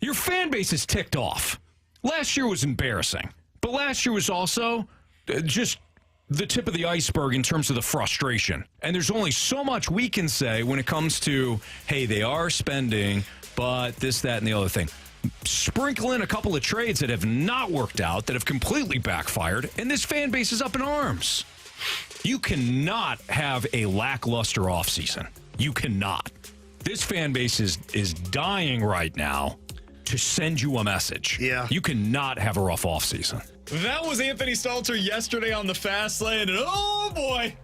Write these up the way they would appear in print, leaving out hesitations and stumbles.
Your fan base is ticked off. Last year was embarrassing, but last year was also just the tip of the iceberg in terms of the frustration. And there's only so much we can say when it comes to, hey, they are spending, but this, that, and the other thing. Sprinkle in a couple of trades that have not worked out, that have completely backfired, and this fan base is up in arms. You cannot have a lackluster offseason. You cannot. This fan base is dying right now to send you a message. Yeah. You cannot have a rough offseason. That was Anthony Stalter yesterday on the Fast Lane, and oh boy.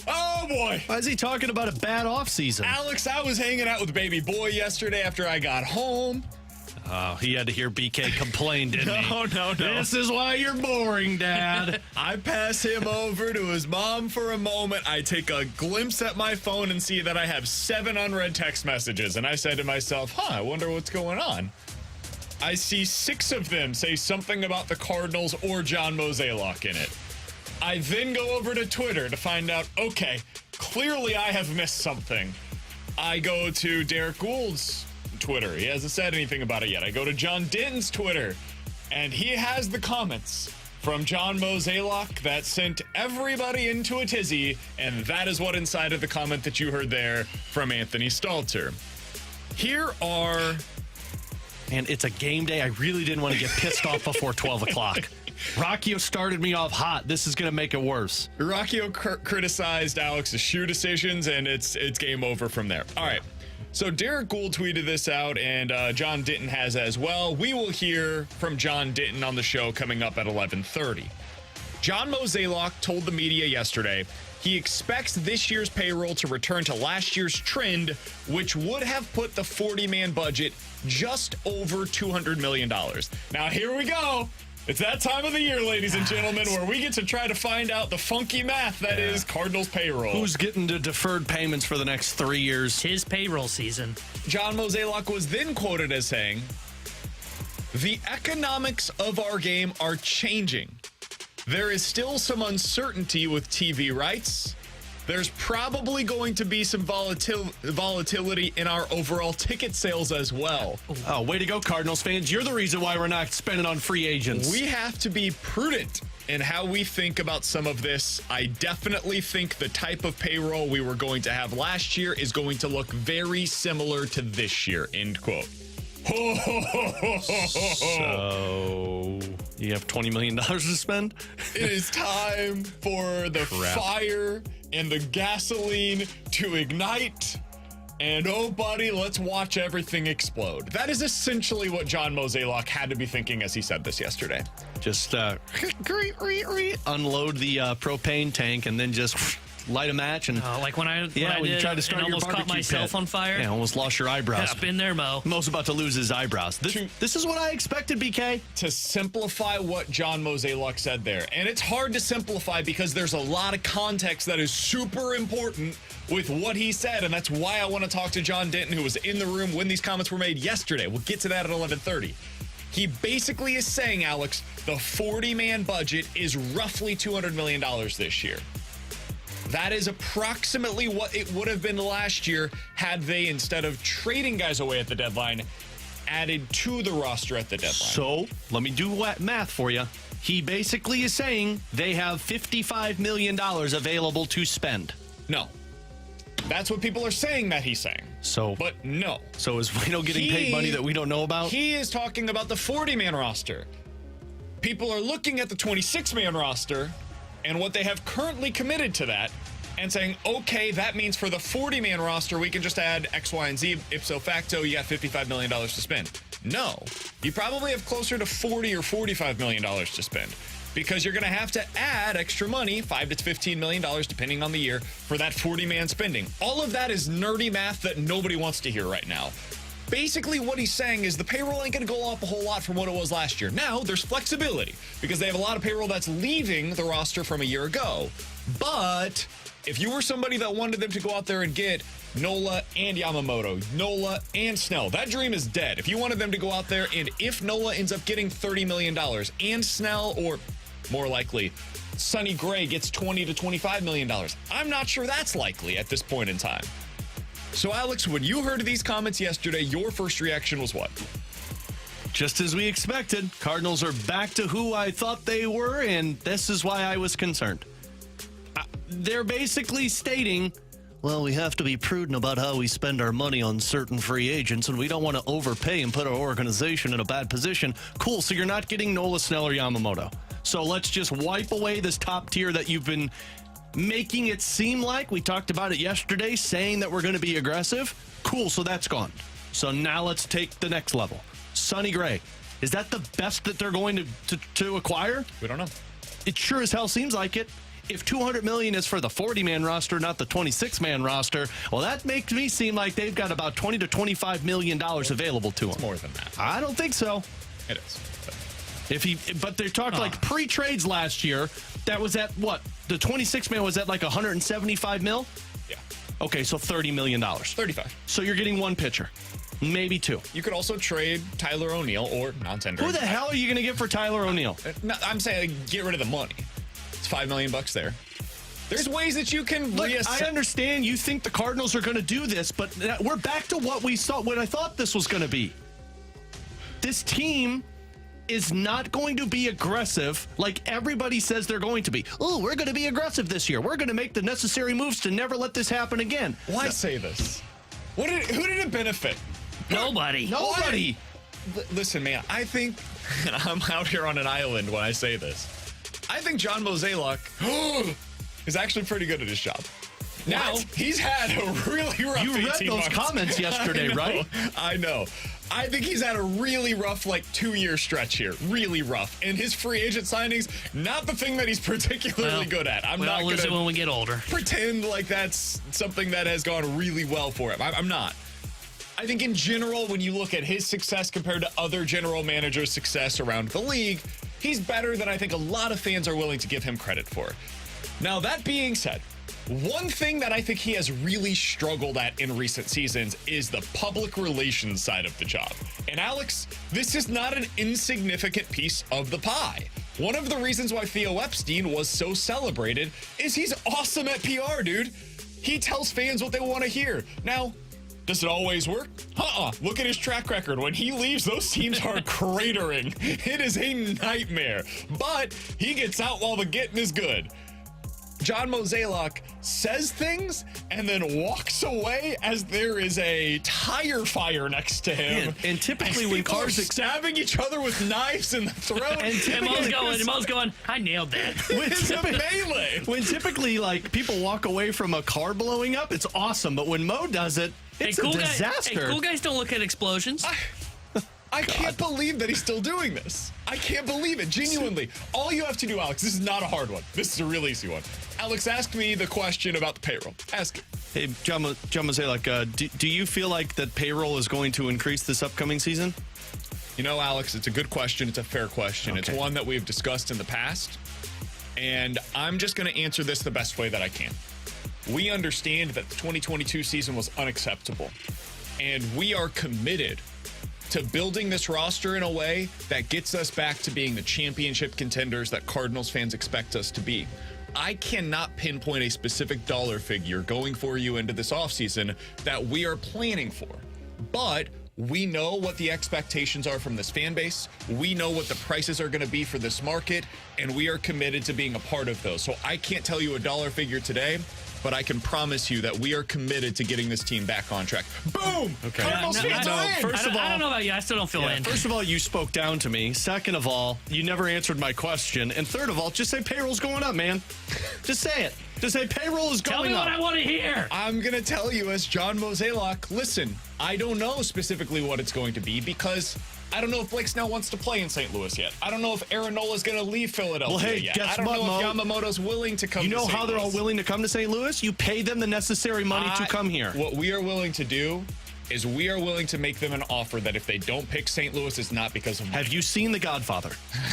Why is he talking about a bad offseason? Alex, I was hanging out with baby boy yesterday after I got home. Oh, he had to hear BK complain, didn't he? No. This is why you're boring, Dad. I pass him over to his mom for a moment. I take a glimpse at my phone and see that I have 7 unread text messages. And I said to myself, I wonder what's going on. I see 6 of them say something about the Cardinals or John Mozeliak in it. I then go over to Twitter to find out, okay, clearly I have missed something. I go to Derek Gould's Twitter. He hasn't said anything about it yet. I go to John Denton's Twitter, and he has the comments from John Mozeliak that sent everybody into a tizzy, and that is what inside of the comment that you heard there from Anthony Stalter. Here are... And it's a game day. I really didn't want to get pissed off before 12 o'clock. Rocchio started me off hot. This is going to make it worse. Rocchio criticized Alex's shoe decisions, and it's game over from there. All right. So Derek Gould tweeted this out, and John Denton has as well. We will hear from John Denton on the show coming up at 11:30. John Mozeliak told the media yesterday he expects this year's payroll to return to last year's trend, which would have put the 40-man budget just over $200 million. Now, here we go. It's that time of the year, ladies and gentlemen, where we get to try to find out the funky math that is Cardinals payroll. Who's getting the deferred payments for the next 3 years? It's his payroll season. John Mozeliak was then quoted as saying, "The economics of our game are changing. There is still some uncertainty with TV rights. There's probably going to be some volatility in our overall ticket sales as well. Oh, way to go, Cardinals fans. You're the reason why we're not spending on free agents. We have to be prudent in how we think about some of this. I definitely think the type of payroll we were going to have last year is going to look very similar to this year," end quote. So, you have $20 million to spend? It is time for the fire and the gasoline to ignite. And oh, buddy, let's watch everything explode. That is essentially what John Mozeliak had to be thinking as he said this yesterday. Just unload the propane tank and then just light a match. And like when I when you tried to start your almost caught barbecue myself pit. on fire. Yeah, almost lost your eyebrows. Yeah, been there, Mo. Mo's about to lose his eyebrows. This is what I expected, BK. To simplify what John Mozeliak said there. And it's hard to simplify because there's a lot of context that is super important with what he said. And that's why I want to talk to John Denton, who was in the room when these comments were made yesterday. We'll get to that at 11:30. He basically is saying, Alex, the 40-man budget is roughly $200 million this year. That is approximately what it would have been last year had they, instead of trading guys away at the deadline, added to the roster at the deadline. So, let me do math for you. He basically is saying they have $55 million available to spend. No. That's what people are saying that he's saying. So, but no. So is Wayno getting paid money that we don't know about? He is talking about the 40-man roster. People are looking at the 26-man roster and what they have currently committed to that and saying, okay, that means for the 40-man roster, we can just add X, Y, and Z. Ipso facto, you got $55 million to spend. No. You probably have closer to $40 or $45 million to spend because you're going to have to add extra money, $5 to $15 million, depending on the year, for that 40-man spending. All of that is nerdy math that nobody wants to hear right now. Basically, what he's saying is the payroll ain't going to go up a whole lot from what it was last year. Now, there's flexibility because they have a lot of payroll that's leaving the roster from a year ago. But if you were somebody that wanted them to go out there and get Nola and Yamamoto, Nola and Snell, that dream is dead. If you wanted them to go out there and if Nola ends up getting $30 million and Snell, or more likely, Sonny Gray gets $20 to $25 million, I'm not sure that's likely at this point in time. So, Alex, when you heard these comments yesterday, your first reaction was what? just as we expected, Cardinals are back to who I thought they were, and this is why I was concerned. They're basically stating, well, we have to be prudent about how we spend our money on certain free agents, and we don't want to overpay and put our organization in a bad position. Cool, so you're not getting Nola, Snell, or Yamamoto. So let's just wipe away this top tier that you've been making it seem like. We talked about it yesterday, saying that we're going to be aggressive. Cool, so that's gone. So now let's take the next level. Sonny Gray. Is that the best that they're going to acquire? We don't know. It sure as hell seems like it. If $200 million is for the 40-man roster, not the 26-man roster, well, that makes me seem like they've got about $20 to $25 million available to them. It's more than that. I don't think so. It is. But they talked like pre-trades last year. That was at what? The 26-man was at like 175 mil? Yeah. Okay, so $30 million. 35. So you're getting one pitcher, maybe two. You could also trade Tyler O'Neill or non-tender. Who the hell are you going to get for Tyler O'Neill? No, I'm saying get rid of the money. It's $5 million there. There's ways that you can reassess. I understand you think the Cardinals are going to do this, but we're back to what we saw, what I thought this was going to be. This team is not going to be aggressive like everybody says they're going to be. Oh, we're going to be aggressive this year. We're going to make the necessary moves to never let this happen again. Why say this? Who did it benefit? Nobody. Nobody. Listen, man, I think, and I'm out here on an island when I say this, I think John Mozeliak is actually pretty good at his job. Now, he's had a really rough 18 You read those months. comments yesterday, right? I know. I think he's had a really rough, 2-year stretch here. Really rough. And his free agent signings, not the thing that he's particularly good at. I'm not going lose it to when we get older. pretend like that's something that has gone really well for him. I'm not. I think in general, when you look at his success compared to other general managers' success around the league, he's better than I think a lot of fans are willing to give him credit for. Now, that being said, one thing that I think he has really struggled at in recent seasons is the public relations side of the job. And Alex, this is not an insignificant piece of the pie. One of the reasons why Theo Epstein was so celebrated is he's awesome at PR, dude. He tells fans what they want to hear. Now, does it always work? Look at his track record. When he leaves, those teams are cratering. It is a nightmare. But he gets out while the getting is good. John Mozeliak says things and then walks away as there is a tire fire next to him. And typically when people cars are stabbing each other with knives in the throat. And Mo's going, I nailed that. It's a melee. When typically people walk away from a car blowing up, it's awesome. But when Mo does it, it's a disaster. Cool guys don't look at explosions. I can't believe that he's still doing this. I can't believe it, genuinely. All you have to do, Alex, this is not a hard one. This is a real easy one. Alex, ask me the question about the payroll. Ask it. Hey, John Mozeliak, do you feel like that payroll is going to increase this upcoming season? You know, Alex, it's a good question. It's a fair question. Okay. It's one that we've discussed in the past. And I'm just going to answer this the best way that I can. We understand that the 2022 season was unacceptable. And we are committed to building this roster in a way that gets us back to being the championship contenders that Cardinals fans expect us to be. I cannot pinpoint a specific dollar figure going for you into this offseason that we are planning for. But we know what the expectations are from this fan base. We know what the prices are going to be for this market, and we are committed to being a part of those. So I can't tell you a dollar figure today, but I can promise you that we are committed to getting this team back on track. Boom! Okay. Cardinals fans are in! First of all, I don't know about you. I still don't feel in. First of all, you spoke down to me. Second of all, you never answered my question. And third of all, just say payroll's going up, man. Just say it. Just say payroll is Tell going me up. what I want to hear. I'm going to tell you as John Mozeliak, listen, I don't know specifically what it's going to be because I don't know if Blake Snell wants to play in St. Louis yet. I don't know if Aaron Nola's going to leave Philadelphia Well, hey, yet. guess I don't what, know if Mo? Yamamoto's willing to come You to know St. how they're all Louis. willing to come to St. Louis? You pay them the necessary money to come here. What we are willing to do is we are willing to make them an offer that if they don't pick St. Louis, it's not because of money. Have you seen The Godfather?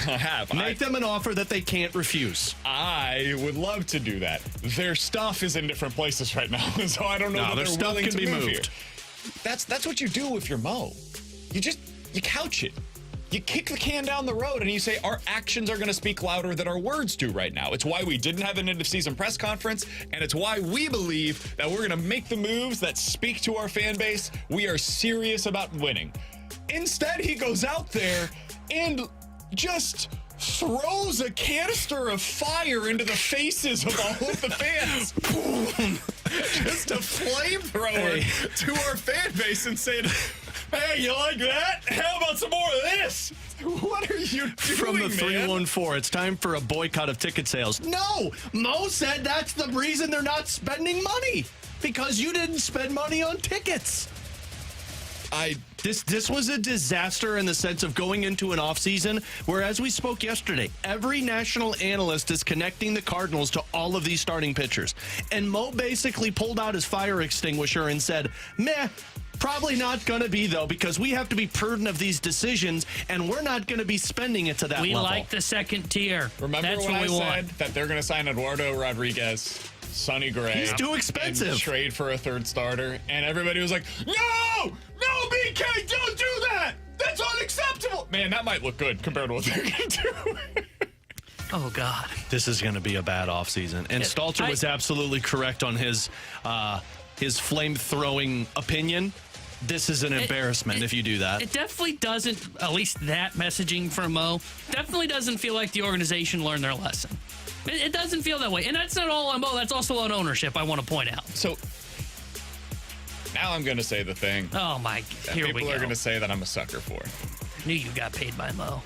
I have. Make them an offer that they can't refuse. I would love to do that. Their stuff is in different places right now, so I don't know that their they're stuff willing can to be move moved. here. That's what you do if you're Mo. You couch it. You kick the can down the road and you say our actions are going to speak louder than our words do right now. It's why we didn't have an end of season press conference, and it's why we believe that we're going to make the moves that speak to our fan base. We are serious about winning. Instead, he goes out there and just throws a canister of fire into the faces of all of the fans. Boom! Just a flamethrower to our fan base and saying, hey, you like that? How about some more of this? What are you doing, From the man? 314, it's time for a boycott of ticket sales. No! Mo said that's the reason they're not spending money. Because you didn't spend money on tickets. This was a disaster in the sense of going into an offseason where, as we spoke yesterday, every national analyst is connecting the Cardinals to all of these starting pitchers. And Mo basically pulled out his fire extinguisher and said, meh, probably not going to be, though, because we have to be prudent of these decisions, and we're not going to be spending it to that We level. like the second tier. Remember That's when what I we said want. that they're going to sign Eduardo Rodriguez, Sonny Gray. He's too expensive. And trade for a third starter. And everybody was like, no, BK, don't do that. That's unacceptable. Man, that might look good compared to what they're going to do. Oh, God. This is going to be a bad offseason. And Stalter was absolutely correct on his flame-throwing opinion. This is an embarrassment if you do that. It definitely doesn't, at least that messaging from Mo, definitely doesn't feel like the organization learned their lesson. It doesn't feel that way. And that's not all on Mo, that's also on ownership, I want to point out. So now I'm going to say the thing. Oh, my, here we go. People are going to say that I'm a sucker for. Knew you got paid by Mo.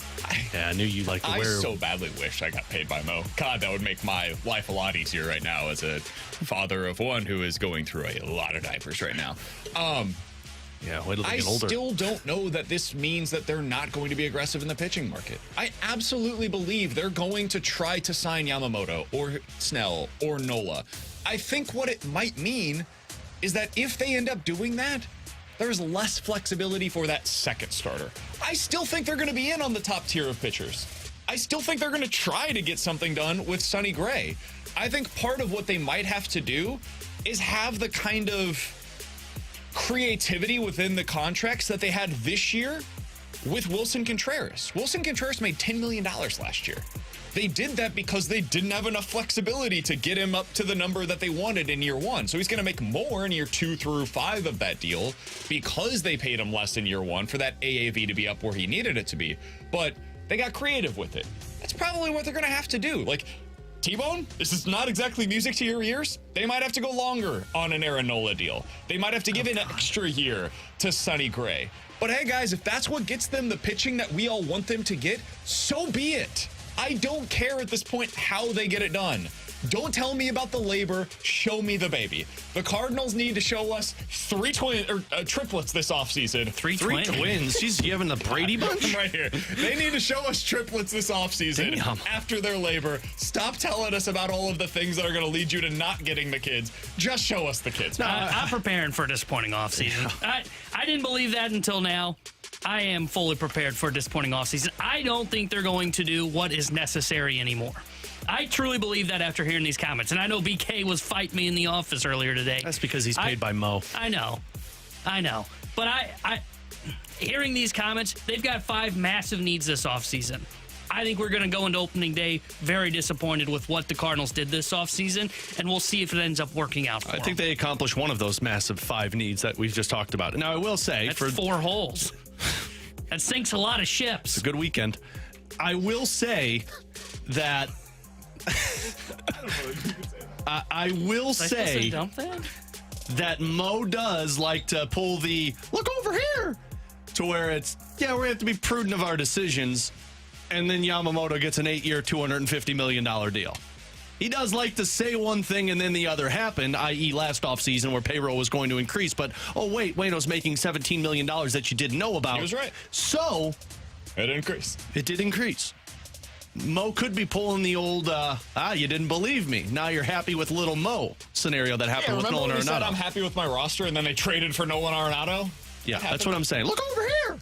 Yeah, I knew you liked to I wear. so badly wish I got paid by Mo. God, that would make my life a lot easier right now as a father of one who is going through a lot of diapers right now. Yeah, wait till they I get older. still don't know that this means that they're not going to be aggressive in the pitching market. I absolutely believe they're going to try to sign Yamamoto or Snell or Nola. I think what it might mean is that if they end up doing that, there's less flexibility for that second starter. I still think they're going to be in on the top tier of pitchers. I still think they're going to try to get something done with Sonny Gray. I think part of what they might have to do is have the kind of creativity within the contracts that they had this year with Wilson Contreras. Wilson Contreras made $10 million last year. They did that because they didn't have enough flexibility to get him up to the number that they wanted in year one. So he's going to make more in year 2 through 5 of that deal because they paid him less in year 1 for that AAV to be up where he needed it to be. But they got creative with it. That's probably what they're going to have to do. Like, T-Bone, this is not exactly music to your ears. They might have to go longer on an Aaron Nola deal. They might have to give an extra year to Sonny Gray. But hey, guys, if that's what gets them the pitching that we all want them to get, so be it. I don't care at this point how they get it done. Don't tell me about the labor. Show me the baby. The Cardinals need to show us triplets this offseason. Three twins. She's giving the Brady bunch? Right here. They need to show us triplets this offseason after their labor. Stop telling us about all of the things that are going to lead you to not getting the kids. Just show us the kids. I'm preparing for a disappointing offseason. I didn't believe that until now. I am fully prepared for a disappointing offseason. I don't think they're going to do what is necessary anymore. I truly believe that after hearing these comments. And I know BK was fighting me in the office earlier today. That's because he's paid by Mo. I know. But I hearing these comments, they've got 5 massive needs this offseason. I think we're going to go into opening day very disappointed with what the Cardinals did this offseason, and we'll see if it ends up working out for I think them. they accomplished one of those massive 5 needs that we've just talked about. Now, I will say... That's 4 holes. That sinks a lot of ships. It's a good weekend. I will say that... I will say that Mo does like to pull the look over here to where it's, we have to be prudent of our decisions. And then Yamamoto gets an 8-year, $250 million deal. He does like to say one thing and then the other happened, i.e. last offseason where payroll was going to increase. But, Wayno's making $17 million that you didn't know about. He was right. So... It increased. It did increase. Mo could be pulling the old, you didn't believe me. Now you're happy with little Mo scenario that happened with Nolan Arenado. Said I'm happy with my roster, and then they traded for Nolan Arenado? Yeah, that's what I'm saying. Look over here.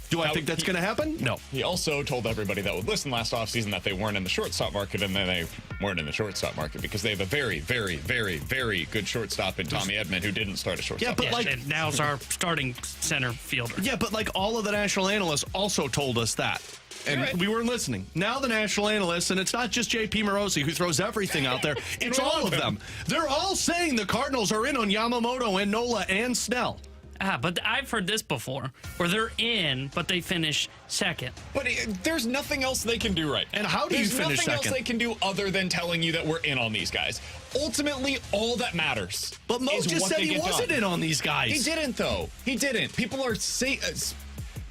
Do I think that's going to happen? No. He also told everybody that would listen last offseason that they weren't in the shortstop market, and then they weren't in the shortstop market because they have a very, very, very, very good shortstop in Tommy Edman who didn't start a shortstop. Yeah, but and now's our starting center fielder. Yeah, but all of the national analysts also told us that. And we weren't listening. Now the national analysts, and it's not just J.P. Morosi who throws everything out there. It's all of them. They're all saying the Cardinals are in on Yamamoto and Nola and Snell. But I've heard this before, where they're in, but they finish second. But there's nothing else they can do right now. And how do you There's finish nothing else second? they can do other than telling you that we're in on these guys. Ultimately, all that matters. But Mo is just what said they he get wasn't done. in on these guys. He didn't, though. He didn't. People are saying.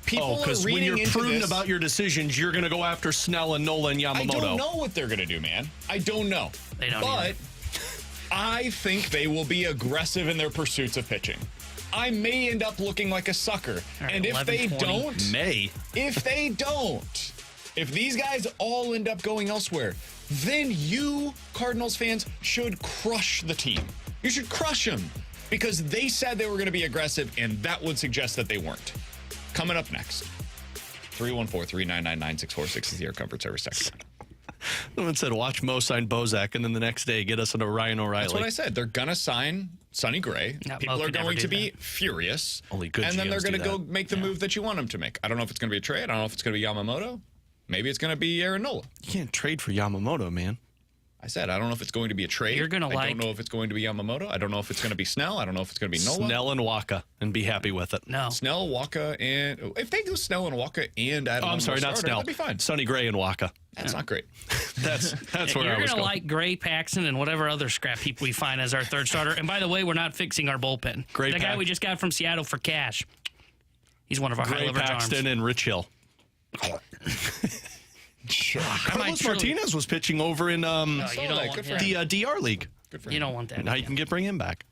People are Because when reading you're into prudent this. about your decisions, you're going to go after Snell and Nola and Yamamoto. I don't know what they're going to do, man. I don't know. They don't But either. I think they will be aggressive in their pursuits of pitching. I may end up looking like a sucker. All right, And if they 11-20. don't, May. if these guys all end up going elsewhere, then you, Cardinals fans, should crush the team. You should crush them because they said they were going to be aggressive, and that would suggest that they weren't. Coming up next, 314-399-9646 is the Air Comfort Service text. Someone said, watch Mo sign Bozak, and then the next day get us into Ryan O'Reilly. That's what I said. They're going to sign Sonny Gray. No, Mo People are could never going do to be that. furious. Only good And then they're GMs going to do go that. make the move that you want them to make. I don't know if it's going to be a trade. I don't know if it's going to be Yamamoto. Maybe it's going to be Aaron Nola. You can't trade for Yamamoto, man. I said, I don't know if it's going to be a trade. You're gonna I like- don't know if it's going to be Yamamoto. I don't know if it's going to be Snell. I don't know if it's going to be Nola. Snell and Waka, and be happy with it. No. Snell, Waka, and if they do Snell and Waka and add Oh, one I'm sorry, more not starter, Snell. that'd be fine. Sonny Gray and Waka. That's not great. That's where You're I was going to going. like Gray, Paxton, and whatever other scrap heap we find as our third starter. And by the way, we're not fixing our bullpen. Gray the guy Pax- we just got from Seattle for cash. He's one of our high Gray leverage Paxton arms. and Rich Hill. Carlos truly- Martinez was pitching over in You don't that. want Good for him. the DR League. Good for You him. don't want that. Now you can bring him back.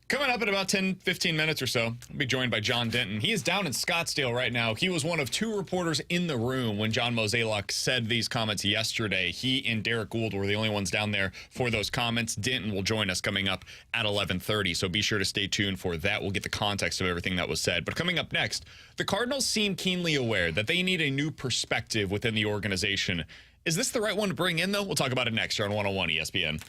Coming up in about 10, 15 minutes or so, we'll be joined by John Denton. He is down in Scottsdale right now. He was one of two reporters in the room when John Mozeliak said these comments yesterday. He and Derek Gould were the only ones down there for those comments. Denton will join us coming up at 11:30, so be sure to stay tuned for that. We'll get the context of everything that was said. But coming up next, the Cardinals seem keenly aware that they need a new perspective within the organization. Is this the right one to bring in, though? We'll talk about it next here on 101 ESPN.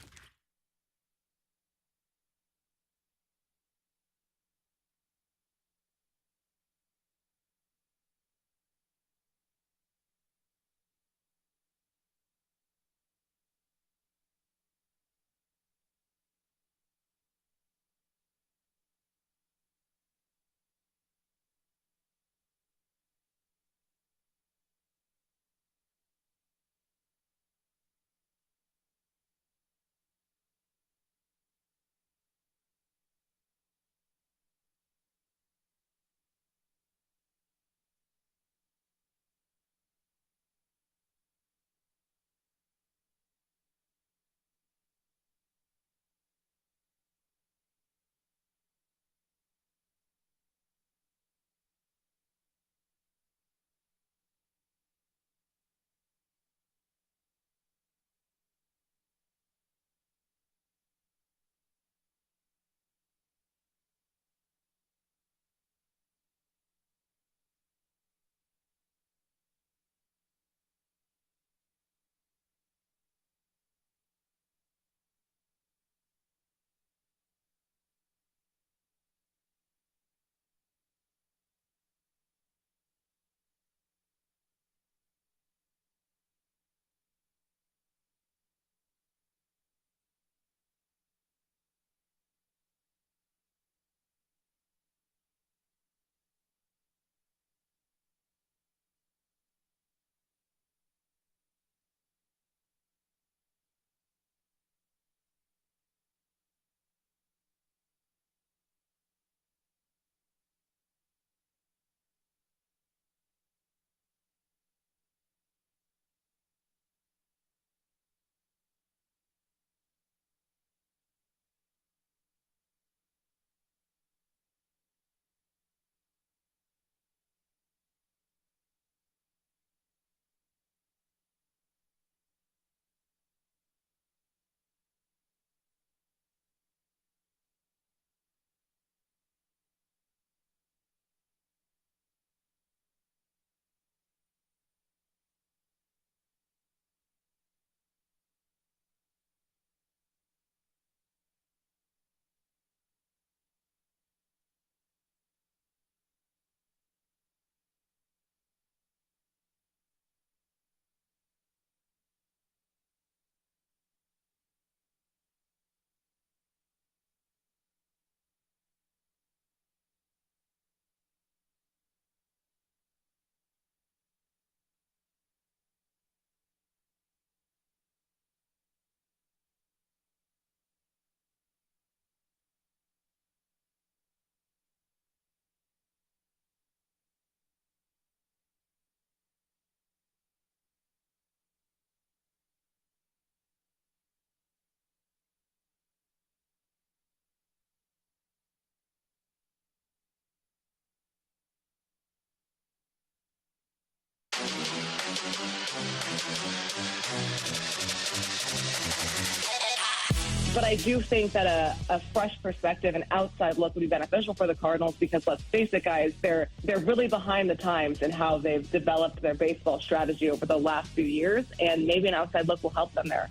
But I do think that a fresh perspective, an outside look would be beneficial for the Cardinals because, let's face it, guys, they're really behind the times in how they've developed their baseball strategy over the last few years, and maybe an outside look will help them there.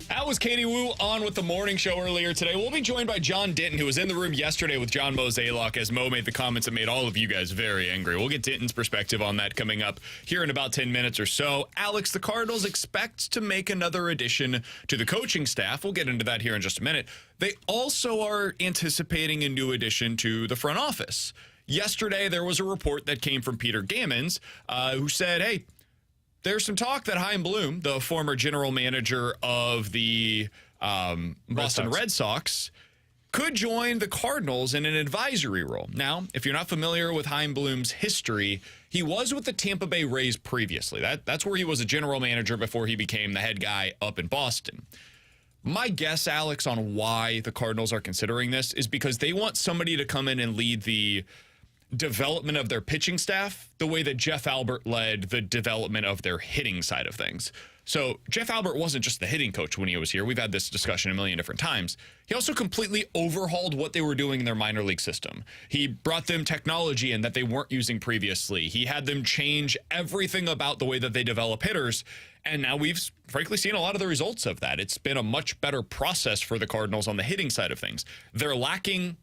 That was Katie Wu on with the morning show earlier today. We'll be joined by John Denton, who was in the room yesterday with John Mozeliak as Mo made the comments that made all of you guys very angry. We'll get Denton's perspective on that coming up here in about 10 minutes or so. Alex, the Cardinals expect to make another addition to the coaching staff. We'll get into that here in just a minute. They also are anticipating a new addition to the front office. Yesterday, there was a report that came from Peter Gammons who said, hey, there's some talk that Chaim Bloom, the former general manager of the Boston Red Sox, could join the Cardinals in an advisory role. Now, if you're not familiar with Chaim Bloom's history, he was with the Tampa Bay Rays previously. That's where he was a general manager before he became the head guy up in Boston. My guess, Alex, on why the Cardinals are considering this is because they want somebody to come in and lead the development of their pitching staff the way that Jeff Albert led the development of their hitting side of things. So Jeff Albert wasn't just the hitting coach when he was here. We've had this discussion a million different times. He also completely overhauled what they were doing in their minor league system. He brought them technology in that they weren't using previously. He had them change everything about the way that they develop hitters. And now we've frankly seen a lot of the results of that. It's been a much better process for the Cardinals on the hitting side of things. They're lacking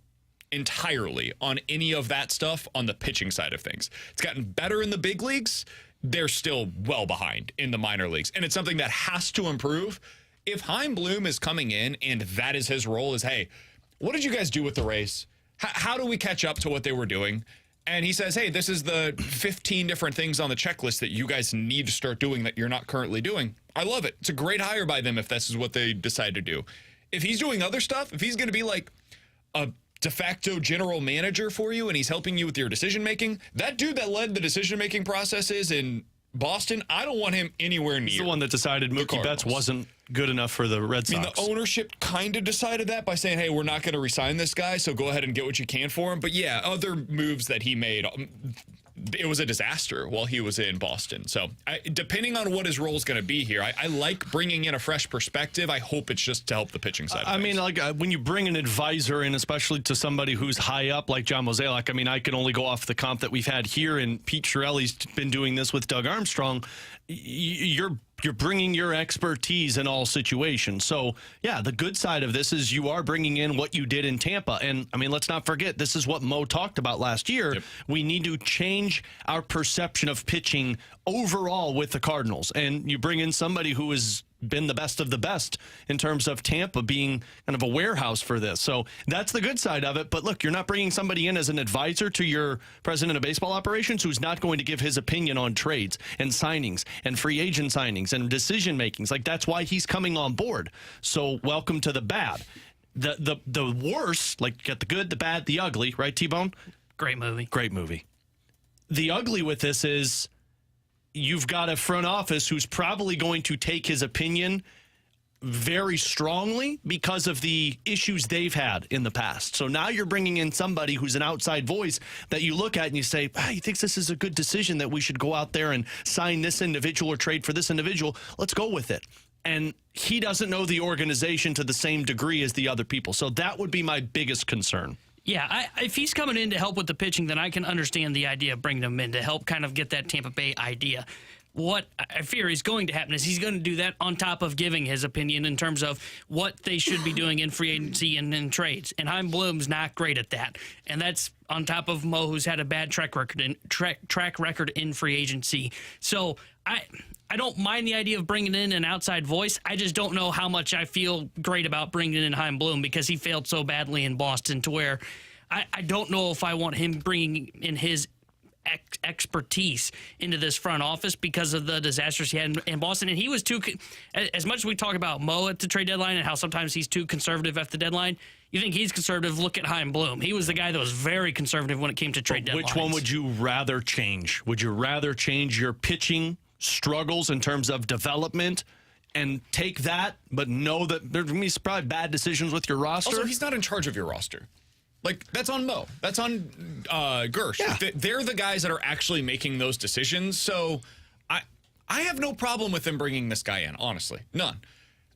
entirely on any of that stuff on the pitching side of things. It's gotten better in the big leagues. They're still well behind in the minor leagues. And it's something that has to improve. If Chaim Bloom is coming in and that is his role is, hey, what did you guys do with the Rays? How do we catch up to what they were doing? And he says, hey, this is the 15 different things on the checklist that you guys need to start doing that you're not currently doing. I love it. It's a great hire by them if this is what they decide to do. If he's doing other stuff, if he's going to be like a de facto general manager for you and he's helping you with your decision making, that dude that led the decision making processes in Boston, I don't want him anywhere near. He's the one that decided Mookie Betts wasn't good enough for the Red Sox. I mean, the ownership kind of decided that by saying, hey, we're not going to resign this guy, so go ahead and get what you can for him. But yeah, other moves that he made, it was a disaster while he was in Boston. So depending on what his role is going to be here, I like bringing in a fresh perspective. I hope it's just to help the pitching side of things. I mean, like when you bring an advisor in, especially to somebody who's high up like John Mozeliak, I mean, I can only go off the comp that we've had here, and Pete Chiarelli's been doing this with Doug Armstrong. You're bringing your expertise in all situations. So, yeah, the good side of this is you are bringing in what you did in Tampa. And, I mean, let's not forget, this is what Mo talked about last year. Yep. We need to change our perception of pitching overall with the Cardinals. And you bring in somebody who has been the best of the best in terms of Tampa being kind of a warehouse for this. So that's the good side of it. But look, you're not bringing somebody in as an advisor to your president of baseball operations who's not going to give his opinion on trades and signings and free agent signings and decision makings. Like, that's why he's coming on board. So welcome to the bad. The worst, like, you got the good, the bad, the ugly, right, T-Bone? Great movie. Great movie. The ugly with this is you've got a front office who's probably going to take his opinion very strongly because of the issues they've had in the past. So now you're bringing in somebody who's an outside voice that you look at and you say, he thinks this is a good decision that we should go out there and sign this individual or trade for this individual. Let's go with it. And he doesn't know the organization to the same degree as the other people. So that would be my biggest concern. Yeah, if he's coming in to help with the pitching, then I can understand the idea of bringing him in to help kind of get that Tampa Bay idea. What I fear is going to happen is he's going to do that on top of giving his opinion in terms of what they should be doing in free agency and in trades. And Chaim Bloom's not great at that. And that's on top of Mo, who's had a bad track record in free agency. So I don't mind the idea of bringing in an outside voice. I just don't know how much I feel great about bringing in Chaim Bloom because he failed so badly in Boston to where I don't know if I want him bringing in his expertise into this front office because of the disasters he had in Boston. And he was too, as much as we talk about Mo at the trade deadline and how sometimes he's too conservative at the deadline, you think he's conservative, look at Chaim Bloom. He was the guy that was very conservative when it came to trade deadlines. Which one would you rather change? Would you rather change your pitching struggles in terms of development and take that, but know that there's going to be probably bad decisions with your roster? Also, he's not in charge of your roster. Like, that's on Mo. That's on Gersh. Yeah. They're the guys that are actually making those decisions. So I have no problem with them bringing this guy in, honestly. None.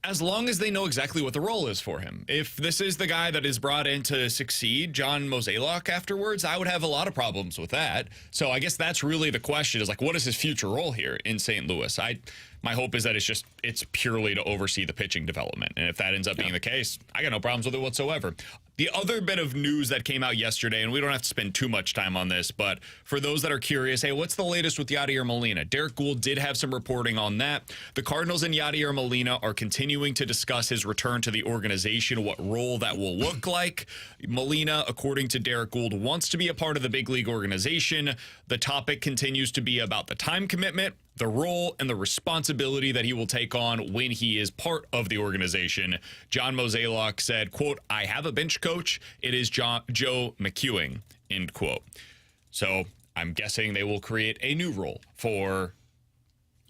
As long as they know exactly what the role is for him. If this is the guy that is brought in to succeed John Mozeliak afterwards, I would have a lot of problems with that. So I guess that's really the question, is like, what is his future role here in St. Louis? My hope is that it's purely to oversee the pitching development. And if that ends up being the case, I got no problems with it whatsoever. The other bit of news that came out yesterday, and we don't have to spend too much time on this, but for those that are curious, hey, what's the latest with Yadier Molina? Derek Gould did have some reporting on that. The Cardinals and Yadier Molina are continuing to discuss his return to the organization, what role that will look like. Molina, according to Derek Gould, wants to be a part of the big league organization. The topic continues to be about the time commitment, the role, and the responsibility that he will take on when he is part of the organization. John Mozeliak said, quote, "I have a bench coach. It is Joe McEwing," end quote. So I'm guessing they will create a new role for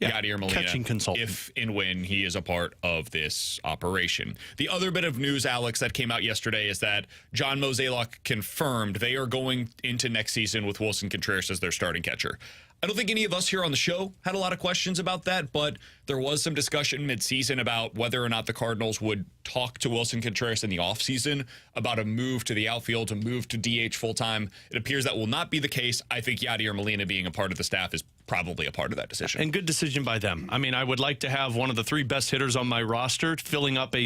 Yadier Molina, catching consultant, if and when he is a part of this operation. The other bit of news, Alex, that came out yesterday is that John Mozeliak confirmed they are going into next season with Wilson Contreras as their starting catcher. I don't think any of us here on the show had a lot of questions about that, but there was some discussion midseason about whether or not the Cardinals would talk to Wilson Contreras in the offseason about a move to the outfield, to move to DH full-time. It appears that will not be the case. I think Yadier Molina being a part of the staff is probably a part of that decision. And good decision by them. I mean, I would like to have one of the three best hitters on my roster filling up a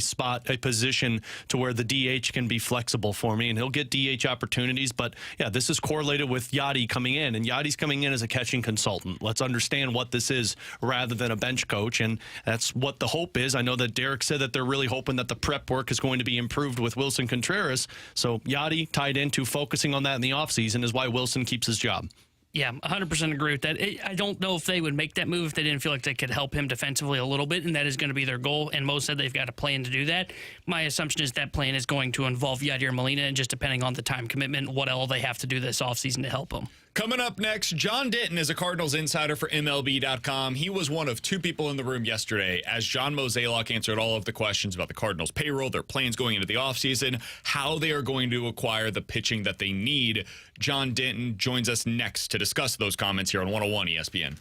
position to where the DH can be flexible for me, and he'll get DH opportunities. But yeah, this is correlated with Yadi coming in, and Yadi's coming in as a catching consultant. Let's understand what this is rather than a bench coach, and that's what the hope is. I know that Derek said that they're really hoping that the prep work is going to be improved with Wilson Contreras. So Yadi tied into focusing on that in the offseason is why Wilson keeps his job. Yeah, 100% agree with that. I don't know if they would make that move if they didn't feel like they could help him defensively a little bit, and that is going to be their goal. And Mo said they've got a plan to do that. My assumption is that plan is going to involve Yadier Molina, and just depending on the time commitment, what all they have to do this offseason to help him. Coming up next, John Denton is a Cardinals insider for MLB.com. He was one of two people in the room yesterday as John Mozeliak answered all of the questions about the Cardinals payroll, their plans going into the offseason, how they are going to acquire the pitching that they need. John Denton joins us next to discuss those comments here on 101 ESPN.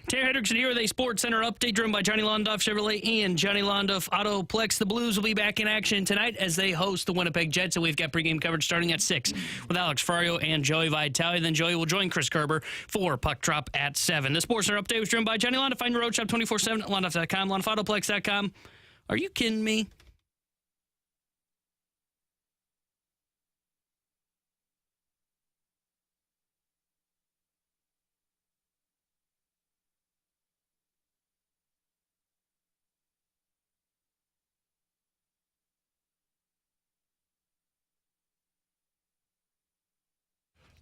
Tanner Hendrickson here with a Sports Center update driven by Johnny Londoff Chevrolet and Johnny Londoff Autoplex. The Blues will be back in action tonight as they host the Winnipeg Jets, and we've got pregame coverage starting at 6 with Alex Ferrario and Joey Vitale. Then Joey will join Chris Kerber for Puck Drop at 7. The Sports Center update was driven by Johnny Londoff. Find your road shop 24/7 at londoff.com, londoffAutoplex.com. Are you kidding me?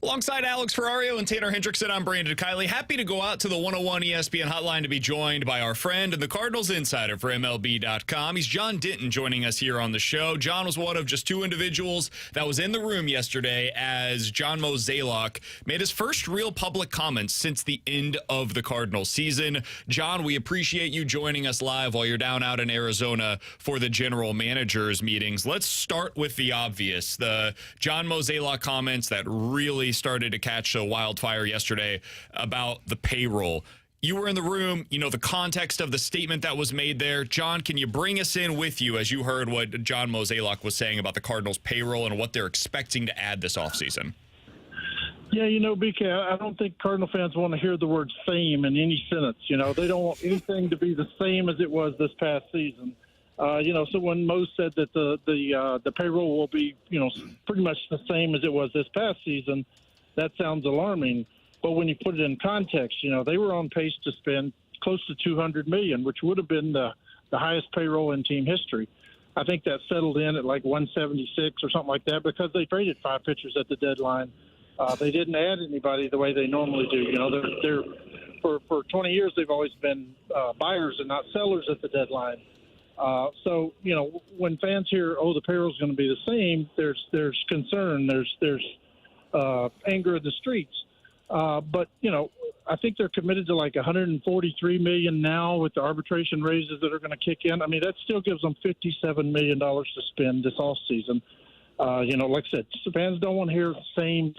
Alongside Alex Ferrario and Tanner Hendrickson, I'm Brandon Kiley. Happy to go out to the 101 ESPN hotline to be joined by our friend and the Cardinals insider for MLB.com. He's John Denton joining us here on the show. John was one of just two individuals that was in the room yesterday as John Mozeliak made his first real public comments since the end of the Cardinals season. John, we appreciate you joining us live while you're down out in Arizona for the general managers meetings. Let's start with the obvious. The John Mozeliak comments that really started to catch a wildfire yesterday about the payroll. You were in the room, you know the context of the statement that was made there. John, can you bring us in with you as you heard what John Mozeliak was saying about the Cardinals payroll and what they're expecting to add this offseason? Yeah, BK, I don't think Cardinal fans want to hear the word same in any sentence. They don't want anything to be the same as it was this past season. So when Mo said that the payroll will be, pretty much the same as it was this past season, that sounds alarming. But when you put it in context, they were on pace to spend close to $200 million, which would have been the highest payroll in team history. I think that settled in at like 176 or something like that because they traded 5 pitchers at the deadline. They didn't add anybody the way they normally do. They're for 20 years they've always been buyers and not sellers at the deadline. So when fans hear, the payroll's going to be the same, there's concern, there's anger in the streets. But I think they're committed to like $143 million now with the arbitration raises that are going to kick in. I mean, that still gives them $57 million to spend this offseason. Like I said, fans don't want to hear same,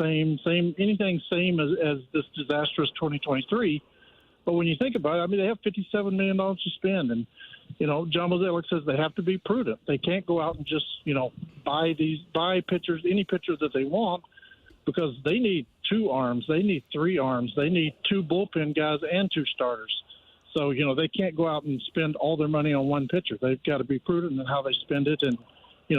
anything same as this disastrous 2023. But when you think about it, I mean, they have $57 million to spend. And, John Mozeliak says they have to be prudent. They can't go out and just, buy pitchers, any pitcher that they want, because they need 2 arms. They need 3 arms. They need 2 bullpen guys and 2 starters. So, they can't go out and spend all their money on one pitcher. They've got to be prudent in how they spend it and,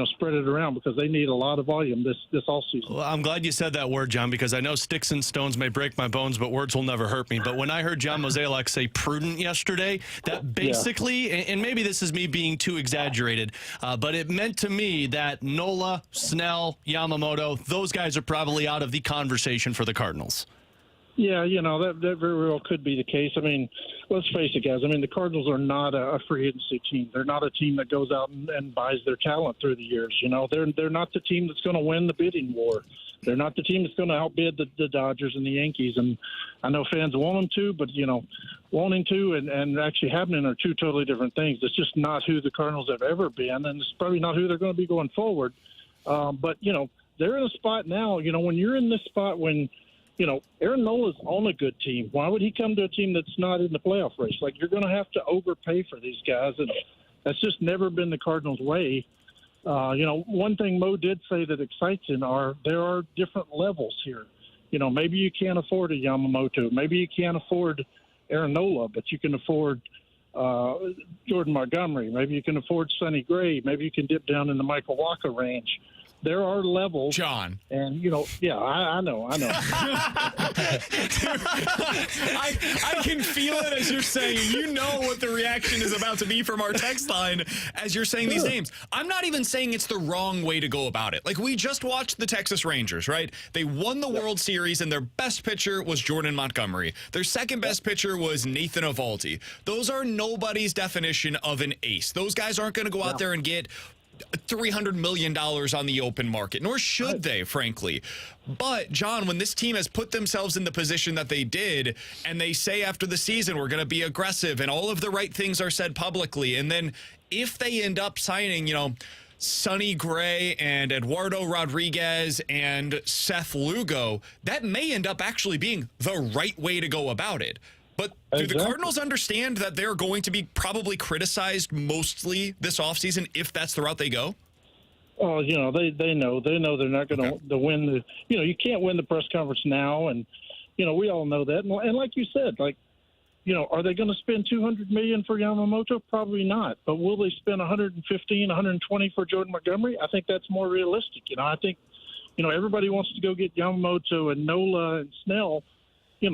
spread it around because they need a lot of volume this all season. Well, I'm glad you said that word, John, because I know sticks and stones may break my bones, but words will never hurt me. But when I heard John Mozeliak say prudent yesterday, that basically, and maybe this is me being too exaggerated, but it meant to me that Nola, Snell, Yamamoto, those guys are probably out of the conversation for the Cardinals. Yeah, that very well could be the case. I mean, let's face it, guys. I mean, the Cardinals are not a free agency team. They're not a team that goes out and buys their talent through the years. They're not the team that's going to win the bidding war. They're not the team that's going to outbid the Dodgers and the Yankees. And I know fans want them to, but, wanting to and actually happening are two totally different things. It's just not who the Cardinals have ever been, and it's probably not who they're going to be going forward. But, they're in a spot now, when you're in this spot when – Aaron Nola's on a good team. Why would he come to a team that's not in the playoff race? Like, you're going to have to overpay for these guys, and that's just never been the Cardinals' way. One thing Mo did say that excites him there are different levels here. Maybe you can't afford a Yamamoto. Maybe you can't afford Aaron Nola, but you can afford Jordan Montgomery. Maybe you can afford Sonny Gray. Maybe you can dip down in the Michael Wacha range. There are levels, John. And I know. I can feel it as you're saying. You know what the reaction is about to be from our text line as you're saying these names. I'm not even saying it's the wrong way to go about it. Like, we just watched the Texas Rangers, right? They won the World Series, and their best pitcher was Jordan Montgomery. Their second best pitcher was Nathan Eovaldi. Those are nobody's definition of an ace. Those guys aren't going to go out there and get $300 million on the open market, nor should they, frankly. But, John, when this team has put themselves in the position that they did, and they say after the season, we're going to be aggressive, and all of the right things are said publicly, and then if they end up signing, Sonny Gray and Eduardo Rodriguez and Seth Lugo, that may end up actually being the right way to go about it. But do the Exactly. Cardinals understand that they're going to be probably criticized mostly this offseason if that's the route they go? Oh, they know they're not going to win the. You can't win the press conference now, and we all know that. And like you said, are they going to spend $200 million for Yamamoto? Probably not. But will they spend 115, 120 for Jordan Montgomery? I think that's more realistic. I think everybody wants to go get Yamamoto and Nola and Snell.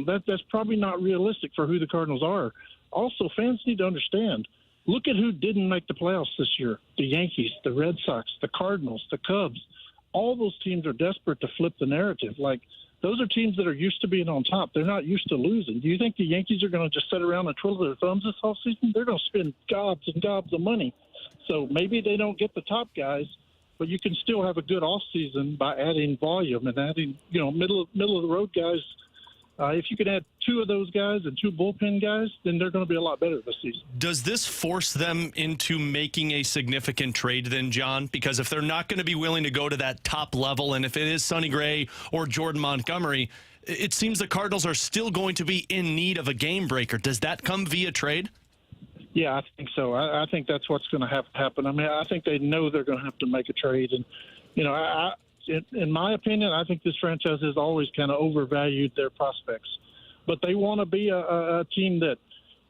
That's probably not realistic for who the Cardinals are. Also, fans need to understand. Look at who didn't make the playoffs this year. The Yankees, the Red Sox, the Cardinals, the Cubs. All those teams are desperate to flip the narrative. Those are teams that are used to being on top. They're not used to losing. Do you think the Yankees are going to just sit around and twiddle their thumbs this offseason? They're going to spend gobs and gobs of money. So maybe they don't get the top guys, but you can still have a good offseason by adding volume and adding, middle of the road guys. If you can add 2 of those guys and 2 bullpen guys, then they're going to be a lot better this season. Does this force them into making a significant trade then, John? Because if they're not going to be willing to go to that top level, and if it is Sonny Gray or Jordan Montgomery, it seems the Cardinals are still going to be in need of a game breaker. Does that come via trade? Yeah, I think so. I think that's what's going to have to happen. I think they know they're going to have to make a trade. And, in my opinion, I think this franchise has always kind of overvalued their prospects. But they want to be a team that,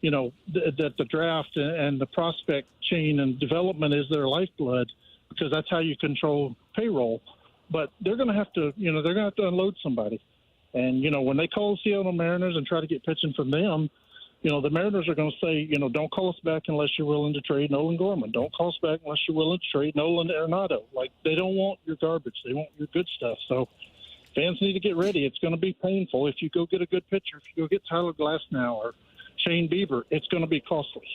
that the draft and the prospect chain and development is their lifeblood, because that's how you control payroll. But they're going to have to, they're going to have to unload somebody. And, when they call the Seattle Mariners and try to get pitching from them, the Mariners are going to say, don't call us back unless you're willing to trade Nolan Gorman. Don't call us back unless you're willing to trade Nolan Arenado. They don't want your garbage. They want your good stuff. So fans need to get ready. It's going to be painful. If you go get a good pitcher, if you go get Tyler Glasnow or Shane Bieber, it's going to be costly.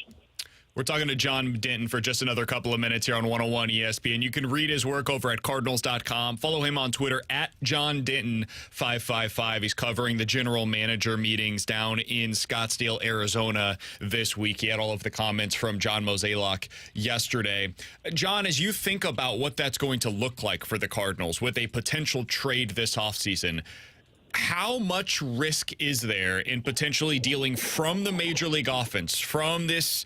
We're talking to John Denton for just another couple of minutes here on 101 ESPN. You can read his work over at Cardinals.com. Follow him on Twitter at John Denton555. He's covering the general manager meetings down in Scottsdale, Arizona this week. He had all of the comments from John Mozeliak yesterday. John, as you think about what that's going to look like for the Cardinals with a potential trade this offseason, how much risk is there in potentially dealing from the Major League offense, from this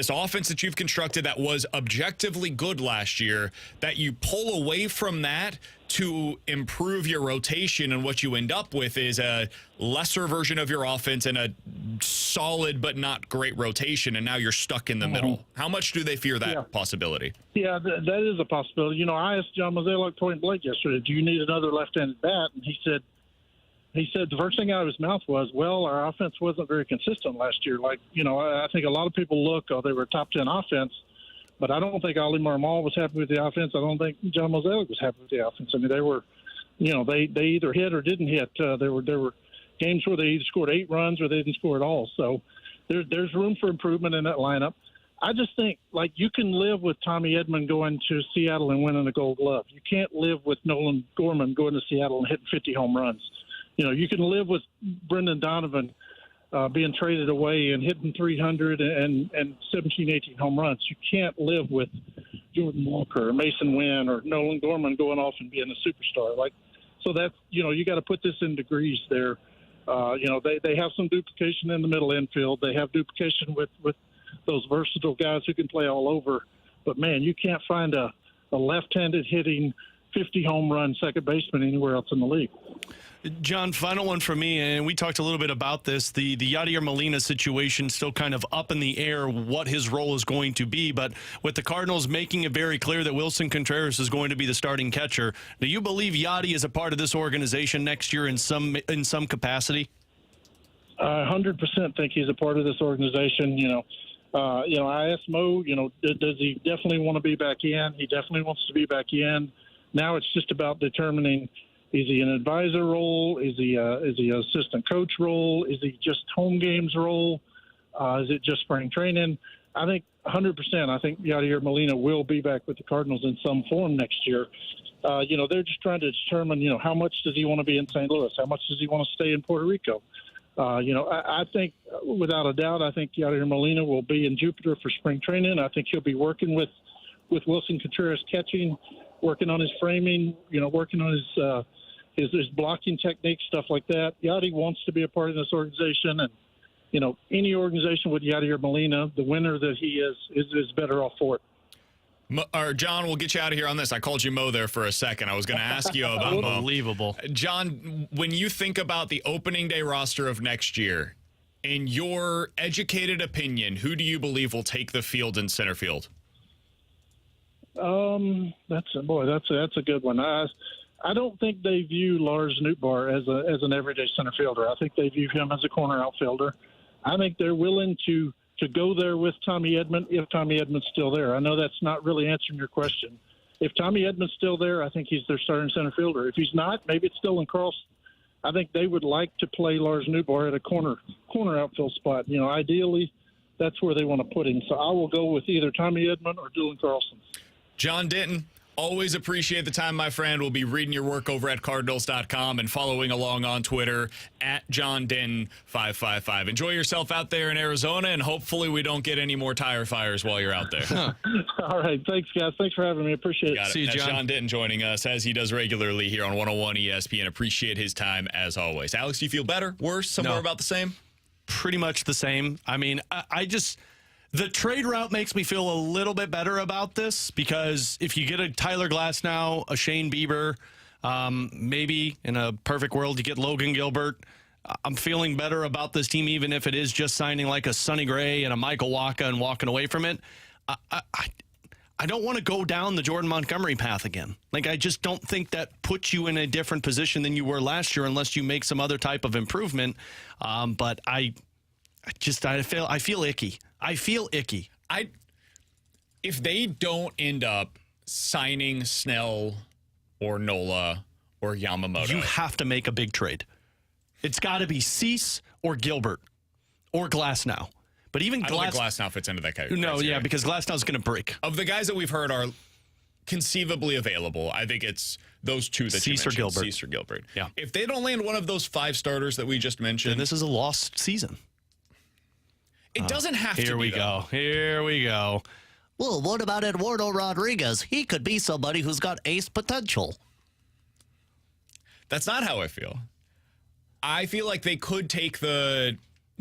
offense that you've constructed that was objectively good last year, that you pull away from that to improve your rotation, and what you end up with is a lesser version of your offense and a solid but not great rotation, and now you're stuck in the middle? How much do they fear that possibility? Yeah, that is a possibility. I asked John Mozeliak point blank yesterday, do you need another left-handed bat? And he said the first thing out of his mouth was, well, our offense wasn't very consistent last year. I think a lot of people look, they were a top 10 offense, but I don't think Ali Marmol was happy with the offense. I don't think John Mozeliak was happy with the offense. They were, they either hit or didn't hit. There were games where they either scored 8 runs or they didn't score at all. So there's room for improvement in that lineup. I just think, you can live with Tommy Edman going to Seattle and winning a Gold Glove. You can't live with Nolan Gorman going to Seattle and hitting 50 home runs. You can live with Brendan Donovan being traded away and hitting 300 and 17, 18 home runs. You can't live with Jordan Walker or Mason Wynn or Nolan Gorman going off and being a superstar. So that's, you got to put this in degrees there. They have some duplication in the middle infield. They have duplication with those versatile guys who can play all over. But, man, you can't find a left-handed hitting 50 home run second baseman anywhere else in the league. John, final one for me, and we talked a little bit about this. The Yadier Molina situation still kind of up in the air, what his role is going to be. But with the Cardinals making it very clear that Wilson Contreras is going to be the starting catcher, do you believe Yadi is a part of this organization next year in some capacity? I 100% think he's a part of this organization. I asked Mo, does he definitely want to be back in? He definitely wants to be back in. Now it's just about determining, is he an advisor role? Is he an assistant coach role? Is he just home games role? Is it just spring training? I think 100%. I think Yadier Molina will be back with the Cardinals in some form next year. They're just trying to determine, how much does he want to be in St. Louis? How much does he want to stay in Puerto Rico? I think, without a doubt, I think Yadier Molina will be in Jupiter for spring training. I think he'll be working with Wilson Contreras catching, working on his framing, working on his blocking technique, stuff like that. Yadi wants to be a part of this organization, and any organization with Yadier Molina, the winner that he is better off for it. Or John, we'll get you out of here on this. I called you Mo there for a second. I was going to ask you about Mo. Unbelievable. John, when you think about the opening day roster of next year, in your educated opinion, who do you believe will take the field in center field? That's a good one. I don't think they view Lars Nootbaar as an everyday center fielder. I think they view him as a corner outfielder. I think they're willing to go there with Tommy Edman if Tommy Edman's still there. I know that's not really answering your question. If Tommy Edman's still there, I think he's their starting center fielder. If he's not, maybe it's Dylan Carlson. I think they would like to play Lars Nootbaar at a corner outfield spot. Ideally, that's where they want to put him. So I will go with either Tommy Edman or Dylan Carlson. John Denton, always appreciate the time, my friend. We'll be reading your work over at Cardinals.com and following along on Twitter at John Denton 555. Enjoy yourself out there in Arizona, and hopefully we don't get any more tire fires while you're out there. All right. Thanks, guys. Thanks for having me. Appreciate it. See you, That's John. John Denton joining us, as he does regularly here on 101 ESPN. Appreciate his time, as always. Alex, do you feel better, worse, somewhere about the same? Pretty much the same. I mean, the trade route makes me feel a little bit better about this, because if you get a Tyler Glasnow, a Shane Bieber, maybe in a perfect world you get Logan Gilbert, I'm feeling better about this team, even if it is just signing like a Sonny Gray and a Michael Wacha and walking away from it. I don't want to go down the Jordan Montgomery path again. Like, I just don't think that puts you in a different position than you were last year unless you make some other type of improvement. But I feel icky. I feel icky. If they don't end up signing Snell or Nola or Yamamoto, You have to make a big trade. It's got to be Cease or Gilbert or Glasnow. But even I don't think Glasnow fits into that category. No, yeah, because Glasnow's going to break. Of the guys that we've heard are conceivably available, I think it's those two that you mentioned. Cease or Gilbert. Yeah. If they don't land one of those 5 starters that we just mentioned, Then this is a lost season. it doesn't have to be. Here we go. Here we go. Well, what about Eduardo Rodriguez? He could be somebody who's got ace potential. That's not how I feel. I feel like they could take the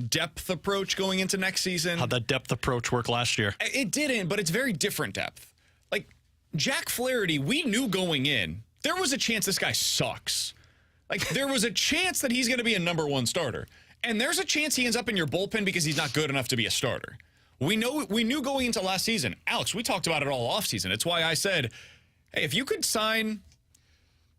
depth approach going into next season. How'd that depth approach work last year? It didn't, but it's very different depth. Like, Jack Flaherty, we knew going in, there was a chance this guy sucks. Like, there was a chance that he's going to be a number 1 starter. And there's a chance he ends up in your bullpen because he's not good enough to be a starter. We knew going into last season. Alex, we talked about it all offseason. It's why I said, hey, if you could sign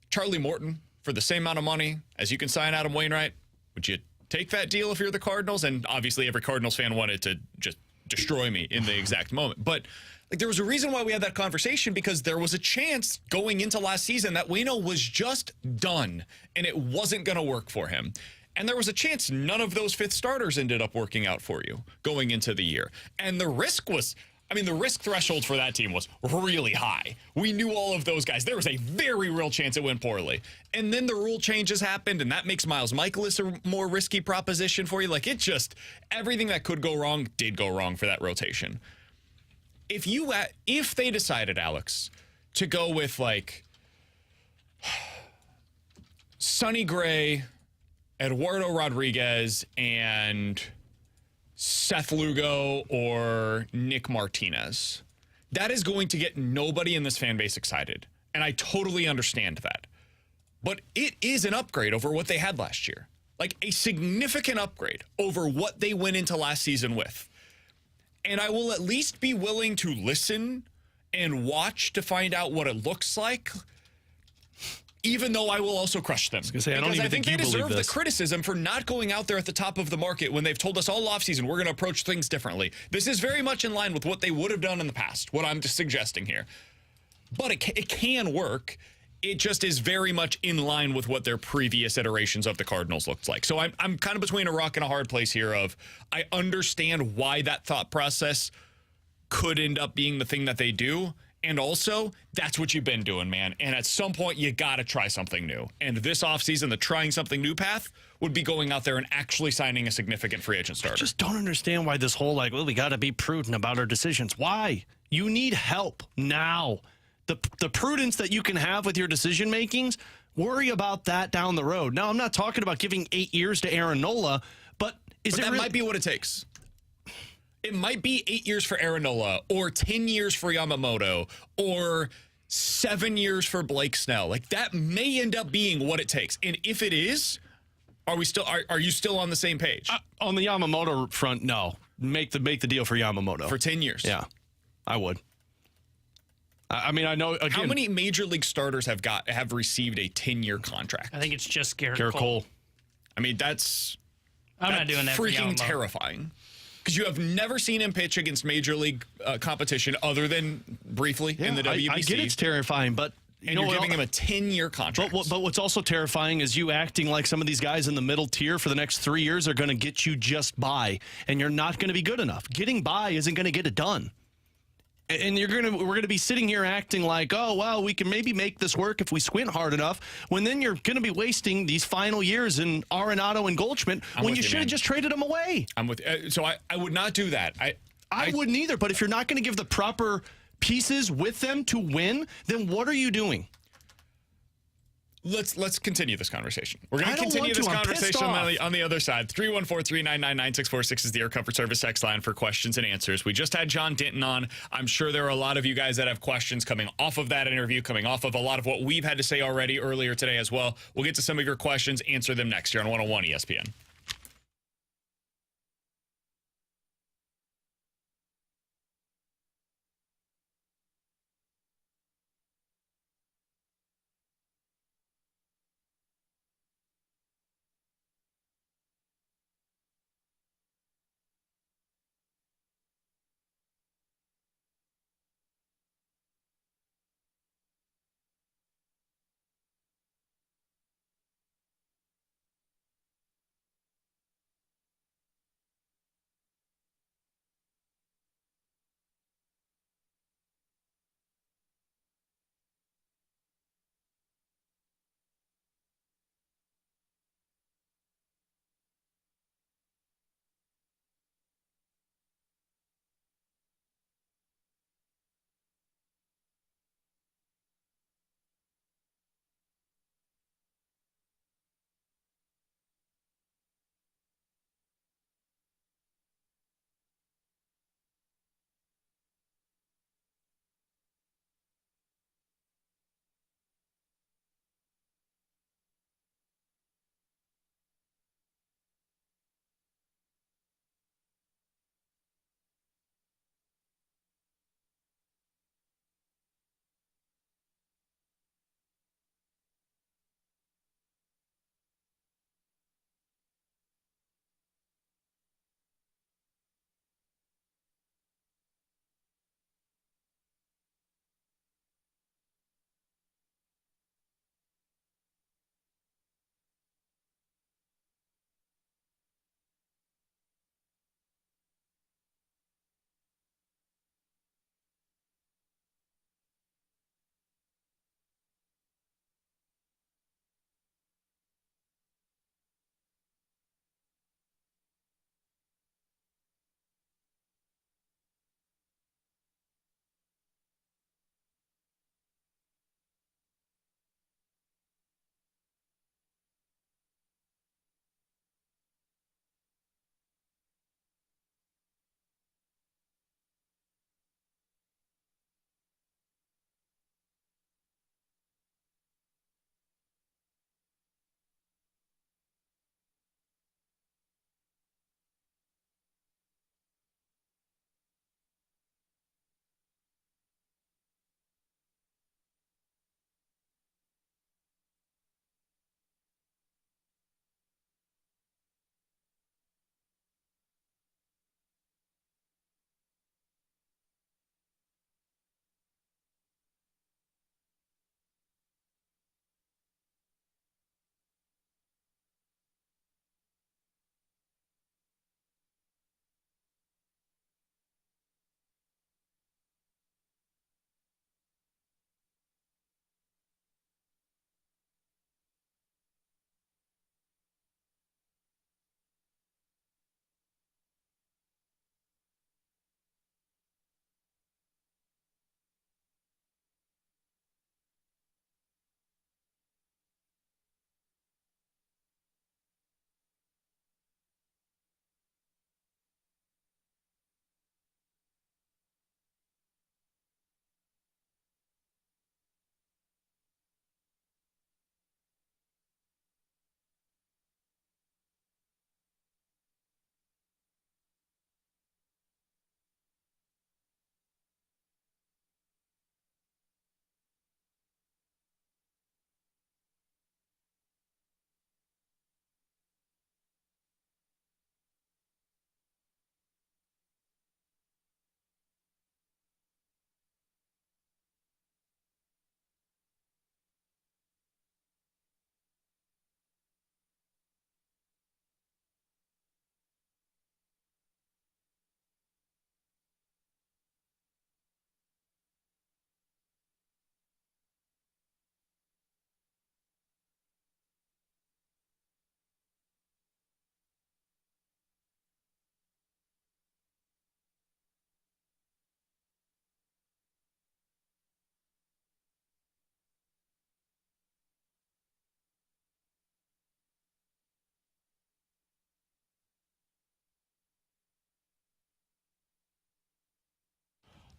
Charlie Morton for the same amount of money as you can sign Adam Wainwright, would you take that deal if you're the Cardinals? And obviously every Cardinals fan wanted to just destroy me in the exact moment. But like, there was a reason why we had that conversation, because there was a chance going into last season that Waino was just done and it wasn't going to work for him. And there was a chance none of those 5th starters ended up working out for you going into the year. And the risk threshold for that team was really high. We knew all of those guys. There was a very real chance it went poorly. And then the rule changes happened, and that makes Miles Michaelis a more risky proposition for you. Like, it just, everything that could go wrong did go wrong for that rotation. If they decided, Alex, to go with like Sonny Gray, Eduardo Rodriguez, and Seth Lugo or Nick Martinez, that is going to get nobody in this fan base excited. And I totally understand that. But it is an upgrade over what they had last year. Like, a significant upgrade over what they went into last season with. And I will at least be willing to listen and watch to find out what it looks like, even though I will also crush them. I don't even think they you deserve believe this. the criticism for not going out there at the top of the market when they've told us all offseason we're going to approach things differently. This is very much in line with what they would have done in the past, what I'm just suggesting here. But it can work. It just is very much in line with what their previous iterations of the Cardinals looked like. So I'm kind of between a rock and a hard place here of, I understand why that thought process could end up being the thing that they do. And also, that's what you've been doing, man. And at some point, you got to try something new. And this offseason, the trying something new path would be going out there and actually signing a significant free agent starter. I just don't understand why this whole, we got to be prudent about our decisions. Why? You need help now. The prudence that you can have with your decision makings, worry about that down the road. Now, I'm not talking about giving 8 years to Aaron Nola, but Is But it that really- might be what it takes. It might be 8 years for Aaron Nola or 10 years for Yamamoto or 7 years for Blake Snell. Like, that may end up being what it takes. And if it is, are you still on the same page? On the Yamamoto front, no. Make the deal for Yamamoto. For 10 years? Yeah, I would. I mean, I know, again. How many major league starters have received a 10-year contract? I think it's just Garrett Garrett Cole. I mean, that's not doing that for freaking Yamamoto. terrifying. Because you have never seen him pitch against major league competition other than briefly in the WBC. I get it's terrifying, but and you're giving him a 10-year contract. But what's also terrifying is you acting like some of these guys in the middle tier for the next 3 years are going to get you just by, and you're not going to be good enough. Getting by isn't going to get it done. And we're going to be sitting here acting like, oh, well, we can maybe make this work if we squint hard enough, when then you're going to be wasting these final years in Arenado and Goldschmidt when you should have just traded them away. I'm with so I would not do that. I wouldn't either, but if you're not going to give the proper pieces with them to win, then what are you doing? Let's continue this conversation. We're going I to don't continue want to. this I'm pissed conversation off. on the other side. 314-399-9646 is the Air Comfort Service text line for questions and answers. We just had John Denton on. I'm sure there are a lot of you guys that have questions coming off of that interview, coming off of a lot of what we've had to say already earlier today as well. We'll get to some of your questions, answer them next year on 101 ESPN.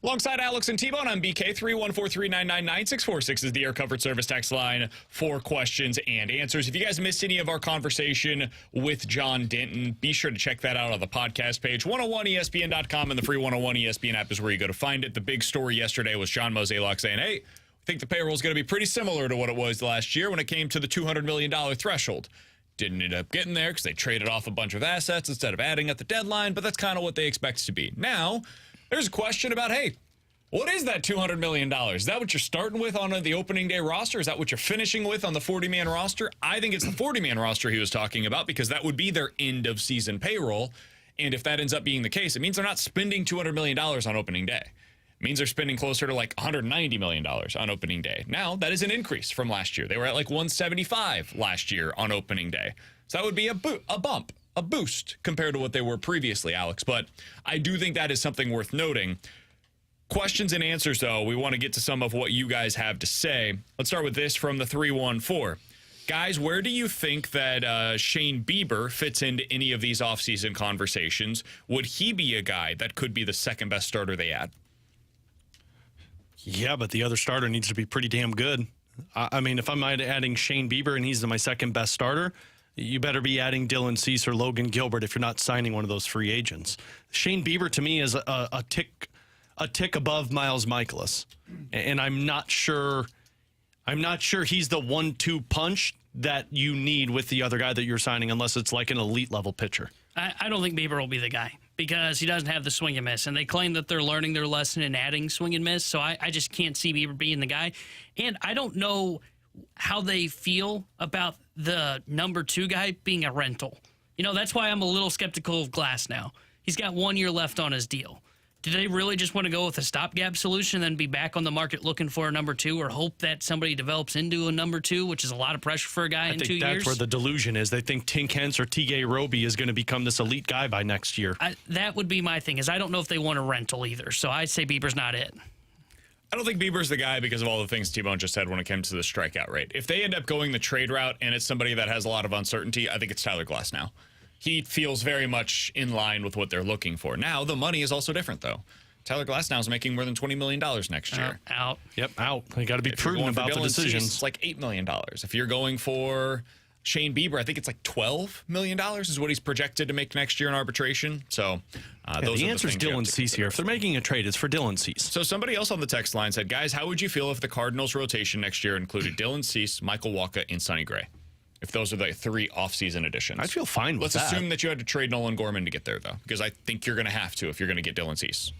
Alongside Alex and T-Bone, I'm BK. 314-399-9646 is the Air Comfort Service text line for questions and answers. If you guys missed any of our conversation with John Denton, be sure to check that out on the podcast page. 101ESPN.com and the free 101 ESPN app is where you go to find it. The big story yesterday was John Mozeliak saying, hey, I think the payroll is going to be pretty similar to what it was last year when it came to the $200 million threshold. Didn't end up getting there because they traded off a bunch of assets instead of adding at the deadline, but that's kind of what they expect it to be. Now, there's a question about, hey, what is that $200 million? Is that what you're starting with on the opening day roster? Is that what you're finishing with on the 40-man roster? I think it's the 40-man roster he was talking about because that would be their end-of-season payroll. And if that ends up being the case, it means they're not spending $200 million on opening day. It means they're spending closer to like $190 million on opening day. Now, that is an increase from last year. They were at like $175 last year on opening day. So that would be a bump, a boost compared to what they were previously, Alex. But I do think that is something worth noting. Questions and answers, though, we want to get to some of what you guys have to say. Let's start with this from the 314. Guys, where do you think that Shane Bieber fits into any of these offseason conversations? Would he be a guy that could be the second best starter they add? Yeah, but the other starter needs to be pretty damn good. I mean, if I'm adding Shane Bieber and he's my second best starter, you better be adding Dylan Cease or Logan Gilbert if you're not signing one of those free agents. Shane Bieber, to me, is a tick above Miles Michaelis, and I'm not sure he's the 1-2 punch that you need with the other guy that you're signing, unless it's like an elite level pitcher. I don't think Bieber will be the guy because he doesn't have the swing and miss, and they claim that they're learning their lesson and adding swing and miss, so I just can't see Bieber being the guy. And I don't know how they feel about the number 2 guy being a rental. You know, that's why I'm a little skeptical of Glass now. He's got 1 year left on his deal. Do they really just want to go with a stopgap solution and then be back on the market looking for a number 2 or hope that somebody develops into a number 2, which is a lot of pressure for a guy in 2 years? I think that's where the delusion is. They think Tink Hence or T.J. Roby is going to become this elite guy by next year. That would be my thing, is I don't know if they want a rental either. So I'd say Bieber's not it. I don't think Bieber's the guy because of all the things T-Bone just said when it comes to the strikeout rate. If they end up going the trade route and it's somebody that has a lot of uncertainty, I think it's Tyler Glass now. He feels very much in line with what they're looking for. Now, the money is also different, though. Tyler Glasnow is making more than $20 million next year. Out. Yep, out. You got to be prudent about the decisions. It's like $8 million. If you're going for Shane Bieber, I think it's like $12 million is what he's projected to make next year in arbitration. So the answer is Dylan Cease here. If they're making a trade, it's for Dylan Cease. So somebody else on the text line said, guys, how would you feel if the Cardinals rotation next year included Dylan Cease, Michael Wacha, and Sonny Gray? If those are the 3 offseason additions. I'd feel fine with that. Let's assume that you had to trade Nolan Gorman to get there, though, because I think you're going to have to if you're going to get Dylan Cease.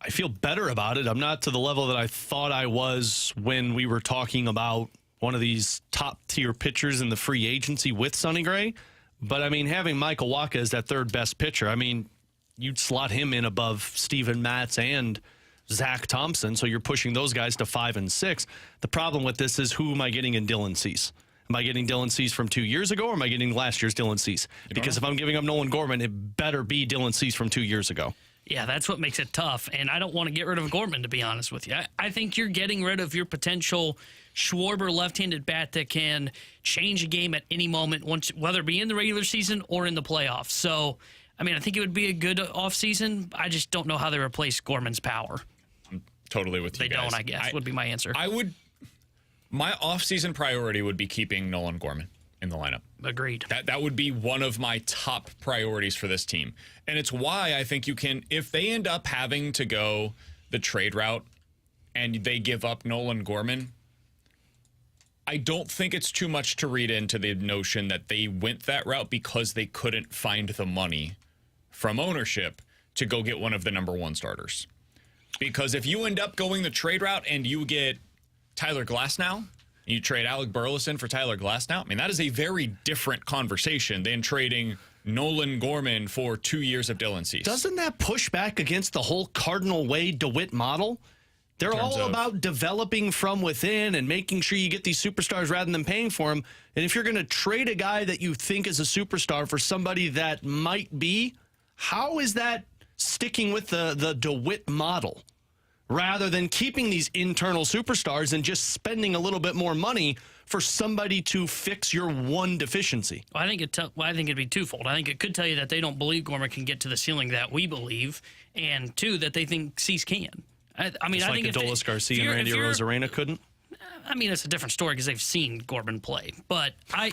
I feel better about it. I'm not to the level that I thought I was when we were talking about one of these top-tier pitchers in the free agency with Sonny Gray. But, I mean, having Michael Wacha as that third-best pitcher, I mean, you'd slot him in above Steven Matz and Zach Thompson, so you're pushing those guys to 5 and 6. The problem with this is, who am I getting in Dylan Cease? Am I getting Dylan Cease from 2 years ago, or am I getting last year's Dylan Cease? Because if I'm giving up Nolan Gorman, it better be Dylan Cease from 2 years ago. Yeah, that's what makes it tough, and I don't want to get rid of Gorman, to be honest with you. I think you're getting rid of your potential Schwarber left-handed bat that can change a game at any moment, whether it be in the regular season or in the playoffs. So, I mean, I think it would be a good offseason. I just don't know how they replace Gorman's power. I'm totally with you guys. They don't, I guess, would be my answer. My offseason priority would be keeping Nolan Gorman in the lineup. Agreed. That would be one of my top priorities for this team. And it's why I think you can, if they end up having to go the trade route and they give up Nolan Gorman, I don't think it's too much to read into the notion that they went that route because they couldn't find the money from ownership to go get one of the number 1 starters. Because if you end up going the trade route and you get Tyler Glasnow, you trade Alec Burleson for Tyler Glasnow, I mean, that is a very different conversation than trading Nolan Gorman for 2 years of Dylan Cease. Doesn't that push back against the whole Cardinal Way DeWitt model? They're all about developing from within and making sure you get these superstars rather than paying for them. And if you're going to trade a guy that you think is a superstar for somebody that might be, how is that sticking with the DeWitt model? rather than keeping these internal superstars and just spending a little bit more money for somebody to fix your one deficiency. Well, I think it'd be twofold. I think it could tell you that they don't believe Gorman can get to the ceiling that we believe, and two, that they think Cease can. I mean, I think if Adolis Garcia and Randy Arozarena couldn't. I mean, it's a different story because they've seen Gorman play. But I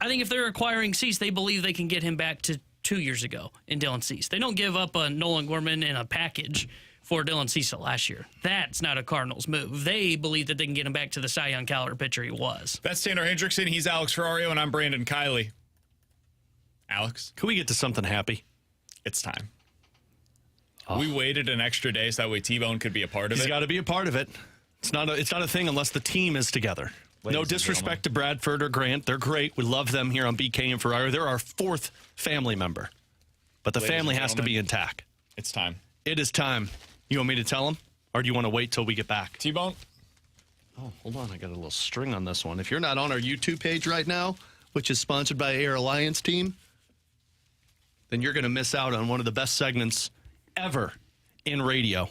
think if they're acquiring Cease, they believe they can get him back to 2 years ago in Dylan Cease. They don't give up a Nolan Gorman in a package for Dylan Cease last year. That's not a Cardinals move. They believe that they can get him back to the Cy Young caliber pitcher he was. That's Tanner Hendrickson. He's Alex Ferrario, and I'm Brandon Kiley. Alex? Can we get to something happy? It's time. We waited an extra day so that way T-Bone could be a part of it. He's got to be a part of it. It's not a thing unless the team is together. No disrespect to Bradford or Grant. They're great. We love them here on BK and Ferrario. They're our fourth family member. But the family has to be intact. It's time. It is time. You want me to tell them? Or do you want to wait till we get back? T-Bone? Oh, hold on. I got a little string on this one. If you're not on our YouTube page right now, which is sponsored by Air Alliance Team, then you're going to miss out on one of the best segments ever in radio.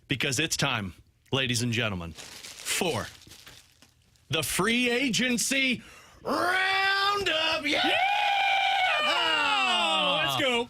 Because it's time, ladies and gentlemen, for the free agency roundup. Yeah! Let's go.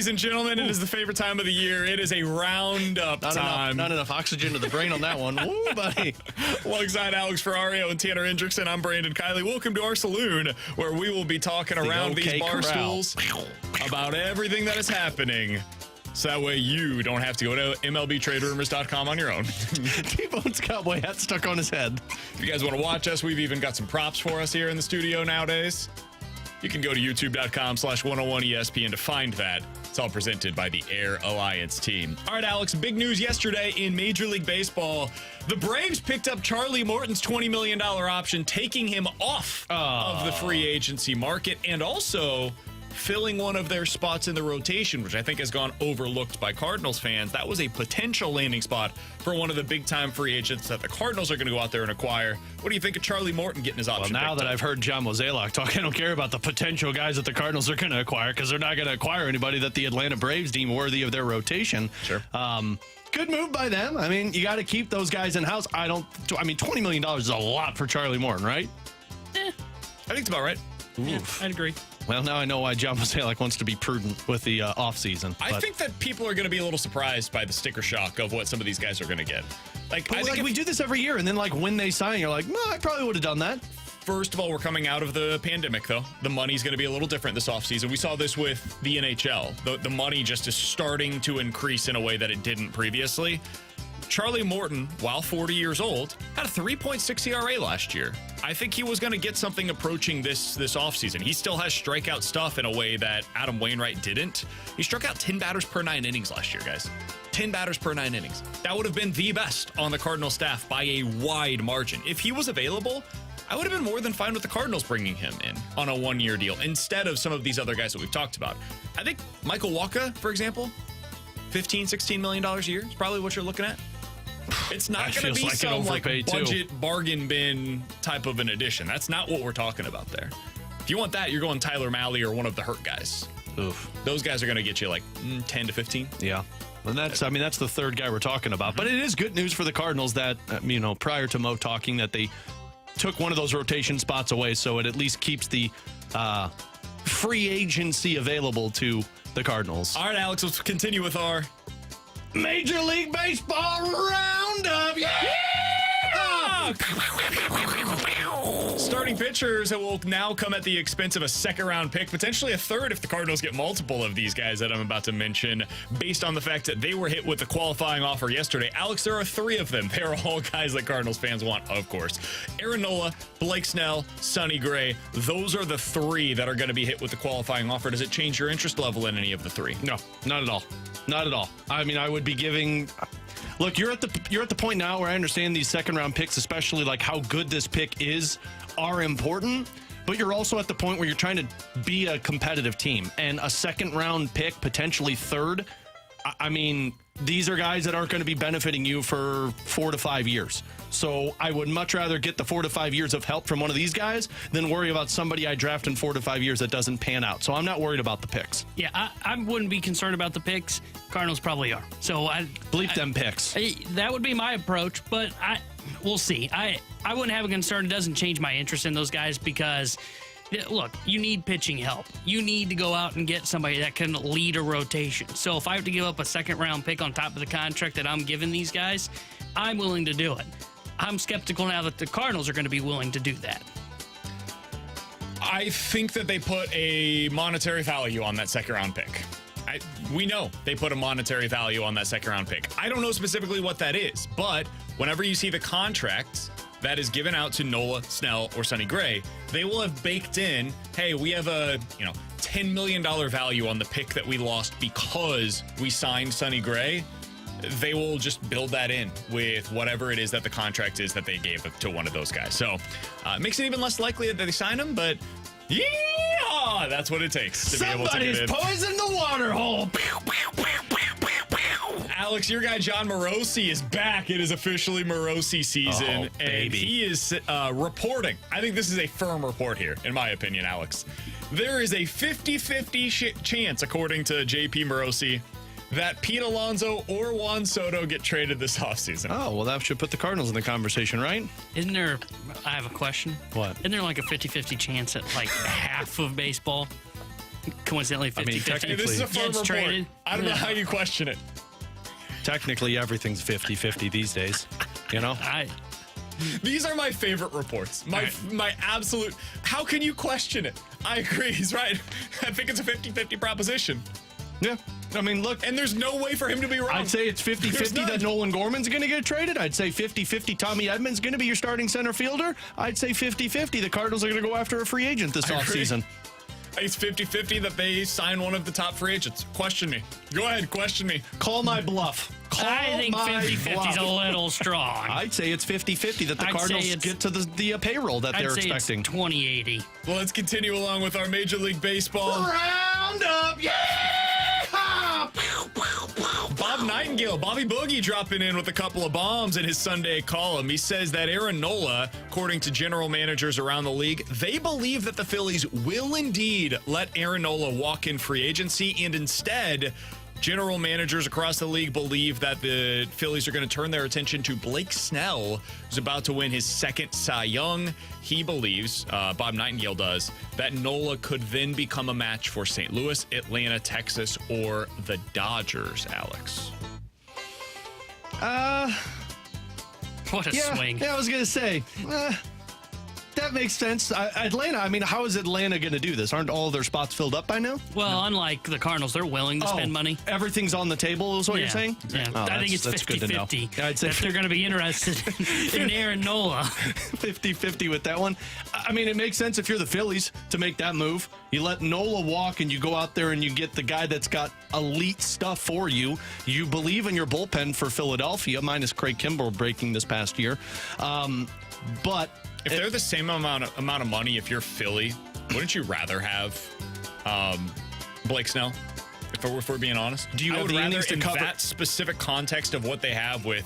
Ladies and gentlemen, it is the favorite time of the year. It is a Roundup time. Not enough oxygen to the brain on that one. Woo, buddy. Alongside Alex Ferrario and Tanner Hendrickson, I'm Brandon Kiley. Welcome to our saloon, where we will be talking around these bar stools about everything that is happening. So that way you don't have to go to MLBTradeRumors.com on your own. T-Bone's cowboy hat stuck on his head. If you guys want to watch us, we've even got some props for us here in the studio nowadays. You can go to youtube.com/101ESPN to find that. It's all presented by the Air Alliance team. All right, Alex, big news yesterday in Major League Baseball. The Braves picked up Charlie Morton's $20 million option, taking him off of the free agency market, and also filling one of their spots in the rotation, which I think has gone overlooked by Cardinals fans. That was a potential landing spot for one of the big-time free agents that the Cardinals are going to go out there and acquire. What do you think of Charlie Morton getting his option? Well, now that I've heard John Mozeliak talk, I don't care about the potential guys that the Cardinals are going to acquire, because they're not going to acquire anybody that the Atlanta Braves deem worthy of their rotation. Sure. Good move by them. I mean, you got to keep those guys in-house. $20 million is a lot for Charlie Morton, right? I think it's about right. Yeah, I'd agree. Well, now I know why John Mozeliak wants to be prudent with the offseason. I think that people are going to be a little surprised by the sticker shock of what some of these guys are going to get. I think we do this every year, and then when they sign, you're like, no, I probably would have done that. First of all, we're coming out of the pandemic, though. The money's going to be a little different this offseason. We saw this with the NHL. The money just is starting to increase in a way that it didn't previously. Charlie Morton, while 40 years old, had a 3.6 ERA last year. I think he was going to get something approaching this offseason. He still has strikeout stuff in a way that Adam Wainwright didn't. He struck out 10 batters per 9 innings last year, guys. 10 batters per 9 innings. That would have been the best on the Cardinals staff by a wide margin. If he was available, I would have been more than fine with the Cardinals bringing him in on a one-year deal instead of some of these other guys that we've talked about. I think Michael Wacha, for example, $15, $16 million a year is probably what you're looking at. It's not going to be some budget bargain bin type of an addition. That's not what we're talking about there. If you want that, you're going Tyler Mahle or one of the hurt guys. Oof. Those guys are going to get you 10 to 15. Yeah. And that's the third guy we're talking about. But it is good news for the Cardinals that, prior to Mo talking, that they took one of those rotation spots away, so it at least keeps the free agency available to the Cardinals. All right, Alex, let's continue with our Major League Baseball Roundup. Yeah! Starting pitchers that will now come at the expense of a second-round pick, potentially a third if the Cardinals get multiple of these guys that I'm about to mention, based on the fact that they were hit with a qualifying offer yesterday. Alex, there are 3 of them. They're all guys that Cardinals fans want, of course. Aaron Nola, Blake Snell, Sonny Gray. Those are the 3 that are going to be hit with the qualifying offer. Does it change your interest level in any of the 3? No, not at all. Not at all. I mean, I would be giving... Look, you're at the point now where I understand these second-round picks, especially how good this pick is, are important. But you're also at the point where you're trying to be a competitive team. And a second-round pick, potentially third, I mean, these are guys that aren't going to be benefiting you for 4 to 5 years. So I would much rather get the 4 to 5 years of help from one of these guys than worry about somebody I draft in 4 to 5 years that doesn't pan out. So I'm not worried about the picks. Yeah, I wouldn't be concerned about the picks. Cardinals probably are. So bleep them picks. That would be my approach, but we'll see. I wouldn't have a concern. It doesn't change my interest in those guys because, look, you need pitching help. You need to go out and get somebody that can lead a rotation. So if I have to give up a second-round pick on top of the contract that I'm giving these guys, I'm willing to do it. I'm skeptical now that the Cardinals are going to be willing to do that. I think that they put a monetary value on that second-round pick. We know they put a monetary value on that second-round pick. I don't know specifically what that is, but whenever you see the contract that is given out to Nola, Snell, or Sonny Gray, they will have baked in, hey, we have a $10 million value on the pick that we lost because we signed Sonny Gray. They will just build that in with whatever it is that the contract is that they gave to one of those guys. So it makes it even less likely that they sign him, but yeah, that's what it takes to be able to get in. Somebody's poisoned the water hole. Alex, your guy John Morosi is back. It is officially Morosi season, and he is reporting. I think this is a firm report here, in my opinion, Alex. There is a 50-50 chance, according to JP Morosi, that Pete Alonso or Juan Soto get traded this offseason. Oh, well, that should put the Cardinals in the conversation, right? Isn't there, I have a question. What? Isn't there a 50-50 chance at half of baseball? coincidentally 50-50. Hey, this is a firm Gets report. traded. I don't know how you question it. Technically, everything's 50-50 these days. You know? These are my favorite reports. My absolute. How can you question it? I agree. He's right. I think it's a 50-50 proposition. Yeah. I mean, look. And there's no way for him to be wrong. I'd say it's 50-50 that Nolan Gorman's going to get traded. I'd say 50-50 Tommy Edmonds going to be your starting center fielder. I'd say 50-50 the Cardinals are going to go after a free agent this offseason. It's 50-50 that they sign one of the top free agents. Question me. Go ahead, question me. Call my bluff. I think 50-50 is a little strong. I'd say it's 50-50 that the Cardinals get to the payroll that they're expecting. It's 20-80. Well, let's continue along with our Major League Baseball. Roundup, yeah! Bob Nightingale, Bobby Boogie dropping in with a couple of bombs in his Sunday column. He says that Aaron Nola, according to general managers around the league, they believe that the Phillies will indeed let Aaron Nola walk in free agency, and instead, general managers across the league believe that the Phillies are going to turn their attention to Blake Snell, who's about to win his second Cy Young. He believes, Bob Nightingale does, that Nola could then become a match for St. Louis, Atlanta, Texas, or the Dodgers, Alex. What a swing. Yeah, I was going to say, that makes sense. Atlanta, I mean, how is Atlanta going to do this? Aren't all their spots filled up by now? Well, unlike the Cardinals, they're willing to spend money. Everything's on the table is what you're saying? Yeah. Oh, I think it's 50-50. I'd say if they're going to be interested in Aaron Nola. 50-50 with that one. I mean, it makes sense if you're the Phillies to make that move. You let Nola walk and you go out there and you get the guy that's got elite stuff for you. You believe in your bullpen for Philadelphia, minus Craig Kimbrell breaking this past year. But if they're the same amount of money, if you're Philly, wouldn't you rather have Blake Snell? If we're being honest, do you I have would the rather innings to in cover that specific context of what they have with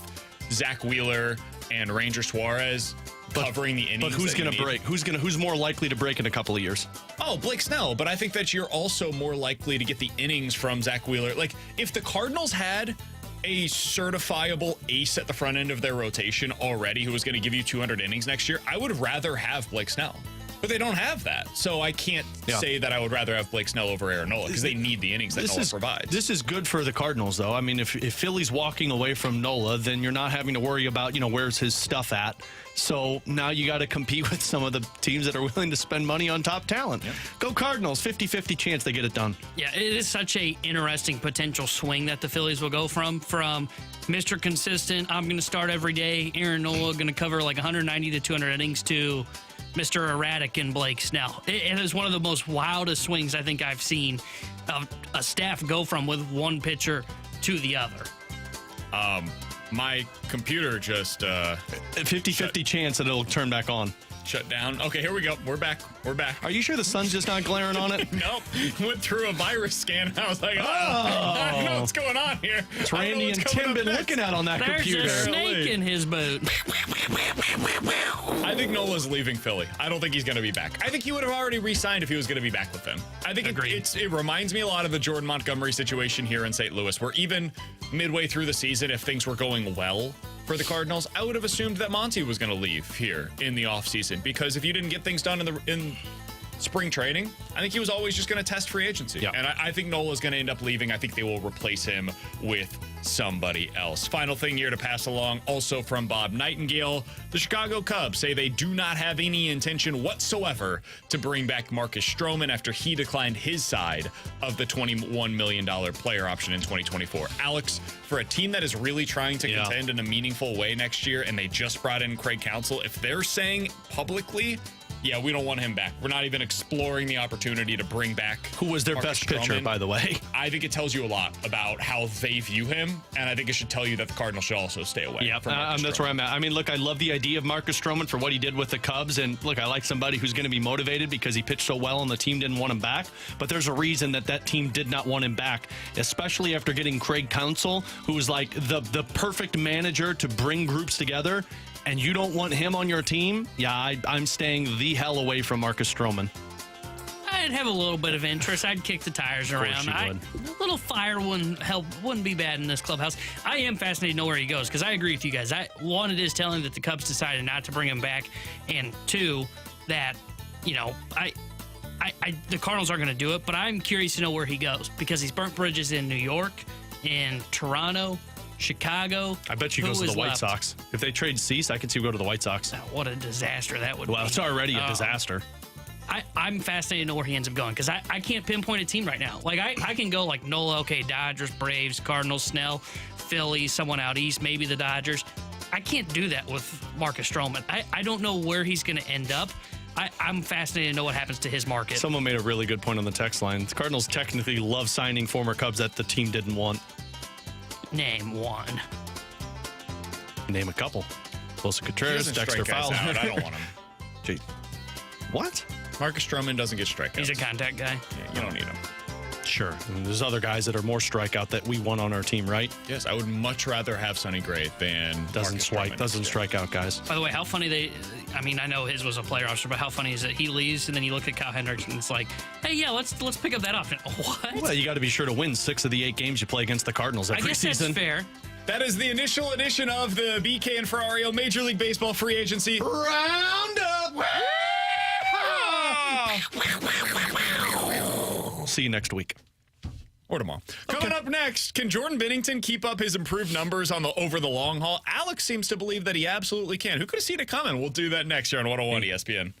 Zach Wheeler and Ranger Suarez covering the innings? But who's going to break? Who's more likely to break in a couple of years? Oh, Blake Snell. But I think that you're also more likely to get the innings from Zach Wheeler. Like if the Cardinals had a certifiable ace at the front end of their rotation already who was going to give you 200 innings next year, I would rather have Blake Snell. But they don't have that. So I can't say that I would rather have Blake Snell over Aaron Nola because they need the innings that Nola provides. This is good for the Cardinals, though. I mean, if Philly's walking away from Nola, then you're not having to worry about, where's his stuff at. So now you got to compete with some of the teams that are willing to spend money on top talent. Yeah. Go Cardinals, 50-50 chance they get it done. Yeah, it is such a interesting potential swing that the Phillies will go from Mr. Consistent, I'm going to start every day, Aaron Nola going to cover like 190 to 200 innings, to Mr. Erratic and Blake Snell. It is one of the most wildest swings I think I've seen a staff go from with one pitcher to the other. My computer just 50-50 chance that it'll turn back on. Shut down. Okay, here we go. We're back. Are you sure the sun's just not glaring on it? Nope. Went through a virus scan. I was like, I don't know what's going on here. It's Randy and Tim been looking at on that computer. There's a snake in his boot. I think Nola's leaving Philly. I don't think he's going to be back. I think he would have already re-signed if he was going to be back with them. I think it reminds me a lot of the Jordan Montgomery situation here in St. Louis, where even midway through the season, if things were going well for the Cardinals, I would have assumed that Monty was going to leave here in the offseason, because if you didn't get things done in spring training, I think he was always just going to test free agency. Yeah. And I think Nola's going to end up leaving. I think they will replace him with somebody else. Final thing here to pass along, also from Bob Nightingale. The Chicago Cubs say they do not have any intention whatsoever to bring back Marcus Stroman after he declined his side of the $21 million player option in 2024. Alex, for a team that is really trying to contend in a meaningful way next year, and they just brought in Craig Counsell, if they're saying publicly, yeah, we don't want him back, we're not even exploring the opportunity to bring back who was their Marcus best pitcher, Stroman, by the way. I think it tells you a lot about how they view him, and I think it should tell you that the Cardinals should also stay away from Marcus that's Stroman. where I'm at. I mean, look, I love the idea of Marcus Stroman for what he did with the Cubs, and look, I like somebody who's going to be motivated because he pitched so well and the team didn't want him back, but there's a reason that team did not want him back, especially after getting Craig Counsell, who was like the perfect manager to bring groups together, and you don't want him on your team. Yeah, I'm staying the hell away from Marcus Stroman. I'd have a little bit of interest. I'd kick the tires around. A little fire wouldn't be bad in this clubhouse. I am fascinated to know where he goes, because I agree with you guys. One, it is telling that the Cubs decided not to bring him back, and two, that I the Cardinals aren't going to do it, but I'm curious to know where he goes because he's burnt bridges in New York, in Toronto, Chicago. I bet he goes to the White Sox. If they trade Cease, I can see him go to the White Sox. Now, what a disaster that would be. Well, it's already a disaster. I'm fascinated to know where he ends up going because I can't pinpoint a team right now. Like, I can go like Nola, okay, Dodgers, Braves, Cardinals, Snell, Phillies, someone out east, maybe the Dodgers. I can't do that with Marcus Stroman. I don't know where he's going to end up. I'm fascinated to know what happens to his market. Someone made a really good point on the text line. The Cardinals technically love signing former Cubs that the team didn't want. Name one. Name a couple. Jose He Contreras, doesn't Dexter strike guys Fowler. out. I don't want him. Gee. What? Marcus Stroman doesn't get strikeouts. He's a contact guy. Yeah, you don't need him. Sure. And there's other guys that are more strikeout that we want on our team, right? Yes, I would much rather have Sonny Gray than Marcus Stroman Doesn't next strike out guys. By the way, how funny I know his was a player option, but how funny is it? He leaves, and then you look at Kyle Hendricks, and it's like, hey, yeah, let's pick up that option. What? Well, you got to be sure to win 6 of the 8 games you play against the Cardinals every I guess season. that's fair. That is the initial edition of the BK and Ferrario Major League Baseball free agency Roundup. See you next week. Or tomorrow. Coming up next, can Jordan Binnington keep up his improved numbers over the long haul? Alex seems to believe that he absolutely can. Who could have seen it coming? We'll do that next year on 101 ESPN.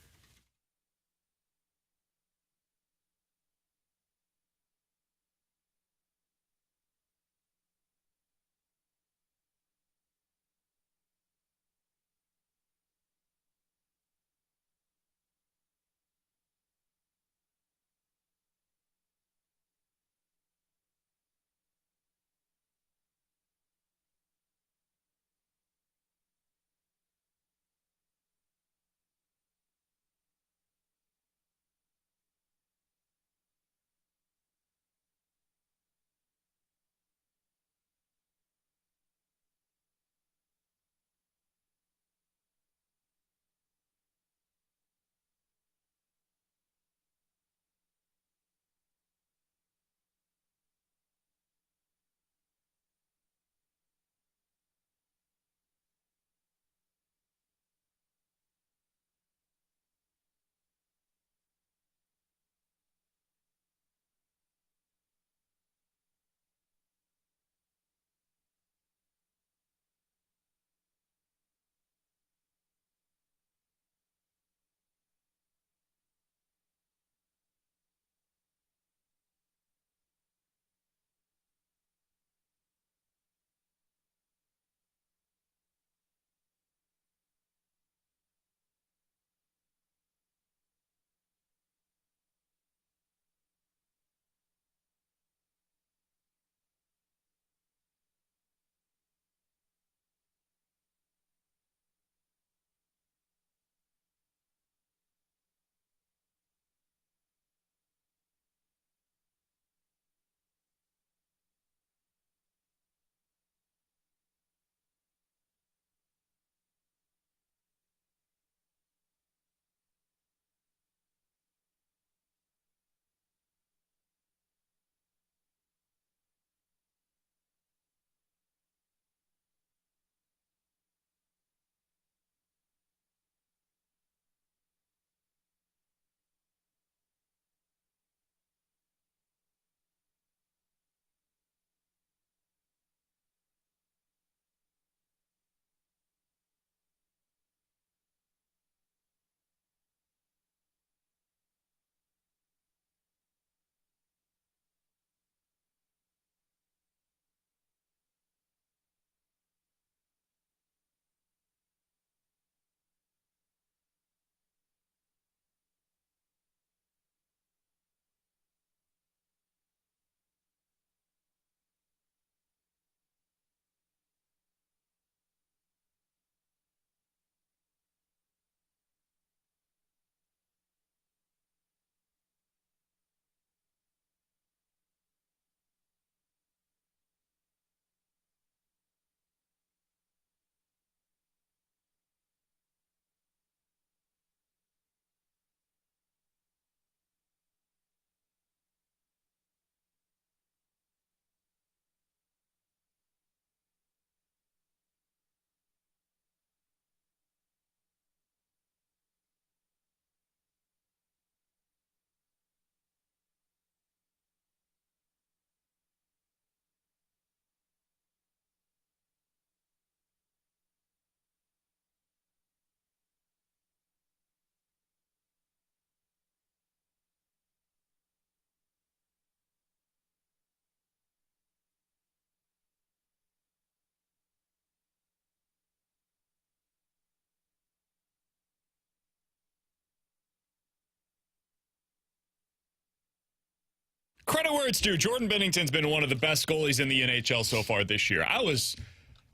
credit where it's due. Jordan Binnington's been one of the best goalies in the NHL so far this year. I was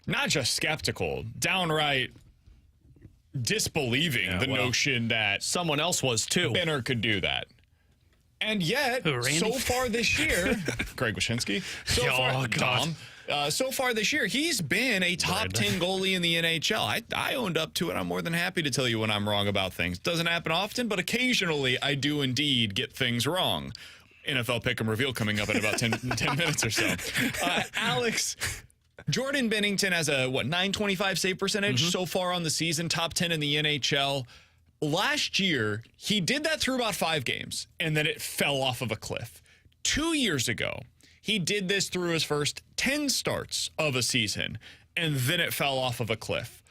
not just skeptical, downright disbelieving the notion that someone else was too. Benner could do that. And yet, so far this year, Greg Wyshynski, so far this year, he's been a top 10 goalie in the NHL. I owned up to it. I'm more than happy to tell you when I'm wrong about things. Doesn't happen often, but occasionally I do indeed get things wrong. NFL Pick'em Reveal coming up in about 10 minutes or so. Alex, Jordan Binnington has a, .925 save percentage so far on the season, top 10 in the NHL. Last year, he did that through about 5 games, and then it fell off of a cliff. 2 years ago, he did this through his first 10 starts of a season, and then it fell off of a cliff.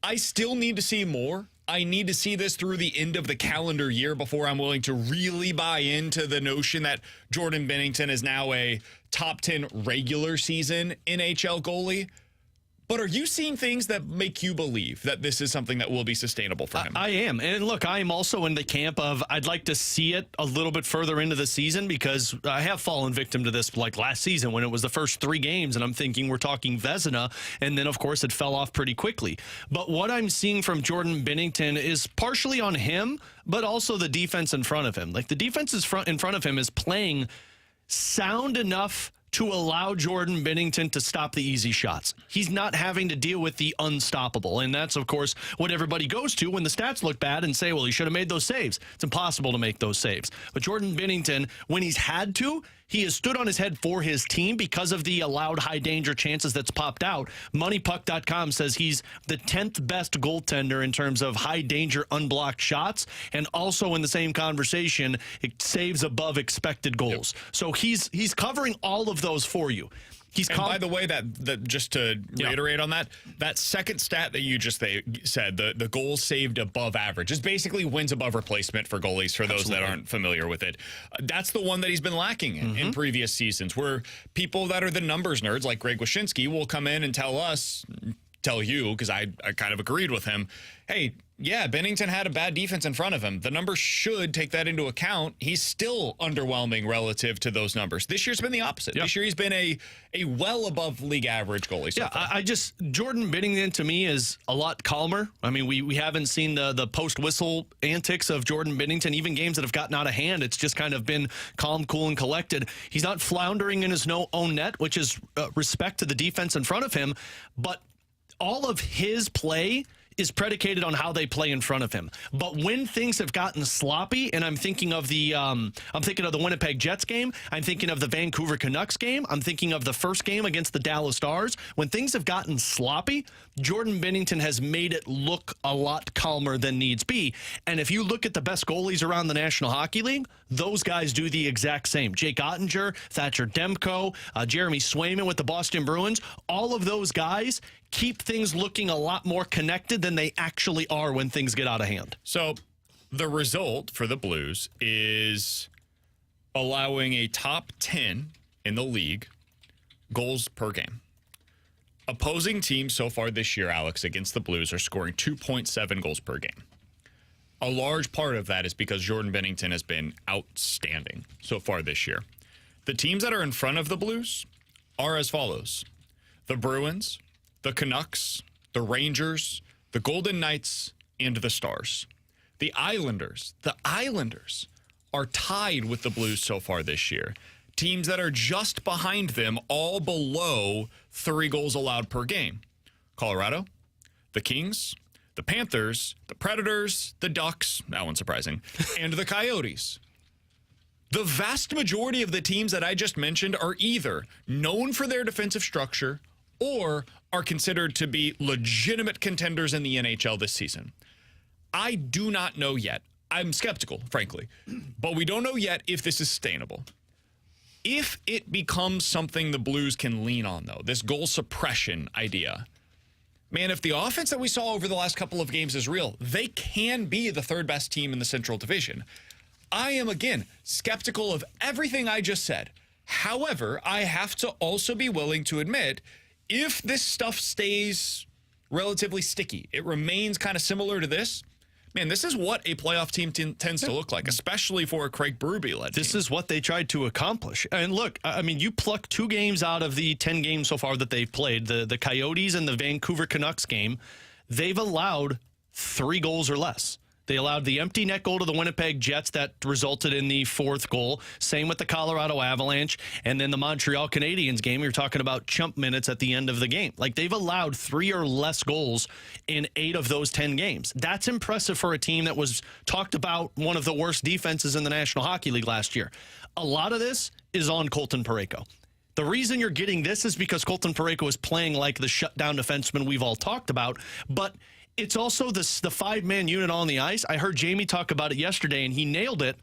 I still need to see more. I need to see this through the end of the calendar year before I'm willing to really buy into the notion that Jordan Binnington is now a top 10 regular season NHL goalie. But are you seeing things that make you believe that this is something that will be sustainable for him? I am. And look, I am also in the camp of I'd like to see it a little bit further into the season because I have fallen victim to this like last season when it was the first 3 games and I'm thinking we're talking Vezina. And then, of course, it fell off pretty quickly. But what I'm seeing from Jordan Binnington is partially on him, but also the defense in front of him. Like the defense in front of him is playing sound enough to allow Jordan Binnington to stop the easy shots. He's not having to deal with the unstoppable. And that's, of course, what everybody goes to when the stats look bad and say, well, he should have made those saves. It's impossible to make those saves. But Jordan Binnington, when he's had to, he has stood on his head for his team because of the allowed high danger chances that's popped out. MoneyPuck.com says he's the 10th best goaltender in terms of high danger unblocked shots. And also in the same conversation, it saves above expected goals. Yep. So he's covering all of those for you. By the way, that just to reiterate on that second stat that you just said, the goals saved above average, is basically wins above replacement for goalies, for those that aren't familiar with it. That's the one that he's been lacking in previous seasons, where people that are the numbers nerds, like Greg Wyshynski, will come in and tell you, because I kind of agreed with him, hey, yeah, Binnington had a bad defense in front of him. The numbers should take that into account. He's still underwhelming relative to those numbers. This year's been the opposite. Yep. This year he's been a well above league average goalie so far. Jordan Binnington to me is a lot calmer. I mean, we haven't seen the post-whistle antics of Jordan Binnington. Even games that have gotten out of hand, it's just kind of been calm, cool, and collected. He's not floundering in his own net, which is respect to the defense in front of him, but all of his play is predicated on how they play in front of him. But when things have gotten sloppy, and I'm thinking of the Winnipeg Jets game, I'm thinking of the Vancouver Canucks game, I'm thinking of the first game against the Dallas Stars. When things have gotten sloppy, Jordan Binnington has made it look a lot calmer than needs be. And if you look at the best goalies around the National Hockey League, those guys do the exact same. Jake Ottinger, Thatcher Demko, Jeremy Swayman with the Boston Bruins, all of those guys keep things looking a lot more connected than they actually are when things get out of hand. So the result for the Blues is allowing a top 10 in the league goals per game. Opposing teams so far this year, Alex, against the Blues are scoring 2.7 goals per game. A large part of that is because Jordan Binnington has been outstanding so far this year. The teams that are in front of the Blues are as follows: the Bruins, the Canucks, the Rangers, the Golden Knights, and the Stars. The Islanders are tied with the Blues so far this year. Teams that are just behind them, all below 3 goals allowed per game: Colorado, the Kings, the Panthers, the Predators, the Ducks, that one's surprising, and the Coyotes. The vast majority of the teams that I just mentioned are either known for their defensive structure or are considered to be legitimate contenders in the NHL this season. I do not know yet. I'm skeptical, frankly, but we don't know yet if this is sustainable. If it becomes something the Blues can lean on, though, this goal suppression idea, man, if the offense that we saw over the last couple of games is real, they can be the 3rd best team in the Central Division. I am, again, skeptical of everything I just said. However, I have to also be willing to admit, if this stuff stays relatively sticky, it remains kind of similar to this, man, this is what a playoff team tends to look like, especially for a Craig Berube-led team. This is what they tried to accomplish. And look, I mean, you pluck 2 games out of the 10 games so far that they've played, the Coyotes and the Vancouver Canucks game, they've allowed 3 goals or less. They allowed the empty net goal to the Winnipeg Jets that resulted in the 4th goal. Same with the Colorado Avalanche. And then the Montreal Canadiens game, you're talking about chump minutes at the end of the game. Like, they've allowed 3 or less goals in 8 of those 10 games. That's impressive for a team that was talked about one of the worst defenses in the National Hockey League last year. A lot of this is on Colton Parayko. The reason you're getting this is because Colton Parayko is playing like the shutdown defenseman we've all talked about, but it's also the 5-man unit on the ice. I heard Jamie talk about it yesterday, and he nailed it.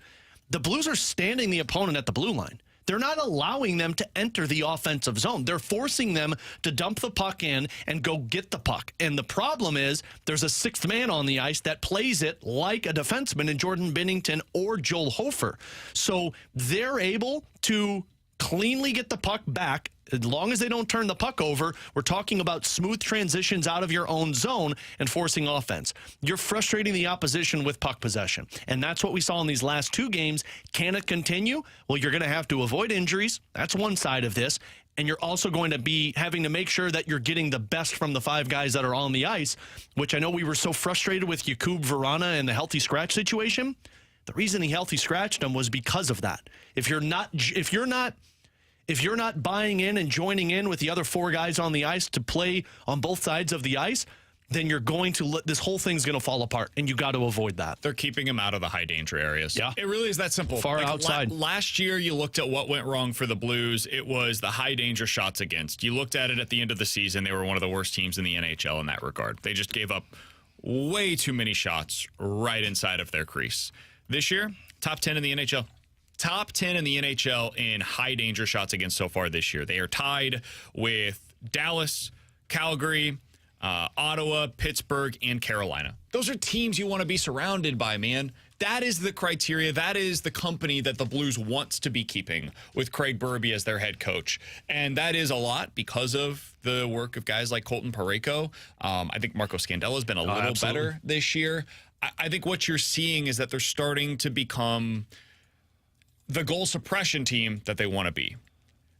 The Blues are standing the opponent at the blue line. They're not allowing them to enter the offensive zone. They're forcing them to dump the puck in and go get the puck. And the problem is there's a 6th man on the ice that plays it like a defenseman in Jordan Binnington or Joel Hofer. So they're able to cleanly get the puck back. As long as they don't turn the puck over, we're talking about smooth transitions out of your own zone and forcing offense. You're frustrating the opposition with puck possession. And that's what we saw in these last 2 games. Can it continue? Well, you're going to have to avoid injuries. That's one side of this. And you're also going to be having to make sure that you're getting the best from the 5 guys that are on the ice, which I know we were so frustrated with Jakub Vrana and the healthy scratch situation. The reason he healthy scratched him was because of that. If you're not buying in and joining in with the other 4 guys on the ice to play on both sides of the ice, then you're going to this whole thing's going to fall apart, and you got to avoid that. They're keeping him out of the high danger areas. Yeah. It really is that simple. Far outside. Last year, you looked at what went wrong for the Blues. It was the high danger shots against. You looked at it at the end of the season. They were one of the worst teams in the NHL in that regard. They just gave up way too many shots right inside of their crease. This year, top 10 in the NHL. Top 10 in the NHL in high danger shots against so far this year. They are tied with Dallas, Calgary, Ottawa, Pittsburgh, and Carolina. Those are teams you want to be surrounded by, man. That is the criteria. That is the company that the Blues wants to be keeping with Craig Berube as their head coach. And that is a lot because of the work of guys like Colton Parayko. I think Marco Scandella has been a little better this year. I think what you're seeing is that they're starting to become the goal suppression team that they want to be.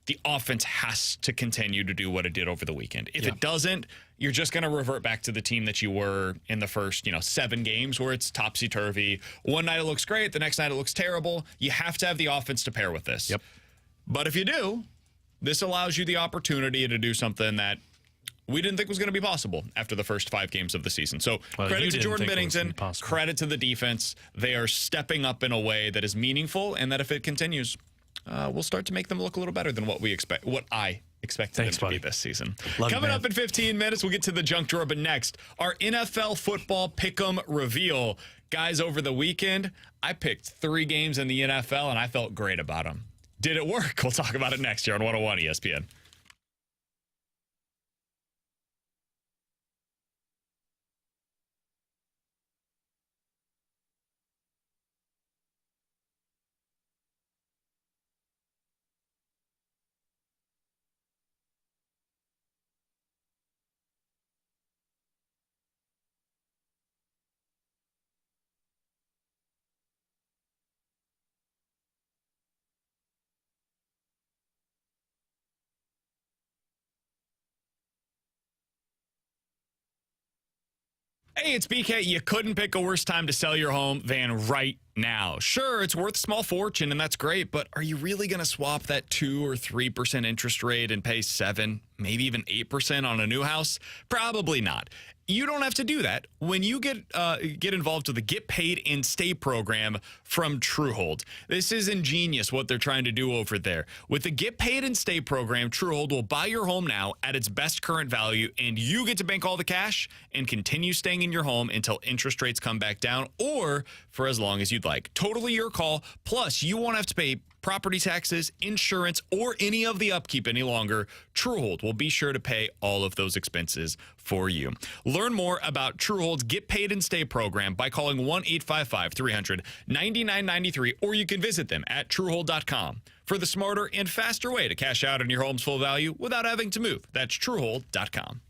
The offense has to continue to do what it did over the weekend. If it doesn't, you're just going to revert back to the team that you were in the first, 7 games where it's topsy-turvy. One night it looks great, the next night it looks terrible. You have to have the offense to pair with this. Yep. But if you do, this allows you the opportunity to do something that we didn't think was going to be possible after the first 5 games of the season. So credit to Jordan Binnington, credit to the defense. They are stepping up in a way that is meaningful, and that if it continues, we'll start to make them look a little better than what I expected them to be this season. Coming up in 15 minutes, we'll get to the junk drawer, but next, our NFL football pick'em reveal. Guys, over the weekend, I picked 3 games in the NFL, and I felt great about them. Did it work? We'll talk about it next year on 101 ESPN. Hey, it's BK. You couldn't pick a worse time to sell your home than right now. Sure, it's worth a small fortune, and that's great, but are you really going to swap that 2 or 3% interest rate and pay 7, maybe even 8% on a new house? Probably not. You don't have to do that when you get involved with the Get Paid and Stay program from Truehold. This is ingenious what they're trying to do over there. With the Get Paid and Stay program, Truehold will buy your home now at its best current value, and you get to bank all the cash and continue staying in your home until interest rates come back down, or for as long as you'd like. Totally your call. Plus, you won't have to pay property taxes, insurance, or any of the upkeep any longer. Truehold will be sure to pay all of those expenses for you. Learn more about Truehold's Get Paid and Stay program by calling 1-855-300-9993, or you can visit them at Truehold.com for the smarter and faster way to cash out on your home's full value without having to move. That's Truehold.com.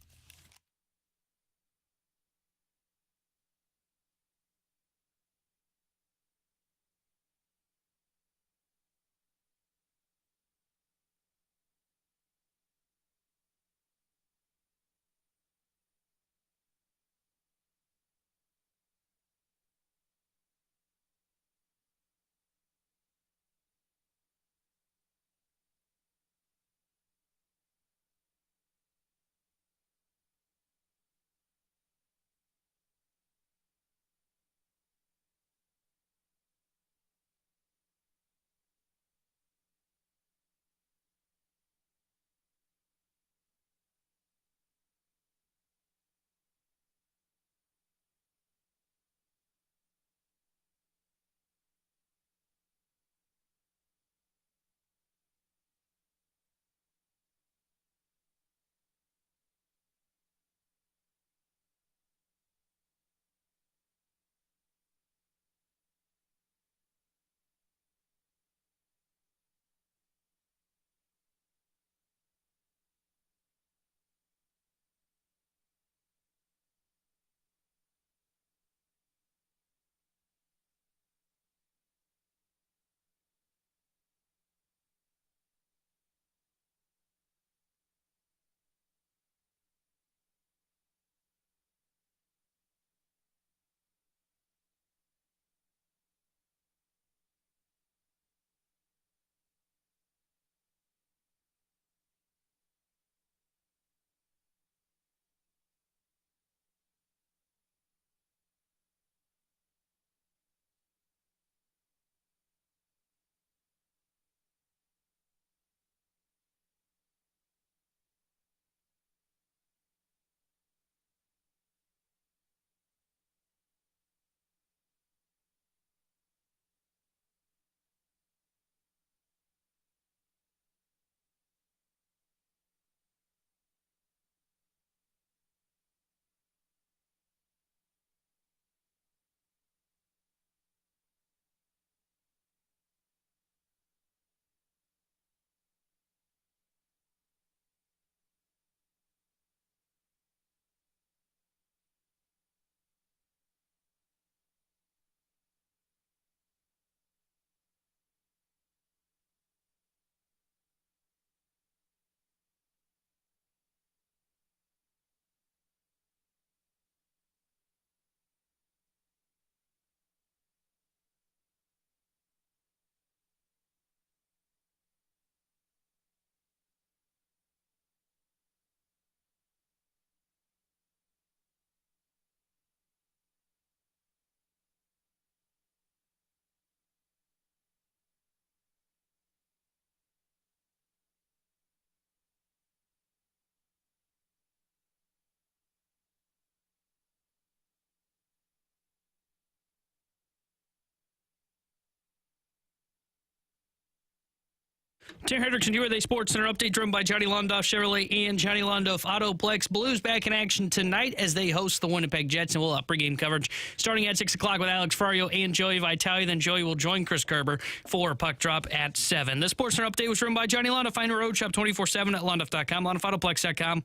Terry Hendrickson here with a Sports Center update driven by Johnny Londoff Chevrolet and Johnny Londoff Autoplex. Blues back in action tonight as they host the Winnipeg Jets, and we'll have pregame coverage starting at 6 o'clock with Alex Ferrario and Joey Vitale. Then Joey will join Chris Kerber for Puck Drop at 7. The Sports Center update was driven by Johnny Londoff. Find a road shop 24/7 at londoff.com, londoffAutoplex.com.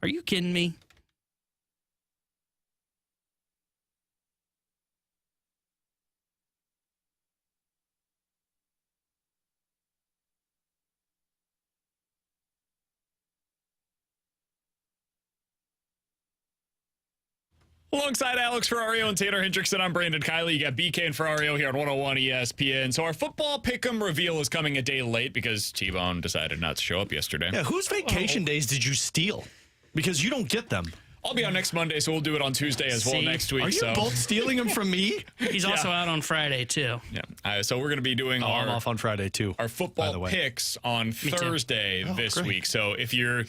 Are you kidding me? Alongside Alex Ferrario and Taylor Hendrickson, I'm Brandon Kiley. You got BK and Ferrario here on 101 ESPN. So our football pick'em reveal is coming a day late because T-Bone decided not to show up yesterday. Yeah, whose vacation days did you steal? Because you don't get them. I'll be on next Monday, so we'll do it on Tuesday as well next week. Are you both stealing them from me? He's also out on Friday, too. Yeah. So we're going to be doing I'm off on Friday, too. Our football picks on Thursday this week. So if you're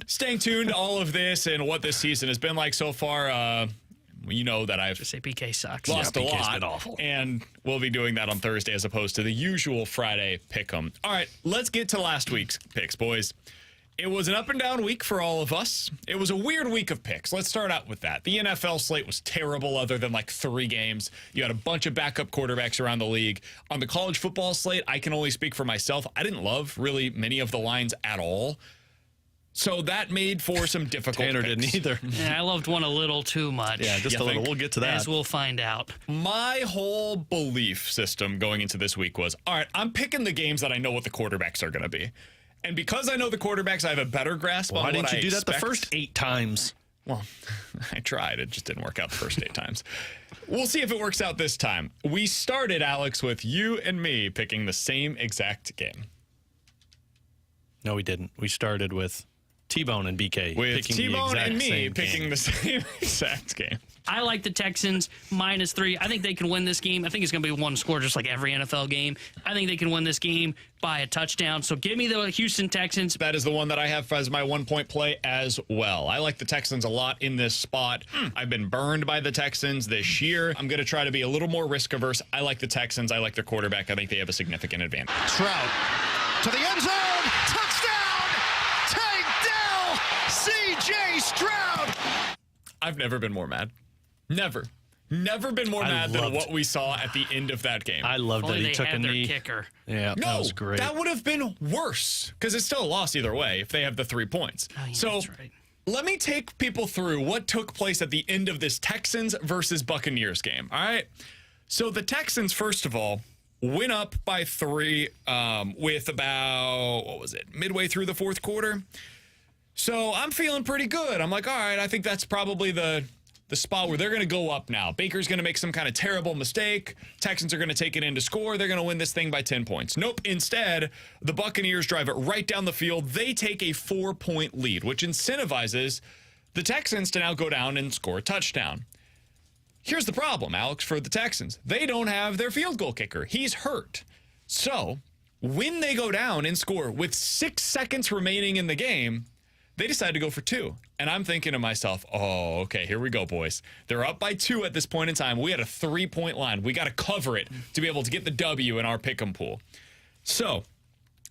staying tuned to all of this and what this season has been like so far, you know that I've just say PK sucks. Lost a PK's lot, been awful. And we'll be doing that on Thursday as opposed to the usual Friday pick'em. All right, let's get to last week's picks, boys. It was an up and down week for all of us. It was a weird week of picks. Let's start out with that. The NFL slate was terrible other than like 3 games. You had a bunch of backup quarterbacks around the league. On the college football slate, I can only speak for myself. I didn't love really many of the lines at all. So that made for some difficult Tanner picks. didn't either. Yeah, I loved one a little too much. Yeah, just a little. We'll get to that. As we'll find out. My whole belief system going into this week was, all right, I'm picking the games that I know what the quarterbacks are going to be. And because I know the quarterbacks, I have a better grasp on what I expect. Why didn't you do that the first 8 times? Well, I tried. It just didn't work out the first 8 times. We'll see if it works out this time. We started, Alex, with you and me picking the same exact game. No, we didn't. We started with T-Bone and BK with picking T-Bone and me picking the same exact game. I like the Texans -3. I think they can win this game. I think it's going to be one score just like every NFL game. I think they can win this game by a touchdown. So give me the Houston Texans. That is the one that I have as my 1-point play as well. I like the Texans a lot in this spot. I've been burned by the Texans this year. I'm going to try to be a little more risk averse. I like the Texans. I like their quarterback. I think they have a significant advantage. Trout to the end zone. Touchdown! Tank Dell! C.J. Stroud! I've never been more mad. Never been more mad than what we saw at the end of that game. I loved that he took a knee. Kicker. Yeah, that was great. That would have been worse because it's still a loss either way if they have the 3 points. Oh, yeah, so that's right. Let me take people through what took place at the end of this Texans versus Buccaneers game. All right. So the Texans, first of all, went up by 3 with about, midway through the 4th quarter. So I'm feeling pretty good. I'm like, all right, I think that's probably the spot where they're going to go up now. Baker's going to make some kind of terrible mistake. Texans are going to take it in to score. They're going to win this thing by 10 points. Nope. Instead, the Buccaneers drive it right down the field. They take a 4-point lead, which incentivizes the Texans to now go down and score a touchdown. Here's the problem, Alex, for the Texans. They don't have their field goal kicker. He's hurt. So when they go down and score with 6 seconds remaining in the game, they decide to go for 2. And I'm thinking to myself, oh, okay, here we go, boys. They're up by 2 at this point in time. We had a 3-point line. We got to cover it to be able to get the W in our pick'em pool. So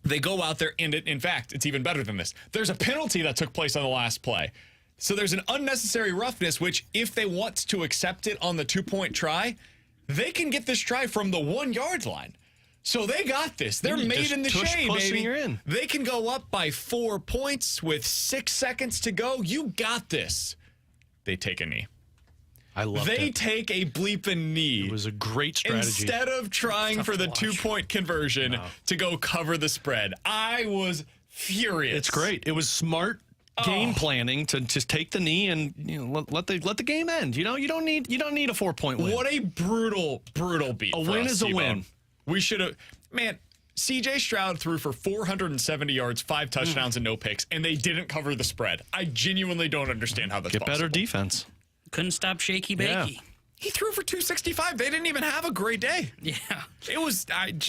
they go out there, and in fact, it's even better than this. There's a penalty that took place on the last play. So there's an unnecessary roughness, which if they want to accept it on the 2-point try, they can get this try from the 1-yard line. So they got this. They're made in the shade, baby. You're in. They can go up by 4 points with 6 seconds to go. You got this. They take a knee. I love it. They take a bleeping knee. It was a great strategy. Instead of trying for the 2-point conversion to go cover the spread. I was furious. It's great. It was smart game planning to just take the knee and let the game end. You don't need a 4-point win. What a brutal beat. A win is a win. We should have, man. C.J. Stroud threw for 470 yards, 5 touchdowns, and no picks, and they didn't cover the spread. I genuinely don't understand how that's possible. Get better defense. Couldn't stop Shaky Bakey. Yeah. He threw for 265. They didn't even have a great day. Yeah. It was, many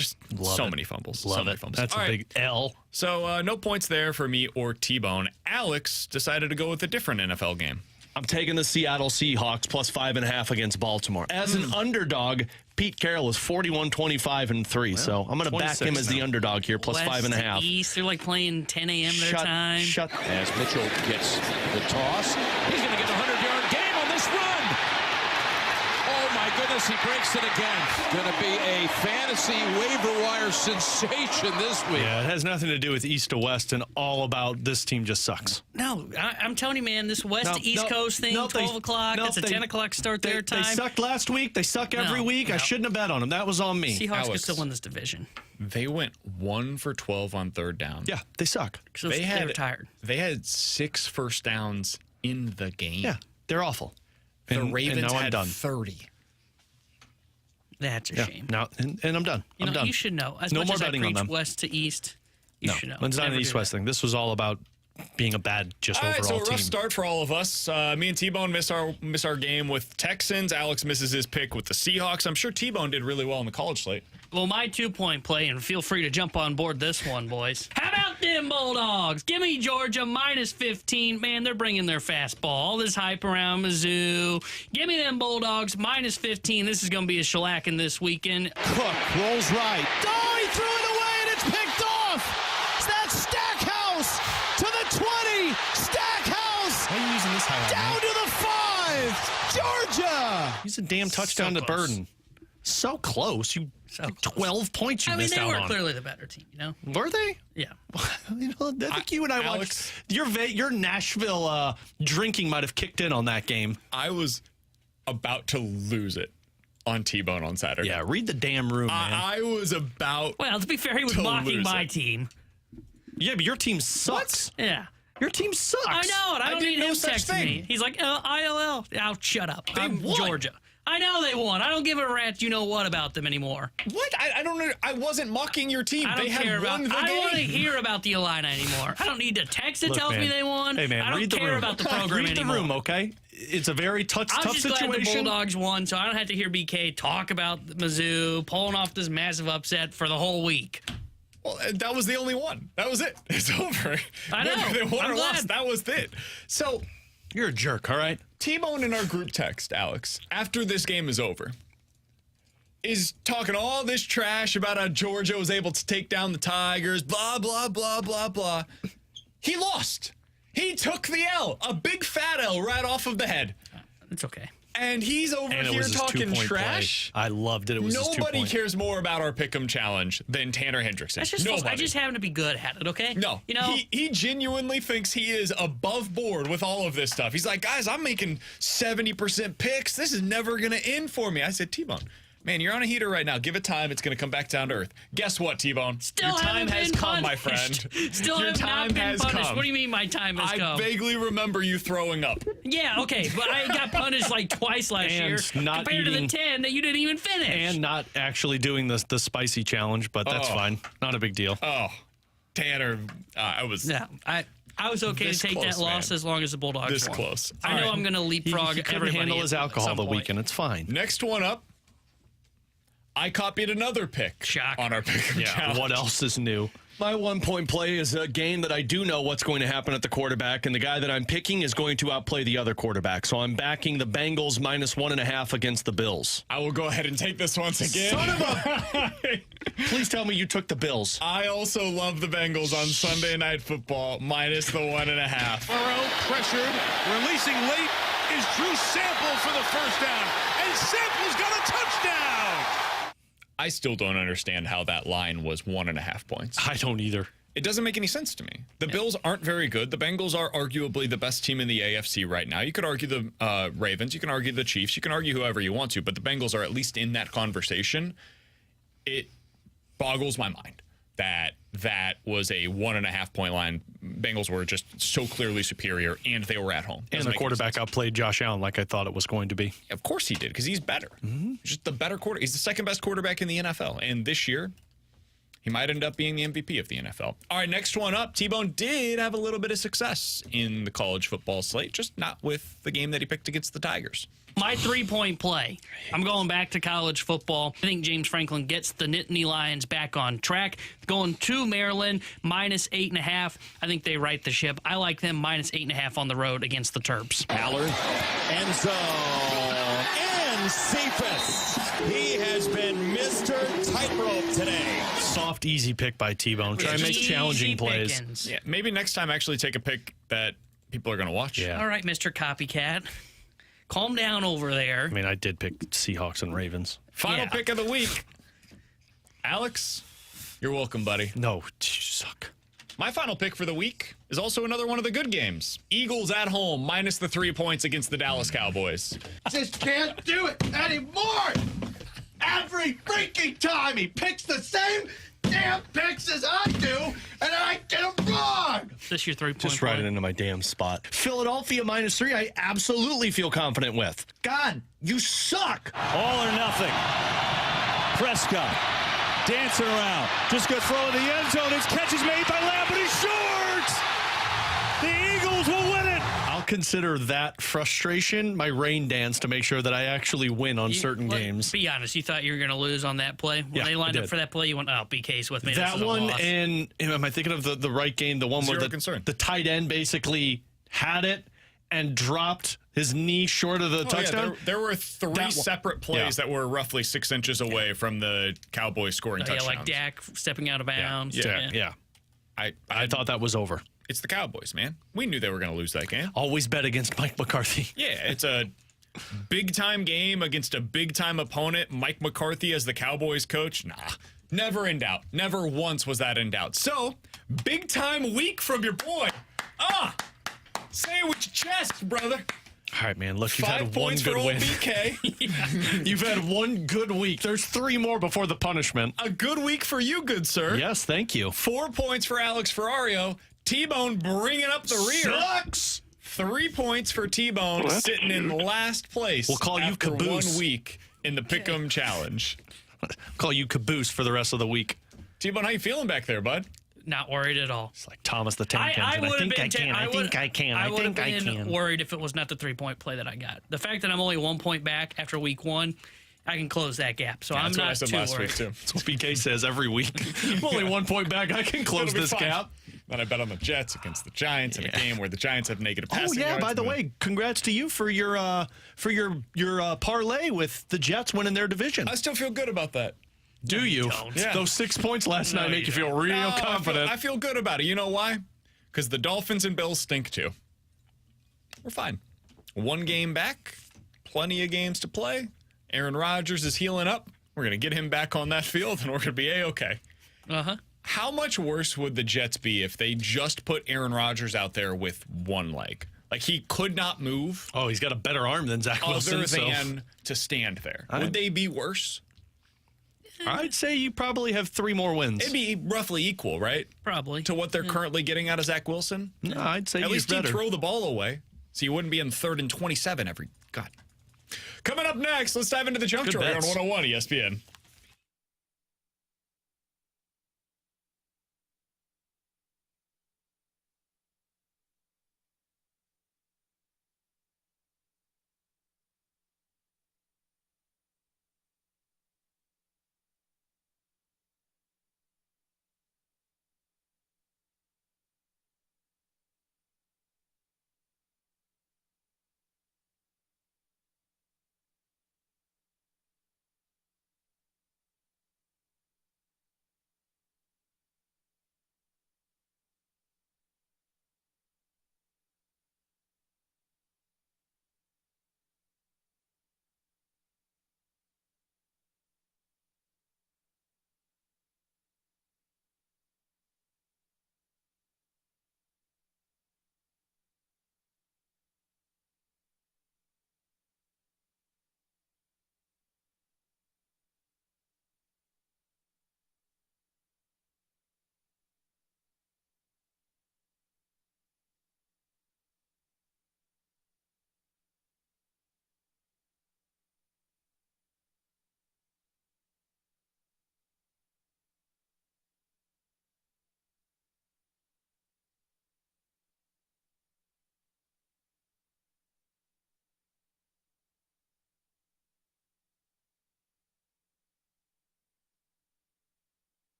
fumbles. So many fumbles. That's a big L. So no points there for me or T-Bone. Alex decided to go with a different NFL game. I'm taking the Seattle Seahawks plus 5.5 against Baltimore. As an underdog, Pete Carroll is 41-25-3. So I'm going to back him as the underdog here, plus West 5.5. to East, they're like playing 10 a.m. their time. As Mitchell gets the toss, he's going to get a 100-yard game on this run. Oh, my goodness, he breaks it again. Going to be a fantasy waiver wire sensation this week. Yeah, it has nothing to do with East to West and all about this team just sucks. No, I'm telling you, man, this West to East Coast thing, 12 o'clock, it's a 10 o'clock start their time. They sucked last week. They suck every week. I shouldn't have bet on them. That was on me. Seahawks could still win this division. They went 1 for 12 on third down. Yeah, they suck. So they were tired. They had 6 first downs in the game. Yeah, they're awful. The Ravens now I'm had done. 30. That's a shame. Now, and I'm done. You I'm know, done. you should know. As no much more as I betting on preach them. West to East, you should know. It's not an East-West thing. This was all about being a bad, just All right, overall so a rough team. start for all of us. Me and T-Bone miss our game with Texans. Alex misses his pick with the Seahawks. I'm sure T-Bone did really well in the college slate. Well, my 2-point play, and feel free to jump on board this one, boys. How about them Bulldogs? Give me Georgia minus 15. Man, they're bringing their fastball. All this hype around Mizzou. Give me them Bulldogs minus 15. This is going to be a shellacking this weekend. Cook rolls right. Oh, he threw it away and it's picked off. That's Stackhouse to the 20. Stackhouse Why are you using this highlight? down to the 5. Georgia. He's a damn touchdown to close. Burden. So close. You So 12 points you I mean, missed they out were on. clearly the better team, you know? Were they? Yeah. You know, I think you and I Alex- watched. Your Nashville drinking might have kicked in on that game. I was about to lose it on T-Bone on Saturday. Yeah, read the damn room, man. I was about Well, to be fair, he was to mocking lose my it. team. Yeah, but your team sucks. Yeah. Your team sucks. I know it. I don't did need no him such texting thing. me. He's like, ILL. Oh, shut up. I'm won. Georgia. I know they won. I don't give a rat's you know what about them anymore. What? I don't know. I wasn't mocking your team. I don't They had care about. won the I don't want to game. hear about the Illini anymore. I don't need to text that Look, tells me man. they won. Hey, man, I don't read the care room. about the program read the anymore. room, okay? It's a very tough I was just glad the situation. Bulldogs won, so I don't have to hear BK talk about Mizzou pulling off this massive upset for the whole week. Well, that was the only one. That was it. It's over. I know. Whether they won I'm or glad. lost, that was it. So You're a jerk, all right? T-Bone in our group text, Alex, after this game is over, is talking all this trash about how Georgia was able to take down the Tigers, blah, blah, blah, blah, blah. He lost. He took the L, a big fat L right off of the head. It's okay. And he's over And it here was his talking 2-point trash. play. I loved it. It was his 2 Nobody point. cares more about our Pick'em challenge than Tanner Hendrickson. That's just Nobody. I just happen to be good at it, okay? No, You know, he genuinely thinks he is above board with all of this stuff. He's like, guys, I'm making 70% picks. This is never going to end for me. I said, T-Bone, man, you're on a heater right now. Give it time. It's going to come back down to earth. Guess what, T-Bone? still Your time haven't has been come, my punished. friend. Still Your have time not been has punished. come. What do you mean my time has I come? vaguely remember you throwing up. Yeah, okay, but I got punished like twice last And year not compared to eating- the 10 that you didn't even finish. And not actually doing the spicy challenge, but that's Oh. fine. Not a big deal. Oh, Tanner, I was no, I was okay This to take close, that loss man. as long as the Bulldogs this won. close. I All know right. I'm going to leapfrog He couldn't everybody handle his at alcohol some the point. weekend. It's fine. Next one up. I copied another pick Shock. on our Pick'em Yeah, challenge. what else is new? My 1-point play is a game that I do know what's going to happen at the quarterback, and the guy that I'm picking is going to outplay the other quarterback. So I'm backing the Bengals minus 1.5 against the Bills. I will go ahead and take this once again. Son of a... Please tell me you took the Bills. I also love the Bengals on Sunday Night Football, minus the 1.5. Burrow pressured, releasing late is Drew Sample for the first down, and Sample's got a touchdown. I still don't understand how that line was 1.5 points. I don't either. It doesn't make any sense to me. The Bills aren't very good. The Bengals are arguably the best team in the AFC right now. You could argue the Ravens. You can argue the Chiefs. You can argue whoever you want to, but the Bengals are at least in that conversation. It boggles my mind that that was a 1.5 point line. Bengals were just so clearly superior, and they were at home. And Doesn't the make any quarterback sense. outplayed Josh Allen like I thought it was going to be. Of course he did, because he's better. Just the better quarter. He's the second best quarterback in the NFL. And this year, he might end up being the MVP of the NFL. All right, next one up. T-Bone did have a little bit of success in the college football slate, just not with the game that he picked against the Tigers. My 3-point play. I'm going back to college football. I think James Franklin gets the Nittany Lions back on track. Going to Maryland, minus 8.5. I think they right the ship. I like them minus 8.5 on the road against the Terps. Allard, end zone, and Cephas. He has been Mr. Tightrope today. Soft, easy pick by T-Bone. Try and make challenging plays. Pickens. Yeah, maybe next time actually take a pick that people are going to watch. Yeah. All right, Mr. Copycat. Calm down over there. I mean, I did pick Seahawks and Ravens. Final pick of the week. Alex, you're welcome, buddy. No, you suck. My final pick for the week is also another one of the good games. Eagles at home, minus the 3 points against the Dallas Cowboys. Just can't do it anymore. Every freaking time he picks the same damn picks as I do, and I get them wrong. Is this your 3-point Just play? right it into my damn spot. Philadelphia minus 3, I absolutely feel confident with. God, you suck. All or nothing. Prescott dancing around. Just good throw in the end zone. His catch is made by Lamb, but he's short. The Eagles will win it. I'll consider that frustration my rain dance to make sure that I actually win on certain games. Be honest, you thought you were going to lose on that play? When they lined up for that play, you went, oh, BK's with me. That one, and am I thinking of the right game? The one where the tight end basically had it and dropped his knee short of the touchdown? Yeah, there were three separate plays that were roughly 6 inches away from the Cowboys scoring touchdowns. Yeah, like Dak stepping out of bounds. Yeah. I thought that was over. It's the Cowboys, man. We knew they were going to lose that game. Always bet against Mike McCarthy. Yeah, it's a big-time game against a big-time opponent. Mike McCarthy as the Cowboys coach? Nah, never in doubt. Never once was that in doubt. So, big-time week from your boy. Say it with your chest, brother. All right, man. Look, you've 5 had one points good for old win. BK. You've had one good week. There's 3 more before the punishment. A good week for you, good sir. Yes, thank you. 4 points for Alex Ferrario. T-Bone bringing up the rear. Sucks. 3 points for T-Bone sitting in last place. We'll call you after Caboose. 1 week in the Pick'em Challenge. Call you Caboose for the rest of the week. T-Bone, how you feeling back there, bud? Not worried at all. It's like Thomas the Tank Engine. I would have been. I think I can. I would have been worried if it was not the 3-point play that I got. The fact that I'm only 1 point back after week 1, I can close that gap. So I'm That's what I not said too last worried. week, too. That's what BK says every week. I'm only 1 point back. I can close It'll be this fine. gap. Then I bet on the Jets against the Giants in a game where the Giants have negative passing yards. By the way, congrats to you for your parlay with the Jets winning their division. I still feel good about that. Do you? Yeah. Those 6 points last night make you feel real confident. I feel good about it. You know why? Because the Dolphins and Bills stink too. We're fine. 1 game back. Plenty of games to play. Aaron Rodgers is healing up. We're going to get him back on that field, and we're going to be A-okay. Uh-huh. How much worse would the Jets be if they just put Aaron Rodgers out there with one leg? Like, he could not move. Oh, he's got a better arm than Zach Wilson. Other than to stand there. Would they be worse? I'd say you probably have 3 more wins. It'd be roughly equal, right? Probably. To what they're currently getting out of Zach Wilson? No, I'd say At least he'd better. throw the ball away, so you wouldn't be in 3rd and 27 every... God. Coming up next, let's dive into the jump Good story on bets. 101 ESPN.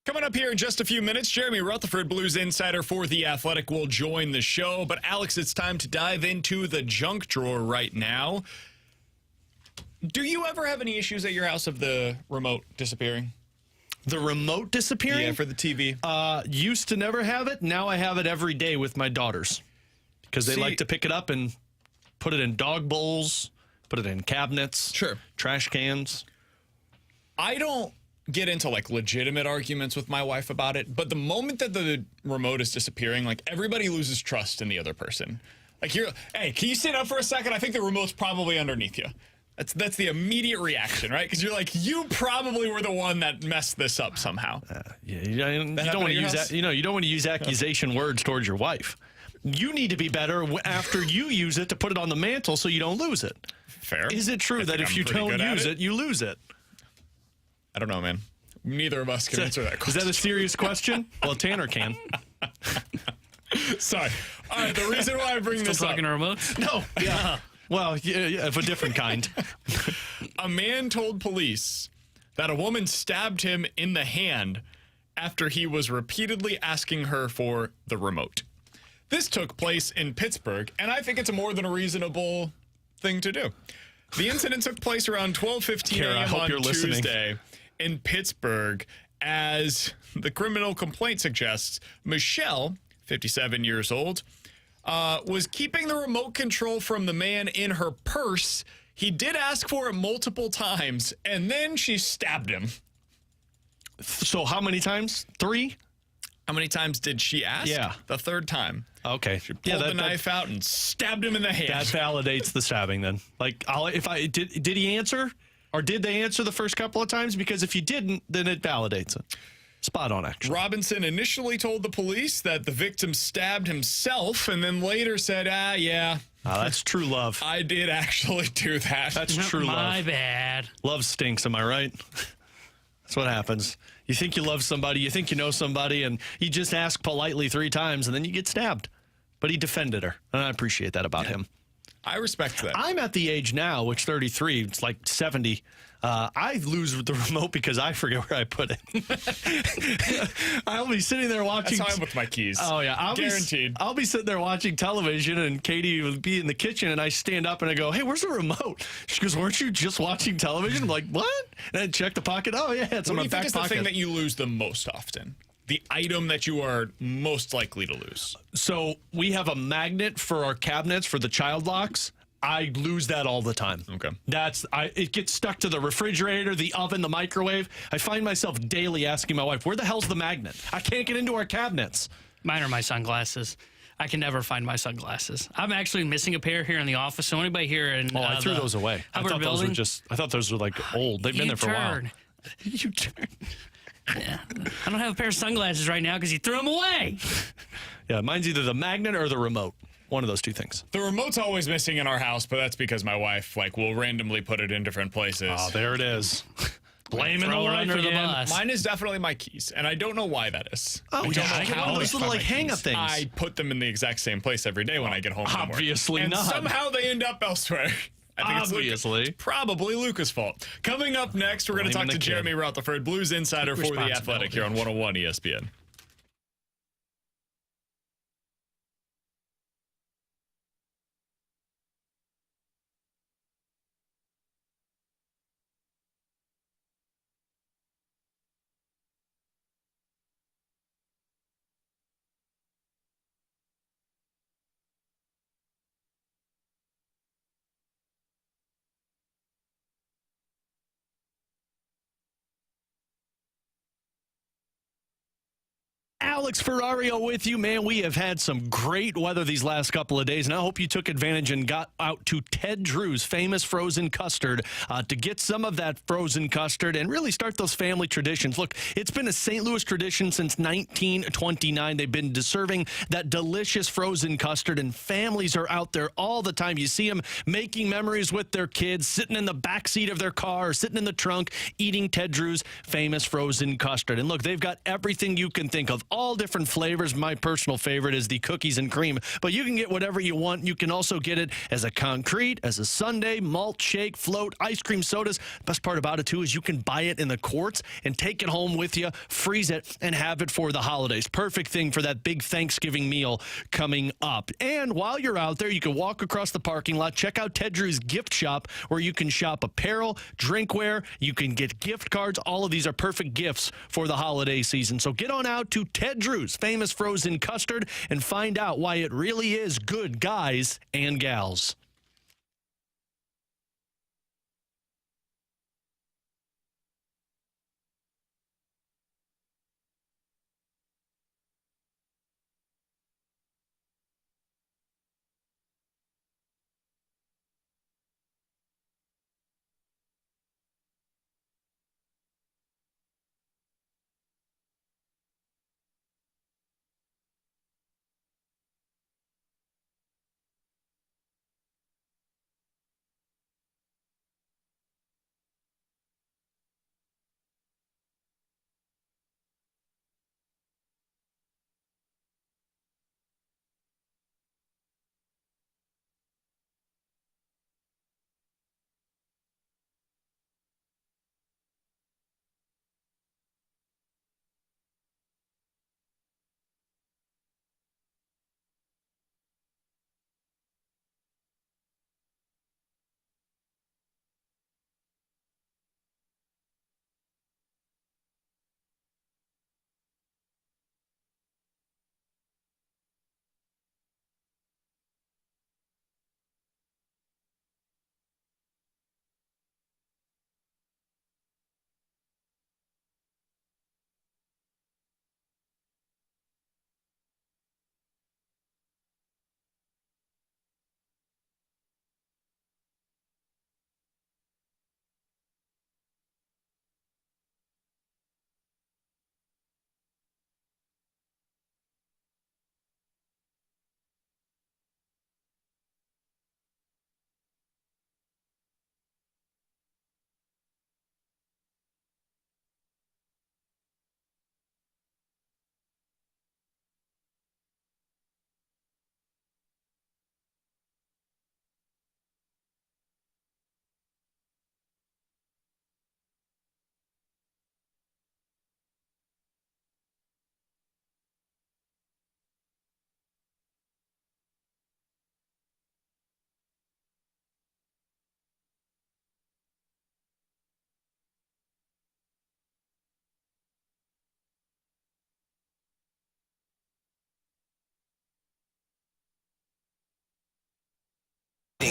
Coming up here in just a few minutes, Jeremy Rutherford, Blues insider for The Athletic, will join the show. But, Alex, it's time to dive into the junk drawer right now. Do you ever have any issues at your house of the remote disappearing? The remote disappearing? Yeah, for the TV. Used to never have it. Now I have it every day with my daughters because they like to pick it up and put it in dog bowls, put it in cabinets, trash cans. I don't get into like legitimate arguments with my wife about it, but the moment that the remote is disappearing, like everybody loses trust in the other person. Like hey, can you sit up for a second? I think the remote's probably underneath you. That's the immediate reaction, right? Because you're like, you probably were the one that messed this up somehow. You don't want to use that. You don't want to use accusation words towards your wife. You need to be better after you use it to put it on the mantle so you don't lose it. Fair. Is it true that if you don't use it, you lose it? I don't know, man. Neither of us can answer that question. Is that a serious question? Well, Tanner can. Sorry. All right, the reason why I bring this up. Talking to remotes? No. Yeah. Well, yeah, of a different kind. A man told police that a woman stabbed him in the hand after he was repeatedly asking her for the remote. This took place in Pittsburgh, and I think it's a more than a reasonable thing to do. The incident took place around 12:15 a.m. on Tuesday in Pittsburgh. As the criminal complaint suggests, Michelle, 57 years old, was keeping the remote control from the man in her purse. He did ask for it multiple times, and then she stabbed him. So how many times? 3? How many times did she ask? Yeah. The third time. Okay. She pulled the knife out and stabbed him in the hand. That validates the stabbing then. Like, did he answer? Or did they answer the first couple of times? Because if you didn't, then it validates it. Spot on, actually. Robinson initially told the police that the victim stabbed himself and then later said, yeah. That's true love. I did actually do that. That's true love. My bad. Love stinks, am I right? That's what happens. You think you love somebody, you think you know somebody, and you just ask politely 3 times, and then you get stabbed. But he defended her, and I appreciate that about him. I respect that. I'm at the age now, which 33, it's like 70. I lose the remote because I forget where I put it. I'll be sitting there watching. That's how I'm with my keys. Oh, yeah. Guaranteed. I'll be sitting there watching television, and Katie will be in the kitchen, and I stand up and I go, hey, where's the remote? She goes, weren't you just watching television? I'm like, what? And I check the pocket. Oh, yeah, it's in my back pocket. What do you think is the thing that you lose the most often? The item that you are most likely to lose? So we have a magnet for our cabinets for the child locks. I lose that all the time. Okay. It gets stuck to the refrigerator, the oven, the microwave. I find myself daily asking my wife, where the hell's the magnet? I can't get into our cabinets. Mine are my sunglasses. I can never find my sunglasses. I'm actually missing a pair here in the office. So anybody here in I threw those away. I thought those were like old. They've been there for a while. You turn. Yeah. I don't have a pair of sunglasses right now because you threw them away. Yeah, mine's either the magnet or the remote. One of those 2 things. The remote's always missing in our house, but that's because my wife will randomly put it in different places. Oh, there it is. Blaming the wife under the bus. Mine is definitely my keys, and I don't know why that is. Oh, I get all those little hang-up things. I put them in the exact same place every day when I get home. Obviously and not. Somehow they end up elsewhere. I think Obviously. It's probably Luca's fault. Coming up next, we're going to talk to Jeremy Rutherford, Blues insider for The Athletic here on 101 ESPN. Alex Ferrario with you, man. We have had some great weather these last couple of days, and I hope you took advantage and got out to Ted Drew's famous frozen custard to get some of that frozen custard and really start those family traditions. Look, it's been a St. Louis tradition since 1929. They've been serving that delicious frozen custard, and families are out there all the time. You see them making memories with their kids, sitting in the backseat of their car, or sitting in the trunk, eating Ted Drew's famous frozen custard. And look, they've got everything you can think of. all different flavors. My personal favorite is the cookies and cream, but you can get whatever you want. You can also get it as a concrete, as a sundae, malt shake, float, ice cream sodas. Best part about it, too, is you can buy it in the quarts and take it home with you, freeze it, and have it for the holidays. Perfect thing for that big Thanksgiving meal coming up. And while you're out there, you can walk across the parking lot, check out Ted Drew's gift shop, where you can shop apparel, drinkware, you can get gift cards. All of these are perfect gifts for the holiday season. So get on out to Ted Drew's famous frozen custard and find out why it really is good, guys and gals.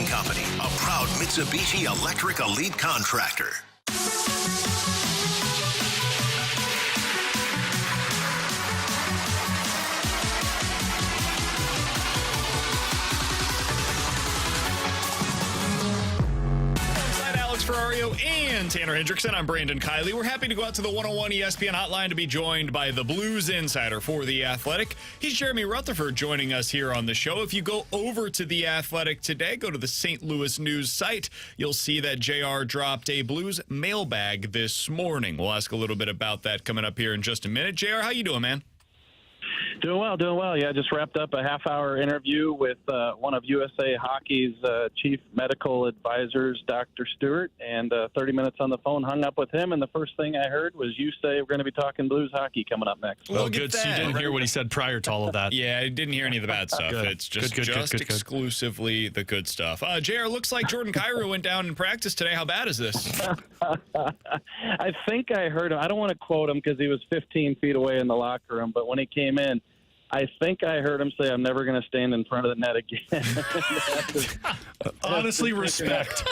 Company, a proud Mitsubishi Electric Elite contractor. Ferrario and Tanner Hendrickson. I'm Brandon Kiley. We're happy to go out to the 101 ESPN hotline to be joined by the Blues insider for The Athletic. He's Jeremy Rutherford joining us here on the show. If you go over to The Athletic today, go to the St. Louis News site, you'll see that JR dropped a Blues mailbag this morning. We'll ask a little bit about that coming up here in just a minute. JR, how you doing, man? Doing well. Yeah, just wrapped up a half-hour interview with one of USA Hockey's chief medical advisors, Dr. Stewart, and 30 minutes on the phone, hung up with him, and the first thing I heard was you say we're going to be talking Blues hockey coming up next. Well, good. So you didn't hear what he said prior to all of that. Yeah, I didn't hear any of the bad stuff. Good. It's just Good. exclusively the good stuff. JR, looks like Jordan Kyrou went down in practice today. How bad is this? I think I heard him. I don't want to quote him because he was 15 feet away in the locker room, but when he came in, I think I heard him say, "I'm never going to stand in front of the net again." Honestly, respect.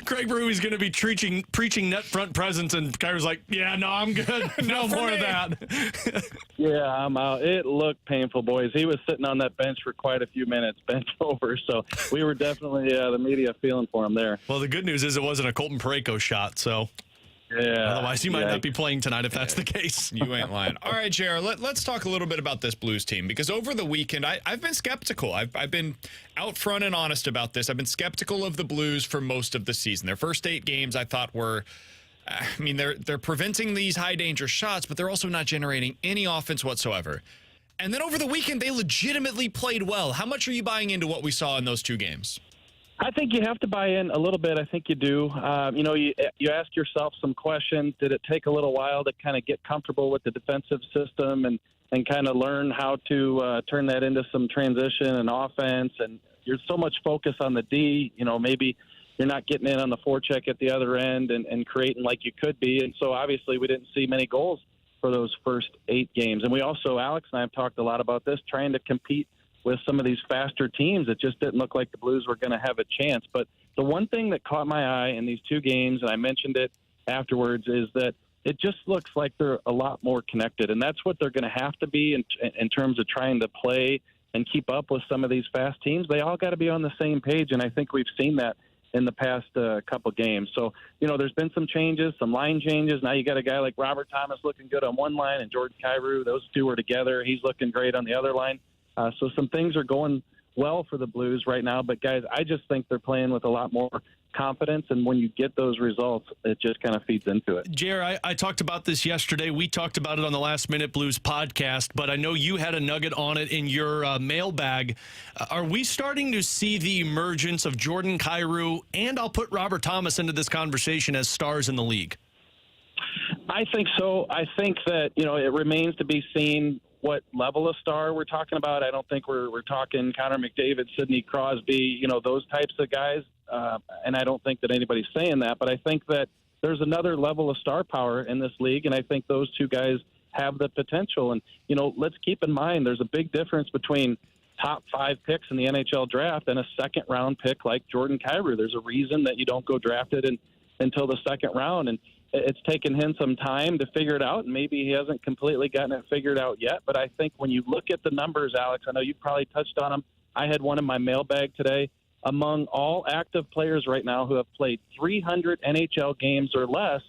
Craig Brewy's going to be preaching net front presence, and Kyrou's like, "Yeah, no, I'm good. No more of that." Yeah, I'm out. It looked painful, boys. He was sitting on that bench for quite a few minutes, bent over. So we were definitely the media feeling for him there. Well, the good news is it wasn't a Colton Parayko shot, so. Yeah. Otherwise, you might not be playing tonight if that's the case. You ain't lying. All right, JR, let's talk a little bit about this Blues team, because over the weekend, I've been skeptical. I've been out front and honest about this. I've been skeptical of the Blues for most of the season. Their first 8 games I thought were I mean, they're preventing these high-danger shots, but they're also not generating any offense whatsoever. And then over the weekend, they legitimately played well. How much are you buying into what we saw in those two games? I think you have to buy in a little bit. I think you do. You ask yourself some questions. Did it take a little while to kind of get comfortable with the defensive system and kind of learn how to turn that into some transition and offense? And you're so much focus on the D, maybe you're not getting in on the forecheck at the other end and creating like you could be. And so obviously we didn't see many goals for those first 8 games. And we also, Alex and I have talked a lot about this, trying to compete with some of these faster teams. It just didn't look like the Blues were going to have a chance. But the one thing that caught my eye in these 2 games, and I mentioned it afterwards, is that it just looks like they're a lot more connected. And that's what they're going to have to be in terms of trying to play and keep up with some of these fast teams. They all got to be on the same page, and I think we've seen that in the past couple games. So, there's been some changes, some line changes. Now you got a guy like Robert Thomas looking good on one line and Jordan Kyrou. Those 2 are together. He's looking great on the other line. So some things are going well for the Blues right now. But, guys, I just think they're playing with a lot more confidence, and when you get those results, it just kind of feeds into it. Jer, I talked about this yesterday. We talked about it on the Last Minute Blues podcast, but I know you had a nugget on it in your mailbag. Are we starting to see the emergence of Jordan Kyrou, and I'll put Robert Thomas into this conversation, as stars in the league? I think so. I think that, it remains to be seen what level of star we're talking about. I don't think we're talking Connor McDavid, Sidney Crosby, those types of guys. And I don't think that anybody's saying that, but I think that there's another level of star power in this league, and I think those 2 guys have the potential. And, let's keep in mind there's a big difference between top 5 picks in the NHL draft and a second-round pick like Jordan Kyrou. There's a reason that you don't go drafted until the second round, and it's taken him some time to figure it out, and maybe he hasn't completely gotten it figured out yet. But I think when you look at the numbers, Alex, I know you probably touched on them. I had one in my mailbag today. Among all active players right now who have played 300 NHL games or less,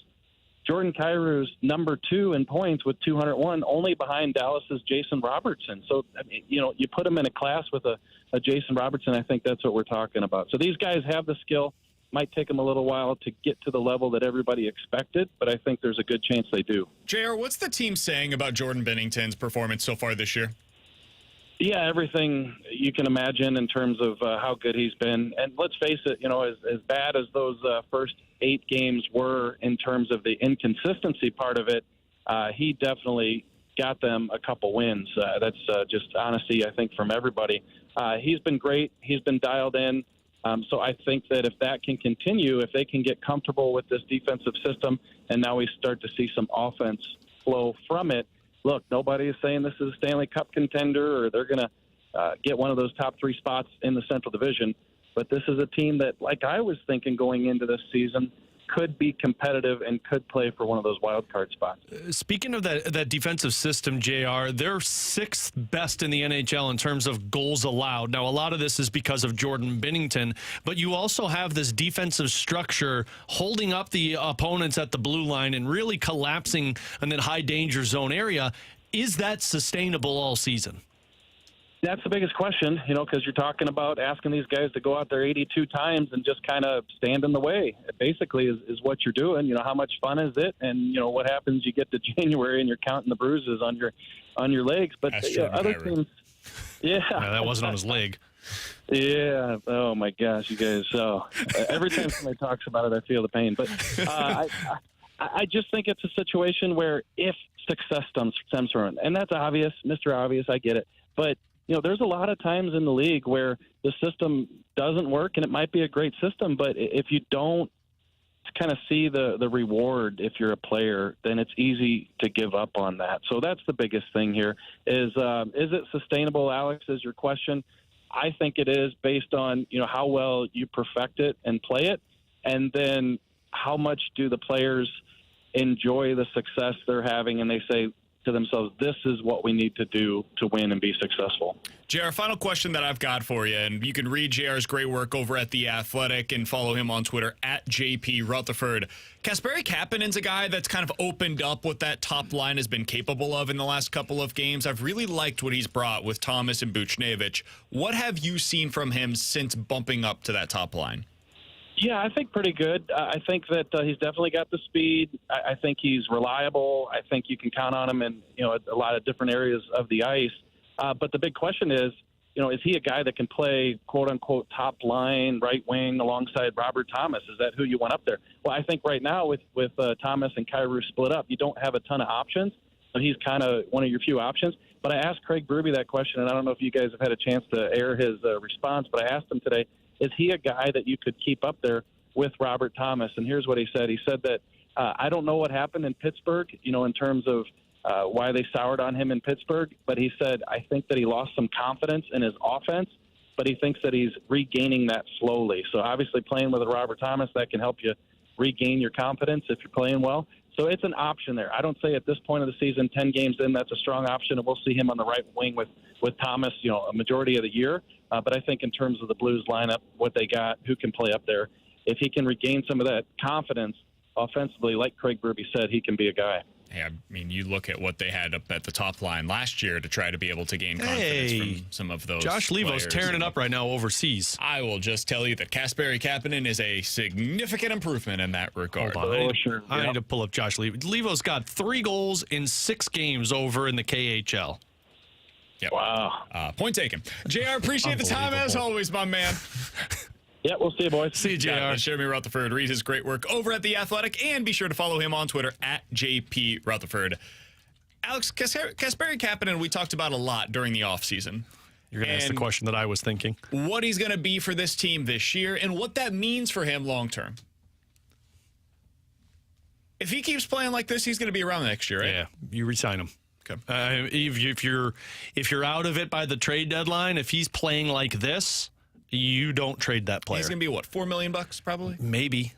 Jordan Kyrou's number 2 in points with 201, only behind Dallas's Jason Robertson. So, you put him in a class with a Jason Robertson, I think that's what we're talking about. So these guys have the skill. Might take them a little while to get to the level that everybody expected, but I think there's a good chance they do. JR, what's the team saying about Jordan Binnington's performance so far this year? Yeah, everything you can imagine in terms of how good he's been. And let's face it, as bad as those first 8 games were in terms of the inconsistency part of it, he definitely got them a couple wins. That's just honesty, I think, from everybody. He's been great. He's been dialed in. So I think that if that can continue, if they can get comfortable with this defensive system, and now we start to see some offense flow from it, look, nobody is saying this is a Stanley Cup contender or they're going to get one of those top 3 spots in the Central Division. But this is a team that, like I was thinking going into this season, could be competitive and could play for one of those wild card spots. Speaking of that defensive system, JR, they're 6th best in the NHL in terms of goals allowed. Now, a lot of this is because of Jordan Binnington, but you also have this defensive structure holding up the opponents at the blue line and really collapsing in that high danger zone area. Is that sustainable all season? That's the biggest question, because you're talking about asking these guys to go out there 82 times and just kind of stand in the way. It basically is what you're doing. How much fun is it? And, what happens, you get to January and you're counting the bruises on your legs. But other teams, yeah. That wasn't on his leg. Yeah. Oh, my gosh, you guys. Every time somebody talks about it, I feel the pain. But I just think it's a situation where if success stems from it, and that's obvious, Mr. Obvious, I get it. But there's a lot of times in the league where the system doesn't work, and it might be a great system, but if you don't kind of see the reward if you're a player, then it's easy to give up on that. So that's the biggest thing here is it sustainable, Alex, is your question. I think it is based on, how well you perfect it and play it, and then how much do the players enjoy the success they're having, and they say to themselves, this is what we need to do to win and be successful. JR, final question that I've got for you, and you can read JR's great work over at The Athletic and follow him on Twitter at JP Rutherford. Kasperi Kapanen's a guy that's kind of opened up what that top line has been capable of in the last couple of games. I've really liked what he's brought with Thomas and Buchnevich. What have you seen from him since bumping up to that top line? Yeah, I think pretty good. I think that he's definitely got the speed. I think he's reliable. I think you can count on him in a lot of different areas of the ice. But the big question is he a guy that can play quote unquote top line right wing alongside Robert Thomas? Is that who you want up there? Well, I think right now with Thomas and Kyrou split up, you don't have a ton of options. So he's kind of one of your few options. But I asked Craig Berube that question, and I don't know if you guys have had a chance to air his response, but I asked him today, is he a guy that you could keep up there with Robert Thomas? And here's what he said. He said that I don't know what happened in Pittsburgh, in terms of why they soured on him in Pittsburgh, but he said, I think that he lost some confidence in his offense, but he thinks that he's regaining that slowly. So obviously playing with Robert Thomas, that can help you regain your confidence if you're playing well. So it's an option there. I don't say at this point of the season, 10 games in, that's a strong option, and we'll see him on the right wing with Thomas, a majority of the year. But I think in terms of the Blues lineup, what they got, who can play up there, if he can regain some of that confidence offensively, like Craig Berube said, he can be a guy. Yeah, I mean, you look at what they had up at the top line last year to try to be able to gain confidence from some of those Josh Levo's tearing it up right now overseas. I will just tell you that Kasperi Kapanen is a significant improvement in that regard. Hold on. I need to pull up Josh Levo. Levo's got 3 goals in 6 games over in the KHL. Yep. Wow. Point taken. JR, appreciate the time as always, my man. Yeah, we'll see you, boys. See you, JR. Jeremy Rutherford. Read his great work over at The Athletic, and be sure to follow him on Twitter at JP Rutherford. Alex, Kasperi Kapanen, we talked about a lot during the offseason. You're going to ask the question that I was thinking. What he's going to be for this team this year and what that means for him long term. If he keeps playing like this, he's going to be around next year, right? Yeah, you re-sign him. Okay. If you're out of it by the trade deadline, if he's playing like this, you don't trade that player. He's going to be what, $4 million probably? Maybe.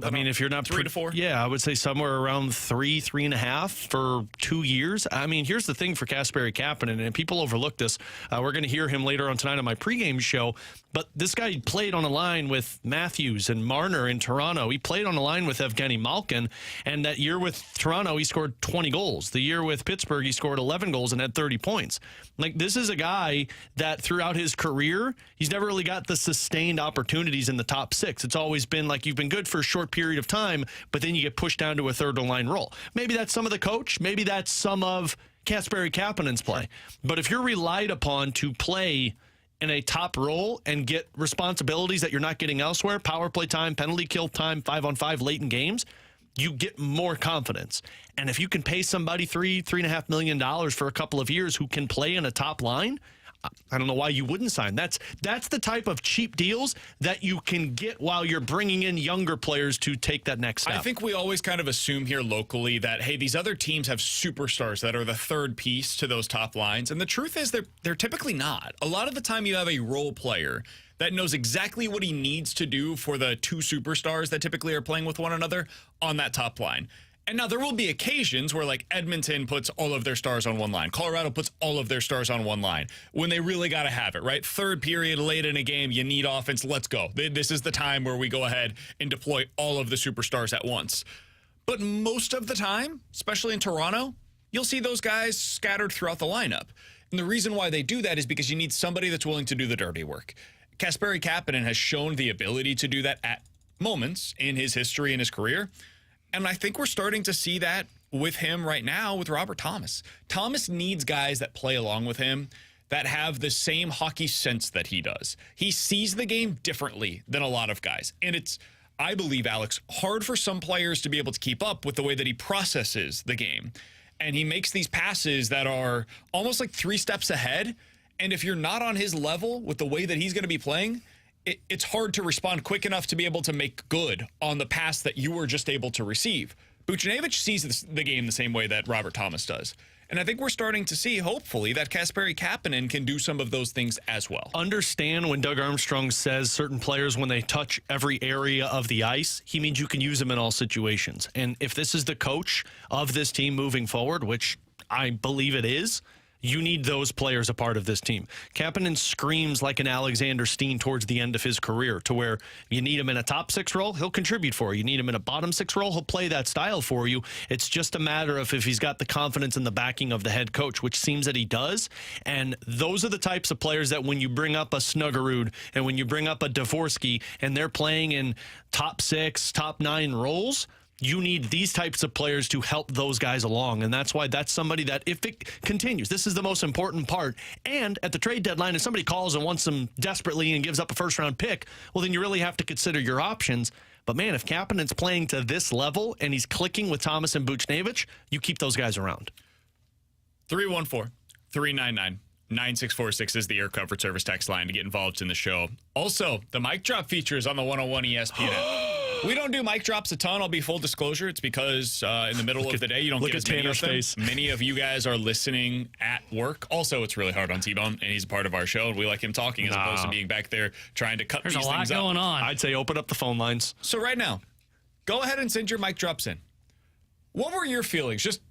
I mean, if you're not 3 to 4, yeah, I would say somewhere around 3.5 for 2 years. I mean, here's the thing for Kasperi Kapanen, and people overlook this. We're going to hear him later on tonight on my pregame show. But this guy played on a line with Matthews and Marner in Toronto. He played on a line with Evgeny Malkin, and that year with Toronto, he scored 20 goals. The year with Pittsburgh, he scored 11 goals and had 30 points. Like, this is a guy that throughout his career, he's never really got the sustained opportunities in the top 6. It's always been like you've been good for a short period of time, but then you get pushed down to a third-line role. Maybe that's some of the coach. Maybe that's some of Kasperi Kapanen's play. But if you're relied upon to play in a top role and get responsibilities that you're not getting elsewhere, power play time, penalty kill time, 5-on-5 late in games, you get more confidence. And if you can pay somebody $3.5 million for a couple of years who can play in a top line, I don't know why you wouldn't sign. That's the type of cheap deals that you can get while you're bringing in younger players to take that next step. I think we always kind of assume here locally that, hey, these other teams have superstars that are the third piece to those top lines. And the truth is they're typically not. A lot of the time you have a role player that knows exactly what he needs to do for the 2 superstars that typically are playing with one another on that top line. And now there will be occasions where, like, Edmonton puts all of their stars on one line. Colorado puts all of their stars on one line when they really got to have it, right? Third period, late in a game, you need offense. Let's go. This is the time where we go ahead and deploy all of the superstars at once. But most of the time, especially in Toronto, you'll see those guys scattered throughout the lineup. And the reason why they do that is because you need somebody that's willing to do the dirty work. Kasperi Kapanen has shown the ability to do that at moments in his history and his career. And I think we're starting to see that with him right now with Robert Thomas. Thomas needs guys that play along with him that have the same hockey sense that he does. He sees the game differently than a lot of guys. And it's, I believe, Alex, hard for some players to be able to keep up with the way that he processes the game. And he makes these passes that are almost like 3 steps ahead. And if you're not on his level with the way that he's going to be playing, it's hard to respond quick enough to be able to make good on the pass that you were just able to receive. Buchnevich sees the game the same way that Robert Thomas does. And I think we're starting to see, hopefully, that Kasperi Kapanen can do some of those things as well. Understand when Doug Armstrong says certain players, when they touch every area of the ice, he means you can use them in all situations. And if this is the coach of this team moving forward, which I believe it is, You need those players a part of this team. Kapanen screams like an Alexander Steen towards the end of his career, to where you need him in a top 6 role, he'll contribute for you. You need him in a bottom 6 role, he'll play that style for you. It's just a matter of if he's got the confidence and the backing of the head coach, which seems that he does. And those are the types of players that when you bring up a Snuggerud and when you bring up a Dvorsky and they're playing in top 6, top 9 roles, you need these types of players to help those guys along. And that's why that's somebody that, if it continues, this is the most important part. And at the trade deadline, if somebody calls and wants them desperately and gives up a first-round pick, well, then you really have to consider your options. But, man, if Kapanen's playing to this level and he's clicking with Thomas and Buchnevich, you keep those guys around. 314-399-9646 is the Air Comfort Service text line to get involved in the show. Also, the mic drop features on the 101 ESPN. We don't do mic drops a ton. I'll be full disclosure. It's because in the middle of the day, you don't get as many of them. Face. Many of you guys are listening at work. Also, it's really hard on T-Bone, and he's a part of our show, and we like him talking as opposed to being back there trying to cut these things up. There's a lot going on. I'd say open up the phone lines. So right now, go ahead and send your mic drops in. What were your feelings? Just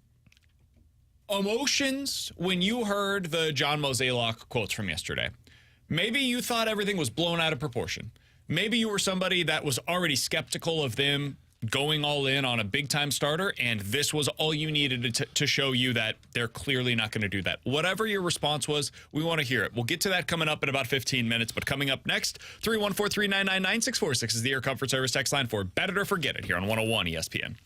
emotions when you heard the John Mozeliak quotes from yesterday. Maybe you thought everything was blown out of proportion. Maybe you were somebody that was already skeptical of them going all in on a big-time starter, and this was all you needed to show you that they're clearly not going to do that. Whatever your response was, we want to hear it. We'll get to that coming up in about 15 minutes, but coming up next, 314-399-9646 is the Air Comfort Service text line for Bet It or Forget It here on 101 ESPN.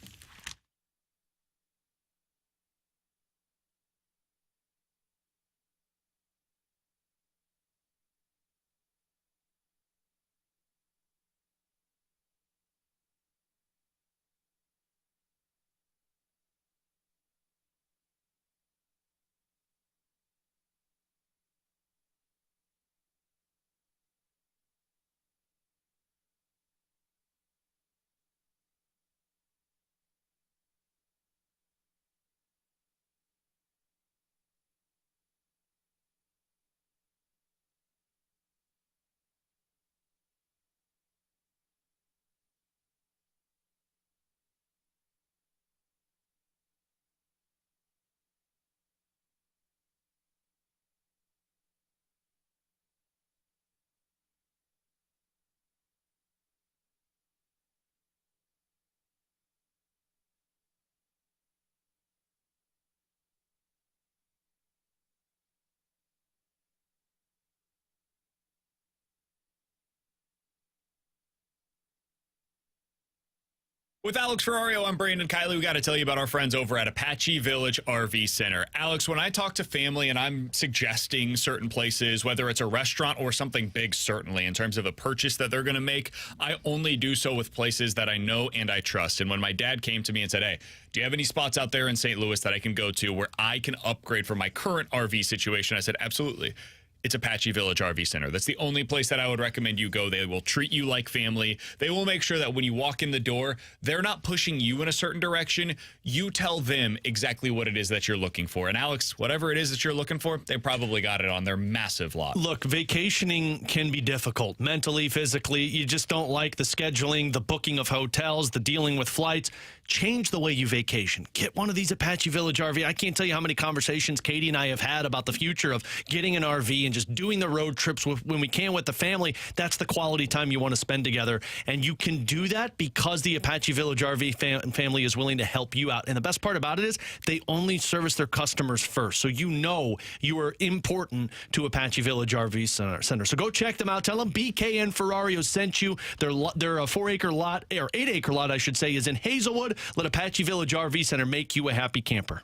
With Alex Ferrario, I'm Brandon Kiley. We got to tell you about our friends over at Apache Village RV Center. Alex, when I talk to family and I'm suggesting certain places, whether it's a restaurant or something big, certainly, in terms of a purchase that they're going to make, I only do so with places that I know and I trust. And when my dad came to me and said, hey, do you have any spots out there in St. Louis that I can go to where I can upgrade for my current RV situation? I said, absolutely. It's Apache Village RV Center. That's the only place that I would recommend you go. They will treat you like family. They will make sure that when you walk in the door, they're not pushing you in a certain direction. You tell them exactly what it is that you're looking for. And Alex, whatever it is that you're looking for, they probably got it on their massive lot. Look, vacationing can be difficult mentally, physically. You just don't like the scheduling, the booking of hotels, the dealing with flights. Change the way you vacation. Get one of these Apache Village RV. I can't tell you how many conversations Katie and I have had about the future of getting an RV and just doing the road trips when we can with the family. That's the quality time you want to spend together. And you can do that because the Apache Village RV family is willing to help you out. And the best part about it is they only service their customers first. So you know you are important to Apache Village RV Center. So go check them out. Tell them BK and Ferrario sent you. Their 4-acre lot, or 8-acre lot, I should say, is in Hazelwood. Let Apache Village RV Center make you a happy camper.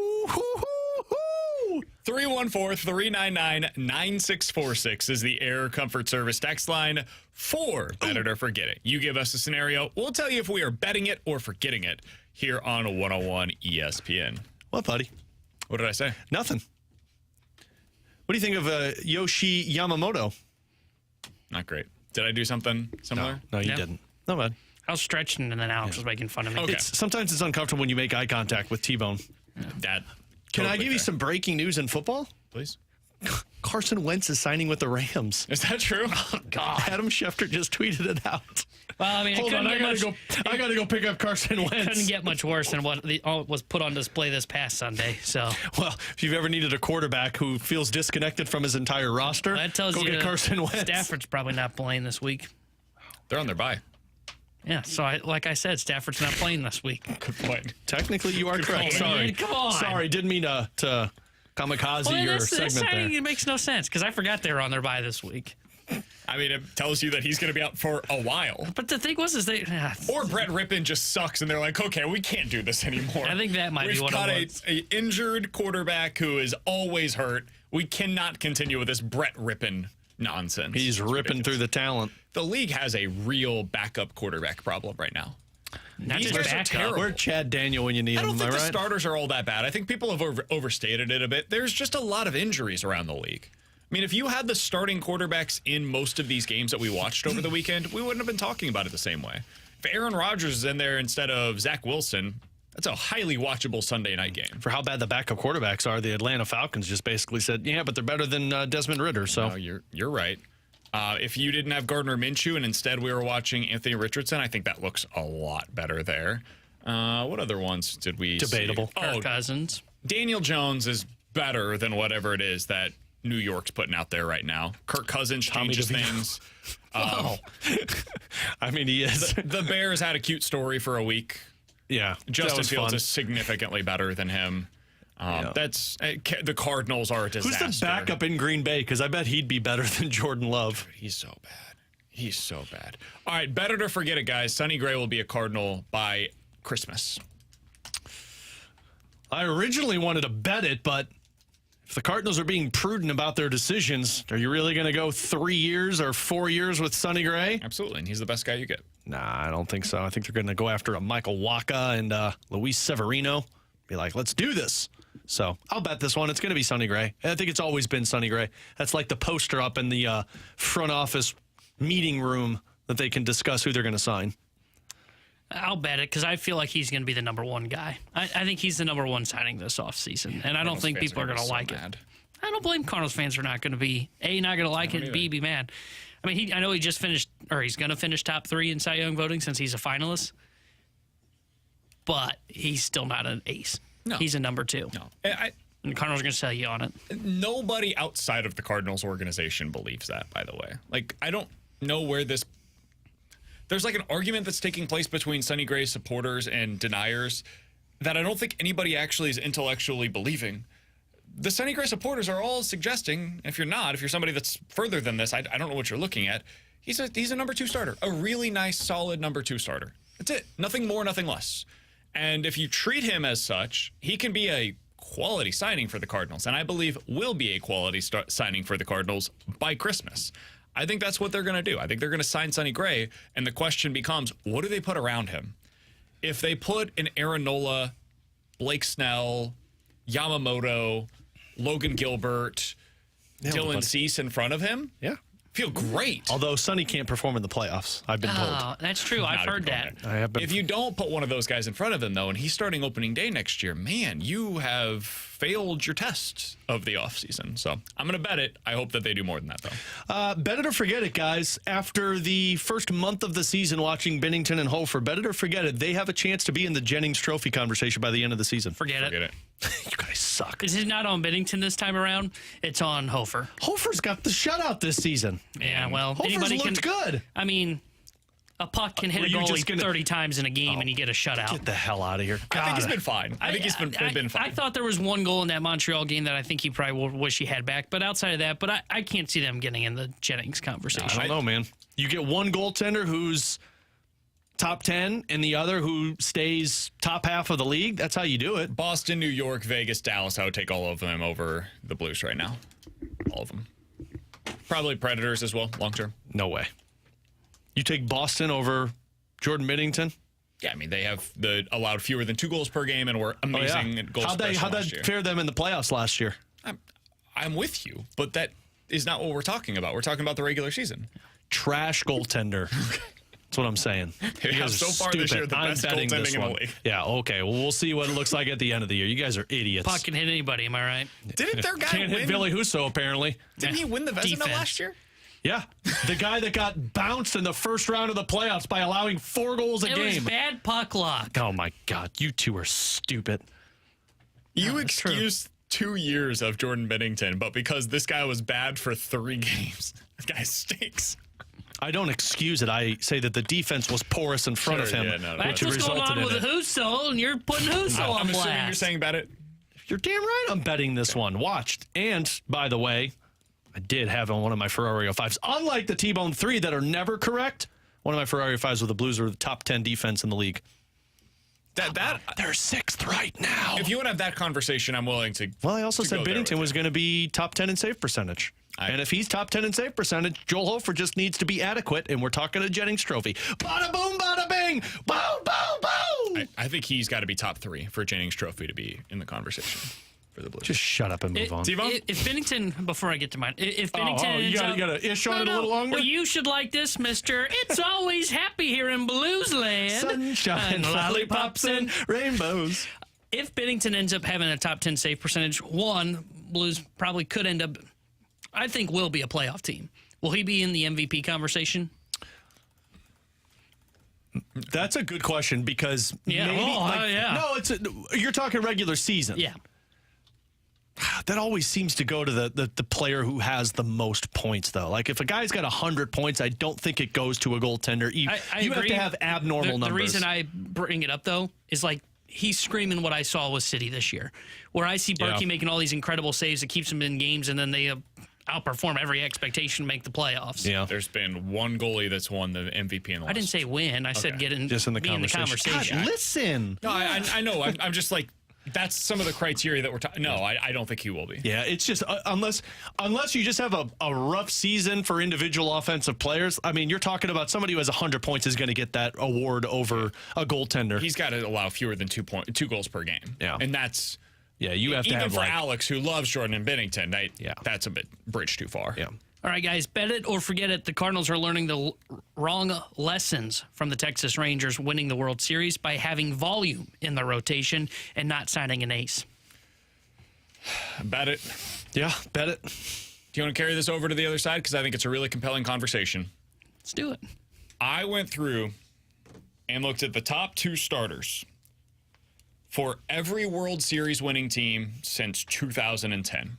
Woo-hoo-hoo-hoo. 314-399-9646 is the Air Comfort Service text line for Bet It or Forget It. You give us a scenario. We'll tell you if we are betting it or forgetting it here on 101 ESPN. What, buddy? What did I say? Nothing. What do you think of Yoshi Yamamoto? Not great. Did I do something similar? No, you didn't. No bad. I was stretching and then Alex was making fun of me. Okay. Sometimes it's uncomfortable when you make eye contact with T-Bone. That. Can I totally give you fair. some breaking news in football? Please. Carson Wentz is signing with the Rams. Is that true? Oh, God. Adam Schefter just tweeted it out. Well, I mean, Hold on, I gotta go pick up Carson It Wentz. couldn't get much worse than what was put on display this past Sunday. So Well, if you've ever needed a quarterback who feels disconnected from his entire roster, that tells go you get Carson Wentz. Stafford's probably not playing this week. They're on their bye. Yeah, so like I said, Stafford's not playing this week. Good point. Technically, you are correct. call. Sorry. Come on. Sorry, didn't mean to kamikaze Well, your this segment there. it makes no sense because I forgot they were on their bye this week. I mean, it tells you that he's going to be out for a while. But the thing was, Or Brett Rippon just sucks, and they're like, okay, we can't do this anymore. I think that might be We've what got it was. a injured quarterback who is always hurt. We cannot continue with this Brett Rippon nonsense. He's It's ripping ridiculous. through the talent. The league has a real backup quarterback problem right now. Not These just guys are backup. terrible. We're Chad Daniel when you need I him, don't am think I the right? starters are all that bad. I think people have overstated it a bit. There's just a lot of injuries around the league. I mean, if you had the starting quarterbacks in most of these games that we watched over the weekend, we wouldn't have been talking about it the same way. If Aaron Rodgers is in there instead of Zach Wilson, that's a highly watchable Sunday night game. For how bad the backup quarterbacks are, the Atlanta Falcons just basically said, yeah, but they're better than Desmond Ridder. So No, you're right. If you didn't have Gardner Minshew and instead we were watching Anthony Richardson, I think that looks a lot better there. What other ones did we Debatable. see? Kirk Cousins. Daniel Jones is better than whatever it is that New York's putting out there right now. Kirk Cousins changes things. I mean, he is. The Bears had a cute story for a week. Yeah, Justin that was Fields fun. is significantly better than him. That's the Cardinals are a disaster. Who's the backup in Green Bay? Because I bet he'd be better than Jordan Love. He's so bad. He's so bad. All right, bet it or forget it, guys. Sonny Gray will be a Cardinal by Christmas. I originally wanted to bet it, but if the Cardinals are being prudent about their decisions, are you really going to go 3 years or 4 years with Sonny Gray? Absolutely, and he's the best guy you get. Nah, I don't think so. I think they're going to go after a Michael Wacha and Luis Severino. Be like, let's do this. So I'll bet this one. It's going to be Sonny Gray. I think it's always been Sonny Gray. That's like the poster up in the front office meeting room that they can discuss who they're going to sign. I'll bet it because I feel like he's going to be the number one guy. I think he's the number one signing this offseason, and I don't think people are going to like it. I don't blame Cardinals fans for not going to be, A, not going to like it, and B, be mad. I mean, I know he just finished, or he's going to finish top 3 in Cy Young voting since he's a finalist, but he's still not an ace. No. He's a number 2. No. And the Cardinals are going to sell you on it. Nobody outside of the Cardinals organization believes that, by the way. Like, I don't know where this... There's like an argument that's taking place between Sonny Gray's supporters and deniers that I don't think anybody actually is intellectually believing. The Sonny Gray supporters are all suggesting, if you're somebody that's further than this, I don't know what you're looking at, he's a number 2 starter. A really nice, solid number 2 starter. That's it. Nothing more, nothing less. And if you treat him as such, he can be a quality signing for the Cardinals, and I believe will be a quality signing for the Cardinals by Christmas. I think that's what they're going to do. I think they're going to sign Sonny Gray, and the question becomes, what do they put around him? If they put an Aaron Nola, Blake Snell, Yamamoto, Logan Gilbert, Dylan Cease in front of him, feel great. Although Sonny can't perform in the playoffs, I've been told. Oh, that's true. I've heard that. I have been. If you don't put one of those guys in front of him, though, and he's starting opening day next year, man, you have failed your test of the offseason. So I'm going to bet it. I hope that they do more than that, though. Bet it or forget it, guys. After the first month of the season watching Binnington and Hofer, bet it or forget it, they have a chance to be in the Jennings Trophy conversation by the end of the season. Forget it. You guys suck. This is not on Binnington this time around. It's on Hofer. Hofer's got the shutout this season. Yeah, well, Hofer's anybody looked good. I mean, a puck can hit a goalie 30 times in a game and you get a shutout. Get the hell out of here. I think he's been fine. I think he's been fine. I thought there was one goal in that Montreal game that I think he probably will wish he had back. But outside of that, I can't see them getting in the Jennings conversation. I don't know, man. You get one goaltender who's top 10 and the other who stays top half of the league. That's how you do it. Boston, New York, Vegas, Dallas. I would take all of them over the Blues right now. All of them. Probably Predators as well, long term. No way. You take Boston over Jordan Binnington? Yeah, I mean, they have allowed fewer than 2 goals per game and were amazing at goals per game. How'd that fare them in the playoffs last year? I'm with you, but that is not what we're talking about. We're talking about the regular season. Trash goaltender. That's what I'm saying. You have so far this year the best goaltending in the league. Yeah, okay. Well, we'll see what it looks like at the end of the year. You guys are idiots. Puck can hit anybody, am I right? Didn't their guy Can't hit Billy Husso, apparently. Didn't he win the Vezina last year? Yeah. The guy that got bounced in the first round of the playoffs by allowing 4 goals a game. It was bad puck luck. Oh, my God. You two are stupid. You excused 2 years of Jordan Binnington, but because this guy was bad for 3 games, this guy stinks. I don't excuse it. I say that the defense was porous in front of him. Yeah, That's what's going on with Husso, and you're putting Husso on I'm blast. assuming you're saying bet it. You're damn right I'm betting this one. Watched. And, by the way, I did have on one of my Ferrario 5s. Unlike the T-Bone 3 that are never correct, one of my Ferrario 5s with the Blues are the top 10 defense in the league. They're 6th right now. If you want to have that conversation, I'm willing to. Well, I also said Binnington was going to be top 10 in save percentage. And if he's top 10 in save percentage, Joel Hofer just needs to be adequate, and we're talking a Jennings Trophy. Bada boom, bada bing, boom, boom, boom. I think he's got to be top 3 for Jennings Trophy to be in the conversation for the Blues. Just shut up and move on. If Binnington, before I get to mine, if Binnington you got to ish on it a little longer? Well, you should like this, mister. It's always happy here in Blues land. Sunshine, and lollipops, and rainbows. If Binnington ends up having a top 10 save percentage, Blues probably could end up, I think, will be a playoff team. Will he be in the MVP conversation? That's a good question because maybe. No, you're talking regular season. Yeah. That always seems to go to the player who has the most points, though. Like, if a guy's got 100 points, I don't think it goes to a goaltender. You have to have abnormal numbers. The reason I bring it up, though, is like he's screaming what I saw with City this year, where I see Berkey making all these incredible saves that keeps him in games, and then they outperform every expectation, make the playoffs. Yeah. There's been one goalie that's won the MVP in the last. I didn't say win. I said get in, just in the conversation. God, listen. No, I know. I'm just like, that's some of the criteria that we're talking. No, I don't think he will be. Yeah, it's just unless you just have a rough season for individual offensive players. I mean, you're talking about somebody who has 100 points is going to get that award over a goaltender. He's got to allow fewer than 2 goals per game. Yeah, and that's you have to have even for Alex, who loves Jordan and Binnington. That's a bit bridge too far. Yeah. All right, guys, bet it or forget it. The Cardinals are learning the wrong lessons from the Texas Rangers winning the World Series by having volume in the rotation and not signing an ace. Bet it. Yeah, bet it. Do you want to carry this over to the other side? Because I think it's a really compelling conversation. Let's do it. I went through and looked at the top 2 starters for every World Series winning team since 2010.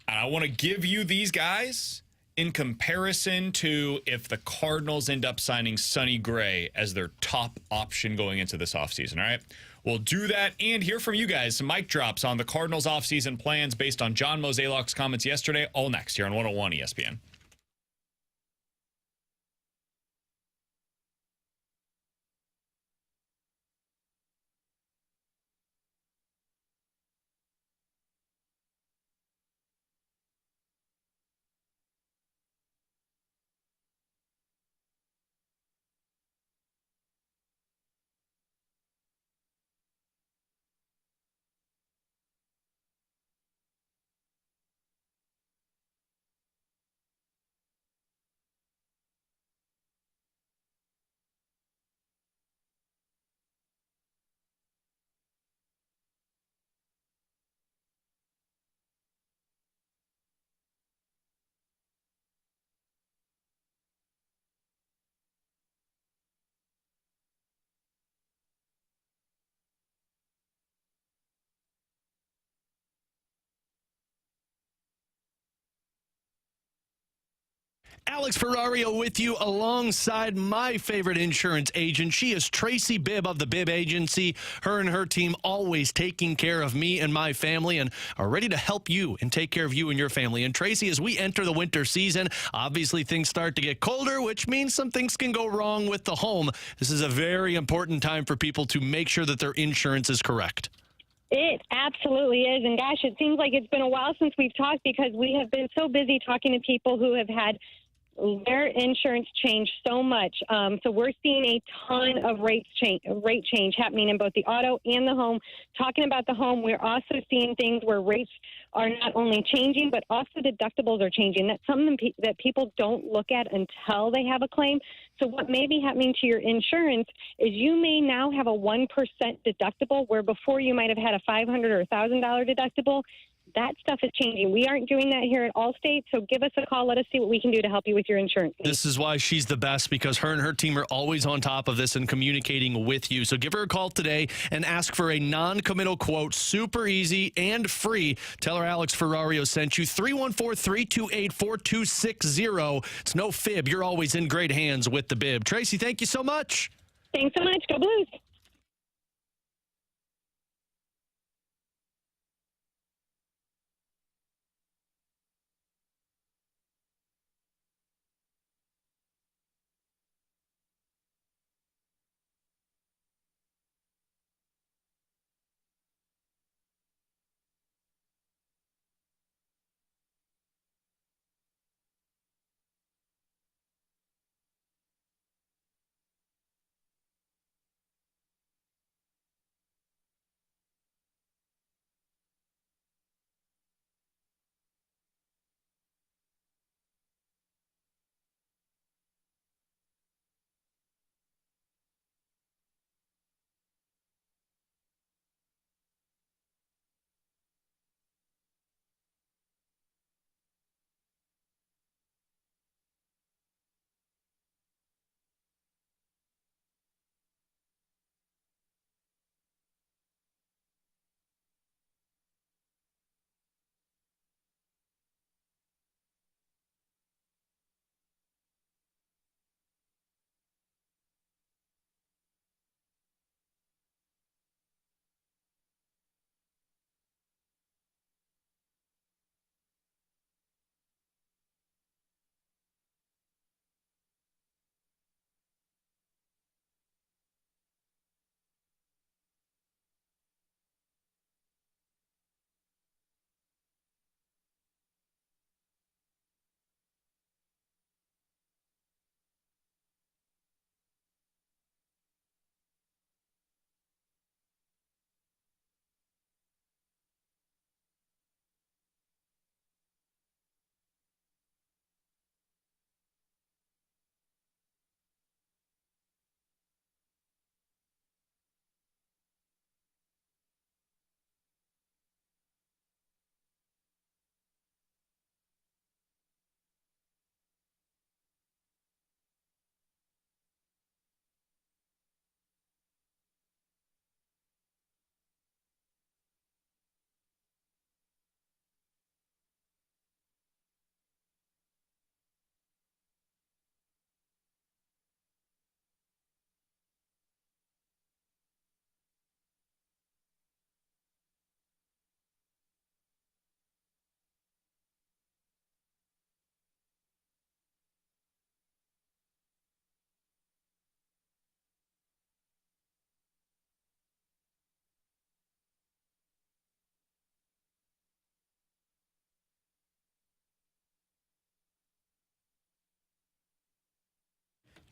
And I want to give you these guys in comparison to if the Cardinals end up signing Sonny Gray as their top option going into this offseason, all right? We'll do that and hear from you guys some mic drops on the Cardinals offseason plans based on John Mozeliak's comments yesterday, all next here on 101 ESPN. Alex Ferrario with you alongside my favorite insurance agent. She is Tracy Bibb of the Bibb Agency. Her and her team always taking care of me and my family and are ready to help you and take care of you and your family. And Tracy, as we enter the winter season, obviously things start to get colder, which means some things can go wrong with the home. This is a very important time for people to make sure that their insurance is correct. It absolutely is. And gosh, it seems like it's been a while since we've talked because we have been so busy talking to people who have had their insurance change so much. So we're seeing a ton of rate change happening in both the auto and the home. Talking about the home, we're also seeing things where rates are not only changing, but also deductibles are changing. That's something that people don't look at until they have a claim. So what may be happening to your insurance is you may now have a 1% deductible, where before you might have had a $500 or $1,000 deductible. That stuff is changing. We aren't doing that here at Allstate, so give us a call. Let us see what we can do to help you with your insurance needs. This is why she's the best, because her and her team are always on top of this and communicating with you. So give her a call today and ask for a non-committal quote. Super easy and free. Tell her Alex Ferrario sent you. 314-328-4260. It's no fib. You're always in great hands with the Bibb. Tracy, thank you so much. Thanks so much. Go Blues.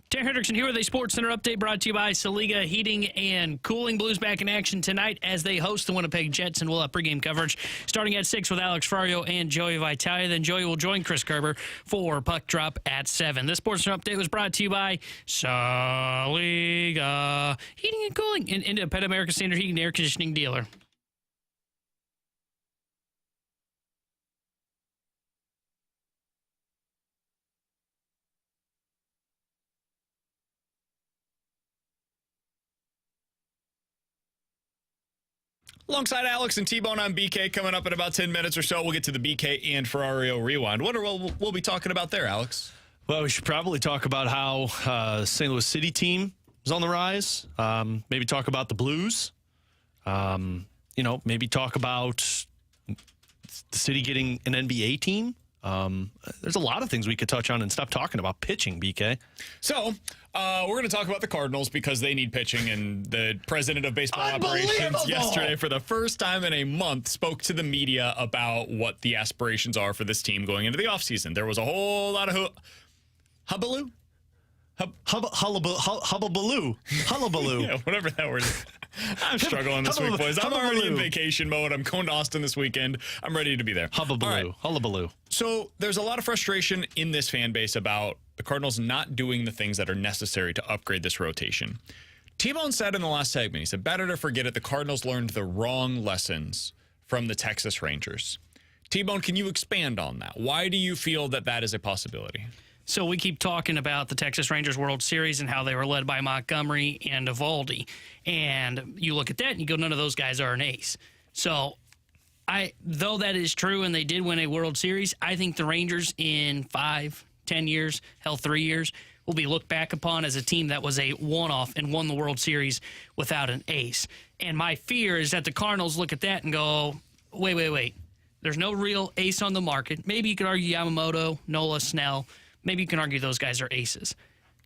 Darren Hendrickson here with a Sports Center update brought to you by Saliga Heating and Cooling. Blues back in action tonight as they host the Winnipeg Jets, and we'll have pregame coverage starting at 6 with Alex Ferrario and Joey Vitalia. Then Joey will join Chris Kerber for Puck Drop at 7. This Sports Center update was brought to you by Saliga Heating and Cooling, an independent American Standard Heating and Air Conditioning dealer. Alongside Alex and T-Bone on BK, coming up in about 10 minutes or so, we'll get to the BK and Ferrario Rewind. What we'll be talking about there, Alex? Well, we should probably talk about how St. Louis City team is on the rise. Maybe talk about the Blues. Maybe talk about the city getting an NBA team. There's a lot of things we could touch on and stop talking about pitching, BK. So, we're going to talk about the Cardinals because they need pitching, and the president of baseball operations yesterday, for the first time in a month, spoke to the media about what the aspirations are for this team going into the offseason. There was a whole lot of hullabaloo. Hullabaloo. Yeah, whatever that word is. I'm struggling this week, boys. I'm already in vacation mode. I'm going to Austin this weekend. I'm ready to be there. Hullabaloo. So there's a lot of frustration in this fan base about the Cardinals not doing the things that are necessary to upgrade this rotation. T-Bone said in the last segment, he said, better to forget it. The Cardinals learned the wrong lessons from the Texas Rangers. T-Bone, can you expand on that? Why do you feel that that is a possibility? So we keep talking about the Texas Rangers World Series and how they were led by Montgomery and Eovaldi. And you look at that and you go, none of those guys are an ace. So though that is true and they did win a World Series, I think the Rangers in 5, 10 years, 3 years, will be looked back upon as a team that was a one-off and won the World Series without an ace. And my fear is that the Cardinals look at that and go, wait. There's no real ace on the market. Maybe you could argue Yamamoto, Nola, Snell. Maybe you can argue those guys are aces.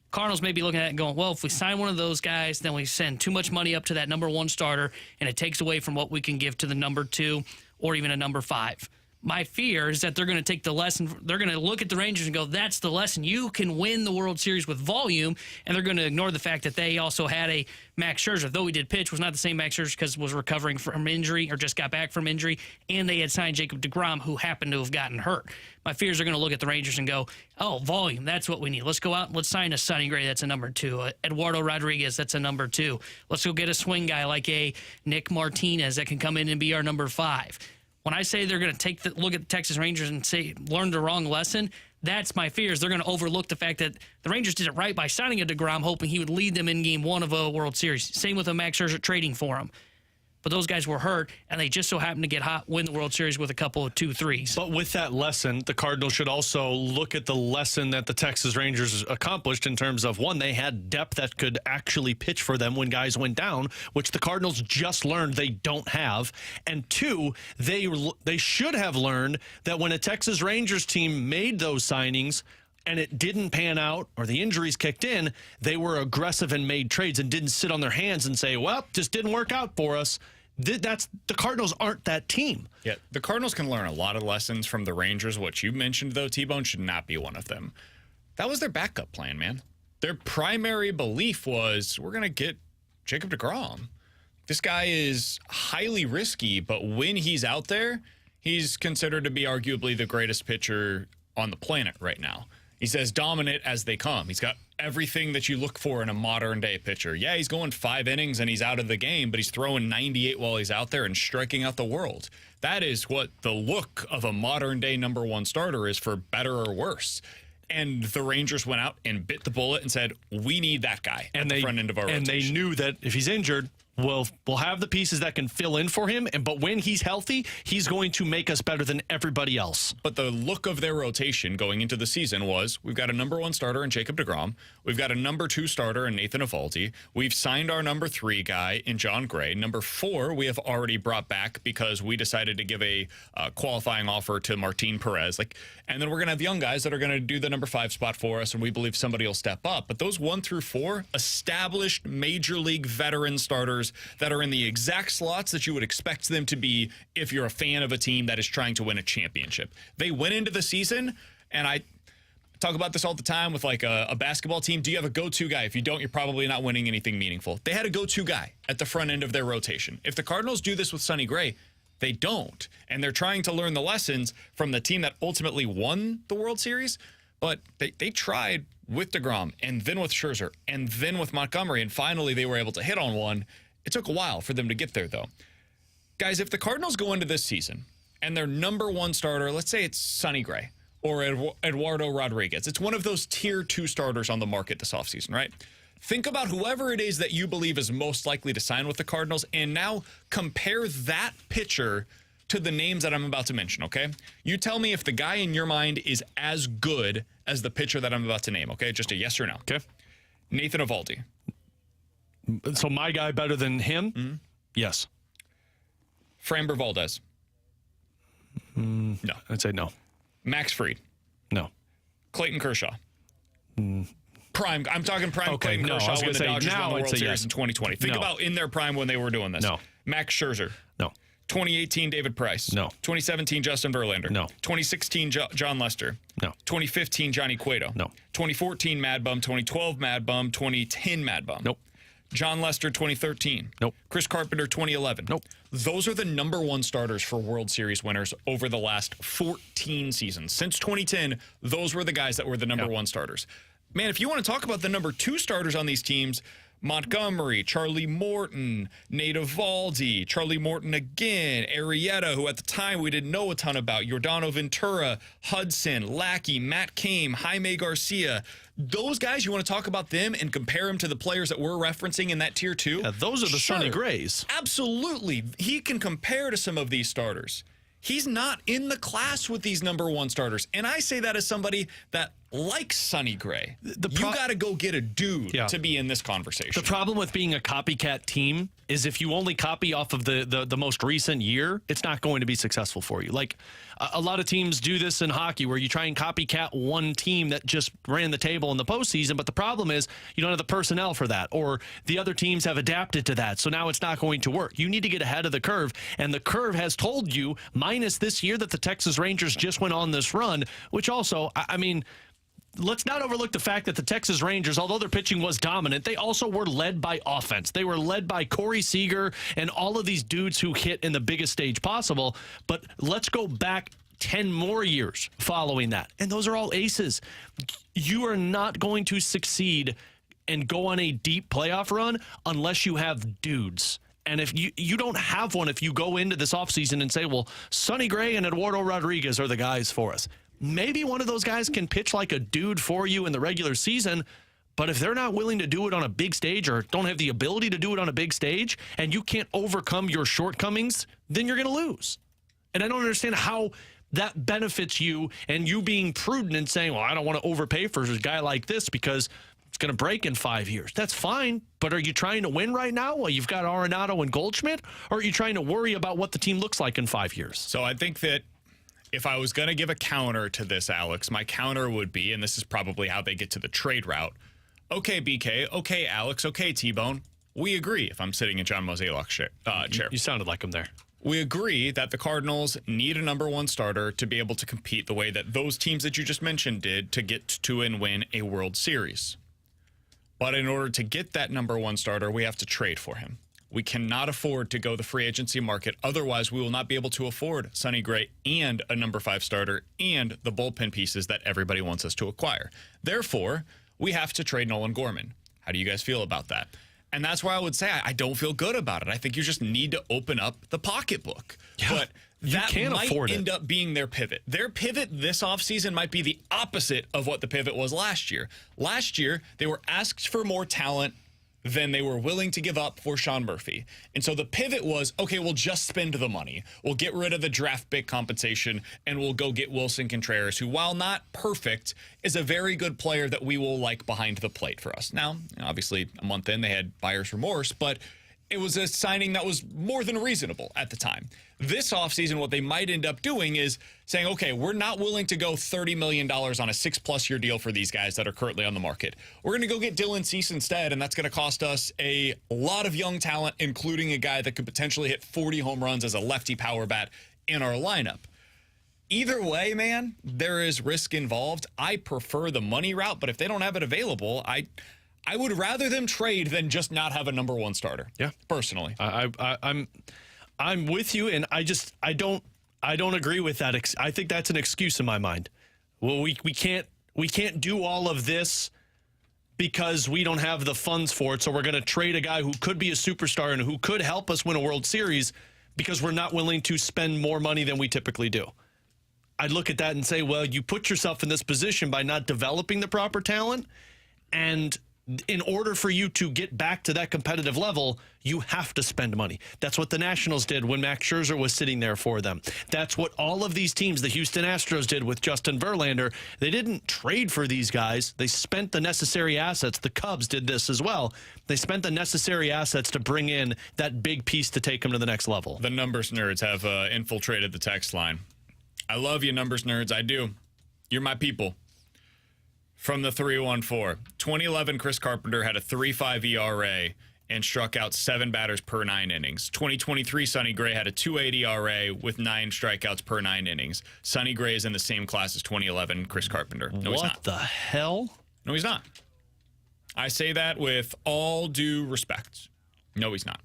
Cardinals may be looking at it and going, well, if we sign one of those guys, then we send too much money up to that number 1 starter, and it takes away from what we can give to the number 2 or even a number 5. My fear is that they're going to take the lesson. They're going to look at the Rangers and go, that's the lesson. You can win the World Series with volume, and they're going to ignore the fact that they also had a Max Scherzer. Though he did pitch, was not the same Max Scherzer because was recovering from injury or just got back from injury, and they had signed Jacob deGrom, who happened to have gotten hurt. My fears are going to look at the Rangers and go, oh, volume, that's what we need. Let's go out and let's sign a Sonny Gray, that's a number 2. Eduardo Rodriguez, that's a number 2. Let's go get a swing guy like a Nick Martinez that can come in and be our number 5. When I say they're going to look at the Texas Rangers and say, learn the wrong lesson, that's my fears. They're going to overlook the fact that the Rangers did it right by signing a deGrom, hoping he would lead them in Game 1 of a World Series. Same with a Max Scherzer trading for him. But those guys were hurt, and they just so happened to get hot, win the World Series with a couple of 2-3s. But with that lesson, the Cardinals should also look at the lesson that the Texas Rangers accomplished in terms of, 1, they had depth that could actually pitch for them when guys went down, which the Cardinals just learned they don't have. And 2, they should have learned that when a Texas Rangers team made those signings and it didn't pan out or the injuries kicked in, they were aggressive and made trades and didn't sit on their hands and say, well, just didn't work out for us. The Cardinals aren't that team. Yeah, the Cardinals can learn a lot of lessons from the Rangers. What you mentioned, though, T-Bone, should not be one of them. That was their backup plan, man. Their primary belief was, we're going to get Jacob deGrom. This guy is highly risky, but when he's out there, he's considered to be arguably the greatest pitcher on the planet right now. He's as dominant as they come. He's got everything that you look for in a modern-day pitcher. Yeah, he's going 5 innings and he's out of the game, but he's throwing 98 while he's out there and striking out the world. That is what the look of a modern-day number 1 starter is, for better or worse. And the Rangers went out and bit the bullet and said, we need that guy at the front end of our rotation. And they knew that if he's injured, we'll have the pieces that can fill in for him. But when he's healthy, he's going to make us better than everybody else. But the look of their rotation going into the season was, we've got a number 1 starter in Jacob deGrom. We've got a number 2 starter in Nathan Eovaldi. We've signed our number 3 guy in John Gray. Number 4, we have already brought back because we decided to give a qualifying offer to Martin Perez. And then we're going to have young guys that are going to do the number 5 spot for us, and we believe somebody will step up. But those 1 through 4, established major league veteran starters that are in the exact slots that you would expect them to be if you're a fan of a team that is trying to win a championship. They went into the season, and I talk about this all the time with a basketball team. Do you have a go-to guy? If you don't, you're probably not winning anything meaningful. They had a go-to guy at the front end of their rotation. If the Cardinals do this with Sonny Gray, they don't. And they're trying to learn the lessons from the team that ultimately won the World Series. But they tried with deGrom, and then with Scherzer, and then with Montgomery, and finally they were able to hit on one. It took a while for them to get there, though. Guys, if the Cardinals go into this season and their number 1 starter, let's say it's Sonny Gray or Eduardo Rodriguez, it's one of those tier 2 starters on the market this offseason, right? Think about whoever it is that you believe is most likely to sign with the Cardinals, and now compare that pitcher to the names that I'm about to mention, okay? You tell me if the guy in your mind is as good as the pitcher that I'm about to name, okay? Just a yes or no. Okay. Nathan Eovaldi. So my guy better than him? Mm-hmm. Yes. Framber Valdez. No. I'd say no. Max Fried. No. Clayton Kershaw. Prime. I'm talking prime Okay, Clayton no, I Kershaw was when gonna the say Dodgers now won the I'd World say Series yes. in 2020. Think No. about in their prime when they were doing this. No. Max Scherzer. No. 2018 David Price. No. 2017 Justin Verlander. No. 2016 John Lester. No. 2015 Johnny Cueto. No. 2014 Mad Bum. 2012 Mad Bum. 2010 Mad Bum. Nope. John Lester 2013. Nope. Chris Carpenter 2011. Nope. Those are the number one starters for World Series winners over the last 14 seasons. Since 2010, those were the guys that were the number one starters. Man, if you want to talk about the number two starters on these teams, Montgomery, Charlie Morton, Nate Eovaldi, Charlie Morton again, Arrieta, who at the time we didn't know a ton about, Yordano Ventura, Hudson, Lackey, Matt Cain, Jaime Garcia. Those guys, you want to talk about them and compare them to the players that we're referencing in that tier two? Yeah, those are the Sonny Grays. Absolutely. He can compare to some of these starters. He's not in the class with these number one starters. And I say that as somebody that likes Sonny Gray. You got to go get a dude to be in this conversation. The problem with being a copycat team is if you only copy off of the most recent year, it's not going to be successful for you. Like a lot of teams do this in hockey where you try and copycat one team that just ran the table in the postseason, but the problem is you don't have the personnel for that, or the other teams have adapted to that, so now it's not going to work. You need to get ahead of the curve, and the curve has told you, minus this year that the Texas Rangers just went on this run, which also, I mean, let's not overlook the fact that the Texas Rangers, although their pitching was dominant, they also were led by offense. They were led by Corey Seager and all of these dudes who hit in the biggest stage possible. But let's go back 10 more years following that. And those are all aces. You are not going to succeed and go on a deep playoff run unless you have dudes. And if you don't have one, if you go into this offseason and say, well, Sonny Gray and Eduardo Rodriguez are the guys for us. Maybe one of those guys can pitch like a dude for you in the regular season, but if they're not willing to do it on a big stage or don't have the ability to do it on a big stage and you can't overcome your shortcomings, then you're going to lose. And I don't understand how that benefits you and you being prudent and saying, well, I don't want to overpay for a guy like this because it's going to break in 5 years. That's fine, but are you trying to win right now while you've got Arenado and Goldschmidt, or are you trying to worry about what the team looks like in 5 years? So I think that if I was going to give a counter to this, Alex, my counter would be, and this is probably how they get to the trade route, okay, BK, okay, Alex, okay, T-Bone, we agree if I'm sitting in John Mozeliak's chair. You sounded like him there. We agree that the Cardinals need a number one starter to be able to compete the way that those teams that you just mentioned did to get to and win a World Series. But in order to get that number one starter, we have to trade for him. We cannot afford to go the free agency market. Otherwise, we will not be able to afford Sonny Gray and a number 5 starter and the bullpen pieces that everybody wants us to acquire. Therefore, we have to trade Nolan Gorman. How do you guys feel about that? And that's why I would say I don't feel good about it. I think you just need to open up the pocketbook. Yeah, but that can't might afford end up being their pivot. Their pivot this offseason might be the opposite of what the pivot was last year. Last year, they were asked for more talent than they were willing to give up for Sean Murphy. And so the pivot was, okay, we'll just spend the money. We'll get rid of the draft pick compensation, and we'll go get Wilson Contreras, who, while not perfect, is a very good player that we will like behind the plate for us. Now, obviously, a month in, they had buyer's remorse, but it was a signing that was more than reasonable at the time. This offseason, what they might end up doing is saying, okay, we're not willing to go $30 million on a 6+ year deal for these guys that are currently on the market. We're going to go get Dylan Cease instead, and that's going to cost us a lot of young talent, including a guy that could potentially hit 40 home runs as a lefty power bat in our lineup. Either way, man, there is risk involved. I prefer the money route, but if they don't have it available, I would rather them trade than just not have a number one starter. Yeah, personally, I'm with you, and I don't agree with that. I think that's an excuse in my mind. Well, we can't do all of this because we don't have the funds for it. So we're going to trade a guy who could be a superstar and who could help us win a World Series because we're not willing to spend more money than we typically do. I'd look at that and say, well, you put yourself in this position by not developing the proper talent, and in order for you to get back to that competitive level, you have to spend money. That's what the Nationals did when Max Scherzer was sitting there for them. That's what all of these teams, the Houston Astros did with Justin Verlander. They didn't trade for these guys. They spent the necessary assets. The Cubs did this as well. They spent the necessary assets to bring in that big piece to take them to the next level. The numbers nerds have infiltrated the text line. I love you, numbers nerds. I do. You're my people. From the 314, 2011 Chris Carpenter had a 3.5 ERA and struck out 7 batters per 9 innings. 2023 Sonny Gray had a 2.8 ERA with 9 strikeouts per 9 innings. Sonny Gray is in the same class as 2011 Chris Carpenter. No, he's not. What the hell? No, he's not. I say that with all due respect. No, he's not.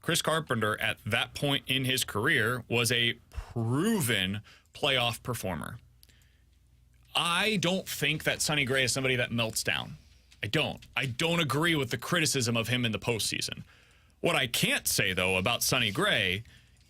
Chris Carpenter, at that point in his career, was a proven playoff performer. I don't think that Sonny Gray is somebody that melts down. I don't agree with the criticism of him in the postseason. What I can't say, though, about Sonny Gray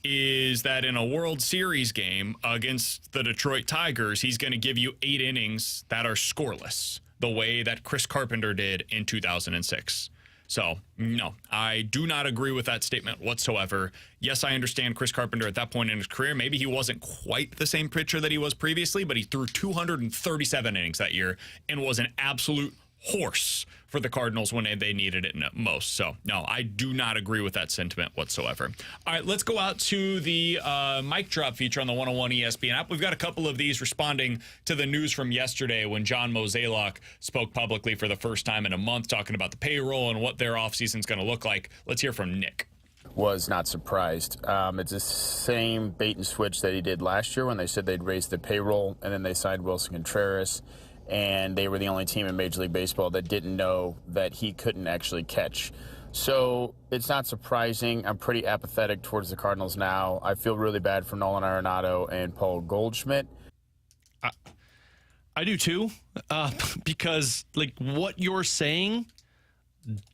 is that in a World Series game against the Detroit Tigers, he's going to give you 8 innings that are scoreless, the way that Chris Carpenter did in 2006. So, no, I do not agree with that statement whatsoever. Yes, I understand Chris Carpenter at that point in his career. Maybe he wasn't quite the same pitcher that he was previously, but he threw 237 innings that year and was an absolute horse for the Cardinals when they needed it most. So, no, I do not agree with that sentiment whatsoever. All right, let's go out to the mic drop feature on the 101 ESPN app. We've got a couple of these responding to the news from yesterday when John Mozeliak spoke publicly for the first time in a month talking about the payroll and what their offseason is going to look like. Let's hear from Nick. Was not surprised. It's the same bait and switch that he did last year when they said they'd raise the payroll and then they signed Wilson Contreras. And they were the only team in Major League Baseball that didn't know that he couldn't actually catch. So it's not surprising. I'm pretty apathetic towards the Cardinals now. I feel really bad for Nolan Arenado and Paul Goldschmidt. I do too, because like what you're saying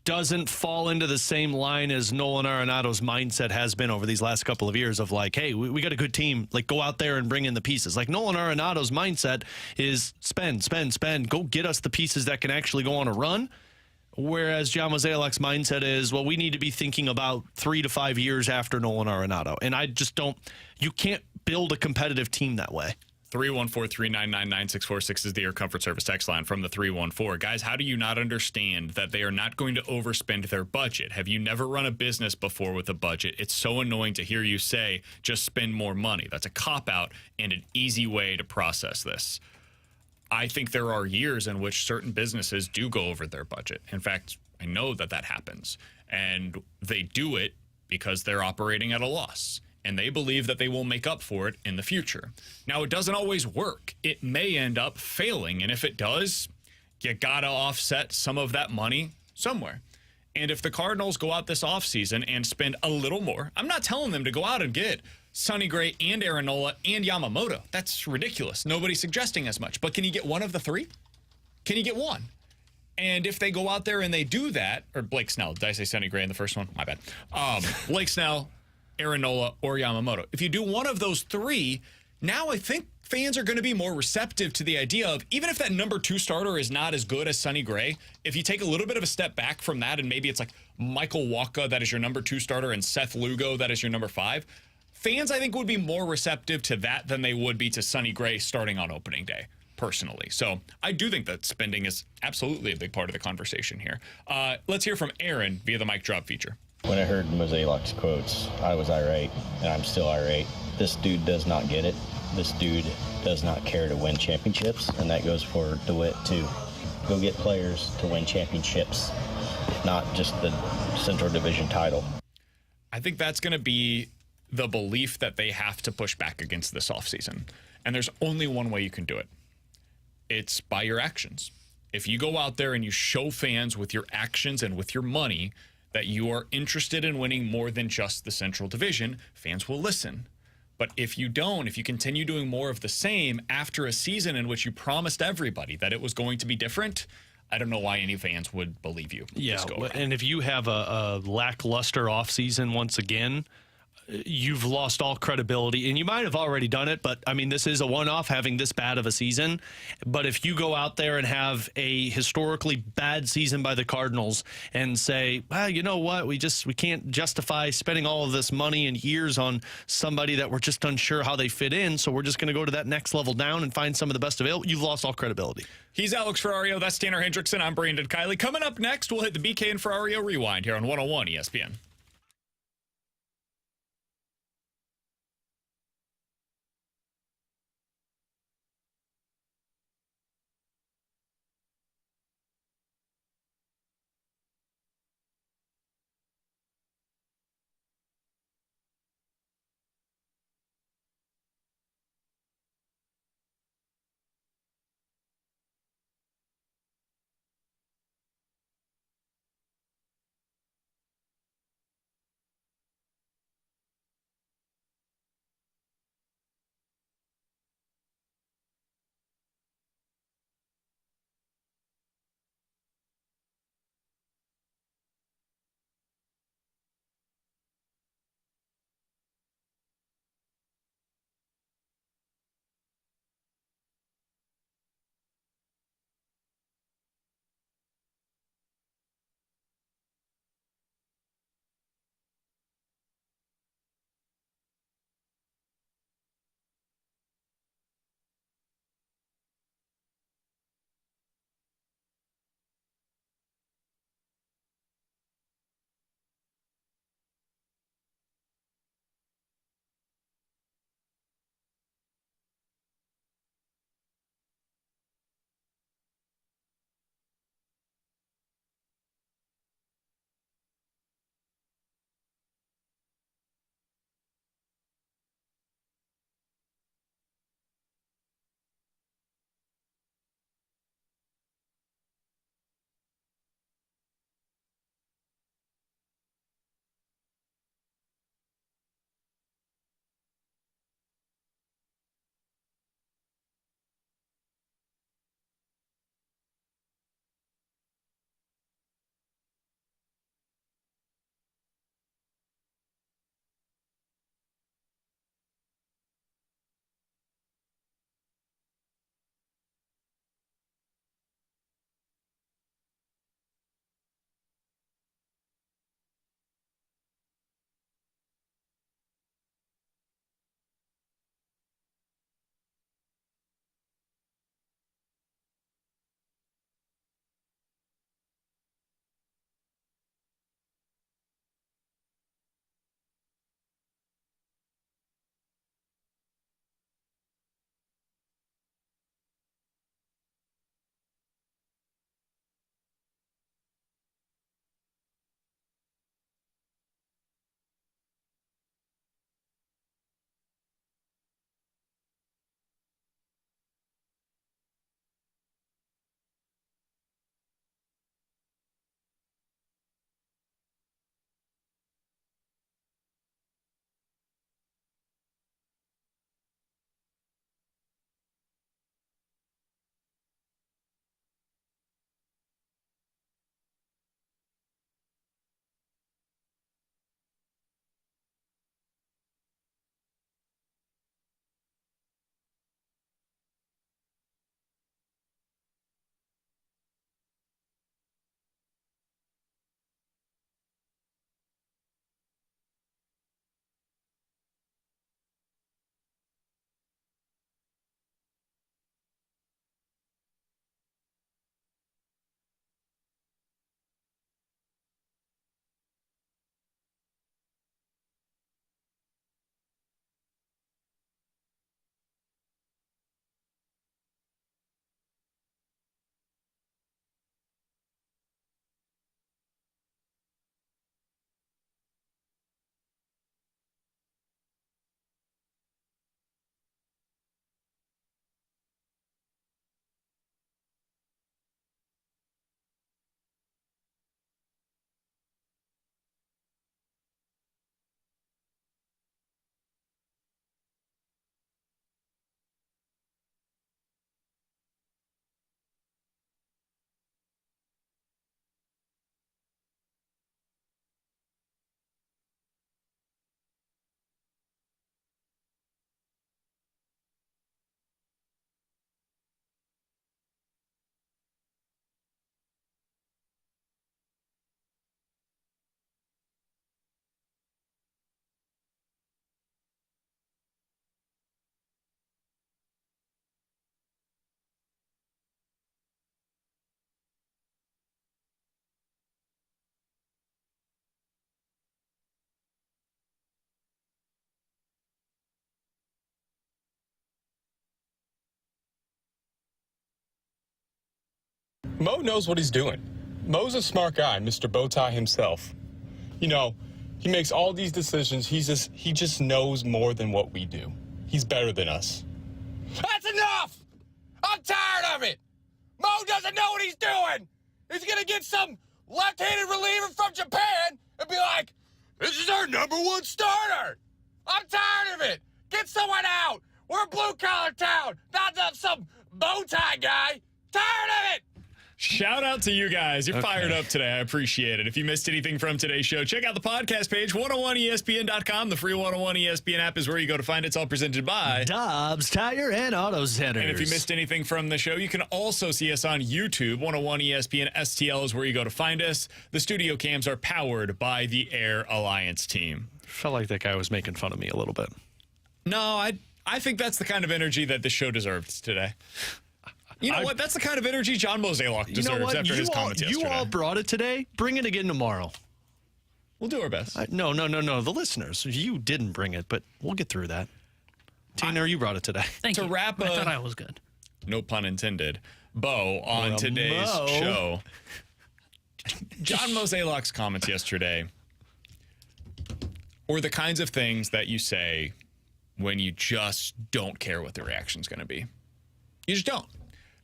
doesn't fall into the same line as Nolan Arenado's mindset has been over these last couple of years of like, hey, we got a good team. Like, go out there and bring in the pieces. Like, Nolan Arenado's mindset is spend. Go get us the pieces that can actually go on a run. Whereas John Mozeliak's mindset is, well, we need to be thinking about 3 to 5 years after Nolan Arenado. And I just don't, you can't build a competitive team that way. 314-399-9646 is the Air Comfort Service text line from the 314. Guys, how do you not understand that they are not going to overspend their budget? Have you never run a business before with a budget? It's so annoying to hear you say, just spend more money. That's a cop-out and an easy way to process this. I think there are years in which certain businesses do go over their budget. In fact, I know that happens. And they do it because they're operating at a loss. And they believe that they will make up for it in the future. Now, it doesn't always work. It may end up failing. And if it does, you got to offset some of that money somewhere. And if the Cardinals go out this offseason and spend a little more, I'm not telling them to go out and get Sonny Gray and Aaron Nola and Yamamoto. That's ridiculous. Nobody's suggesting as much. But can you get one of the three? Can you get one? And if they go out there and they do that, or Blake Snell, did I say Sonny Gray in the first one? My bad. Blake Snell, Aaron Nola, or Yamamoto. If you do one of those three, now I think fans are going to be more receptive to the idea of, even if that number 2 starter is not as good as Sonny Gray, if you take a little bit of a step back from that and maybe it's like Michael Wacha that is your number 2 starter and Seth Lugo that is your number 5, fans I think would be more receptive to that than they would be to Sonny Gray starting on opening day, personally. So I do think that spending is absolutely a big part of the conversation here. Let's hear from Aaron via the mic drop feature. When I heard Mozeliak's quotes, I was irate, and I'm still irate. This dude does not get it. This dude does not care to win championships, and that goes for DeWitt, too. Go get players to win championships, not just the Central Division title. I think that's going to be the belief that they have to push back against this offseason. And there's only one way you can do it. It's by your actions. If you go out there and you show fans with your actions and with your money that you are interested in winning more than just the Central Division, fans will listen. But if you don't, if you continue doing more of the same after a season in which you promised everybody that it was going to be different, I don't know why any fans would believe you. Yeah, and if you have a lackluster offseason once again, you've lost all credibility. And you might have already done it, but I mean, this is a one-off having this bad of a season. But if you go out there and have a historically bad season by the Cardinals and say, well, you know what, we can't justify spending all of this money and years on somebody that we're just unsure how they fit in, so we're just going to go to that next level down and find some of the best available, you've lost all credibility. He's Alex Ferrario. That's Tanner Hendrickson. I'm Brandon Kiley. Coming up next, we'll hit the BK and Ferrario Rewind here on 101 ESPN. Mo knows what he's doing. Mo's a smart guy, Mr. Bowtie himself. You know, he makes all these decisions. He just knows more than what we do. He's better than us. That's enough! I'm tired of it! Mo doesn't know what he's doing! He's gonna get some left-handed reliever from Japan and be like, this is our #1 starter! I'm tired of it! Get someone out! We're a blue-collar town, not some bow tie guy! Tired of it! Shout out to you guys. You're fired up today. I appreciate it. If you missed anything from today's show, check out the podcast page, 101ESPN.com. The free 101 ESPN app is where you go to find it. It's all presented by Dobbs Tire and Auto Centers. And if you missed anything from the show, you can also see us on YouTube. 101 ESPN STL is where you go to find us. The studio cams are powered by the Air Alliance team. Felt like that guy was making fun of me a little bit. No, I think that's the kind of energy that the show deserves today. You know what? That's the kind of energy John Mozeliak deserves after his comments yesterday. You all brought it today. Bring it again tomorrow. We'll do our best. No. The listeners. You didn't bring it, but we'll get through that. Tanner, you brought it today. Thank you. To wrap I thought I was good. No pun intended. Bow on today's show. John Mozeliak's comments yesterday were the kinds of things that you say when you just don't care what the reaction's going to be. You just don't.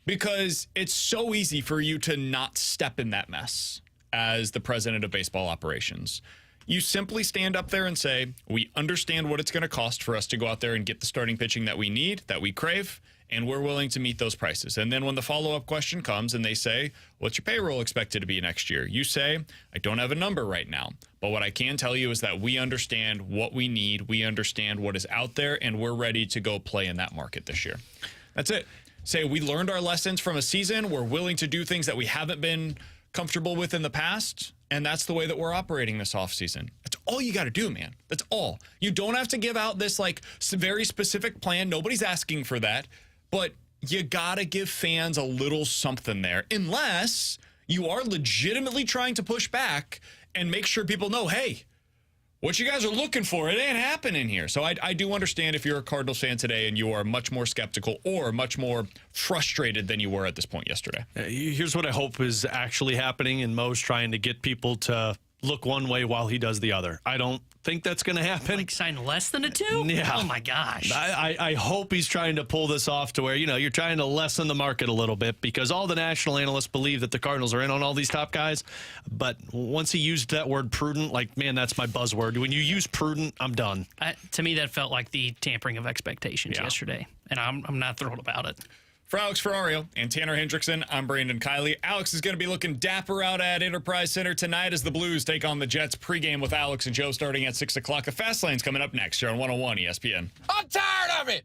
Because it's so easy for you to not step in that mess as the president of baseball operations. You simply stand up there and say, we understand what it's going to cost for us to go out there and get the starting pitching that we need, that we crave, and we're willing to meet those prices. And then when the follow-up question comes and they say, what's your payroll expected to be next year? You say, I don't have a number right now. But what I can tell you is that we understand what we need, we understand what is out there, and we're ready to go play in that market this year. That's it. Say we learned our lessons from a season. We're willing to do things that we haven't been comfortable with in the past. And that's the way that we're operating this offseason. That's all you got to do, man. That's all. You don't have to give out this very specific plan. Nobody's asking for that. But you got to give fans a little something there. Unless you are legitimately trying to push back and make sure people know, hey, what you guys are looking for, it ain't happening here. So I do understand if you're a Cardinals fan today and you are much more skeptical or much more frustrated than you were at this point yesterday. Here's what I hope is actually happening, and Mo's trying to get people to look one way while he does the other. I don't think that's going to happen. Like sign less than a 2? Yeah. Oh, my gosh. I hope he's trying to pull this off to where, you're trying to lessen the market a little bit because all the national analysts believe that the Cardinals are in on all these top guys. But once he used that word prudent, man, that's my buzzword. When you use prudent, I'm done. To me, that felt like the tampering of expectations yesterday, and I'm not thrilled about it. For Alex Ferrario and Tanner Hendrickson, I'm Brandon Kiley. Alex is going to be looking dapper out at Enterprise Center tonight as the Blues take on the Jets. Pregame with Alex and Joe starting at 6 o'clock. The Fast Lane's coming up next here on 101 ESPN. I'm tired of it!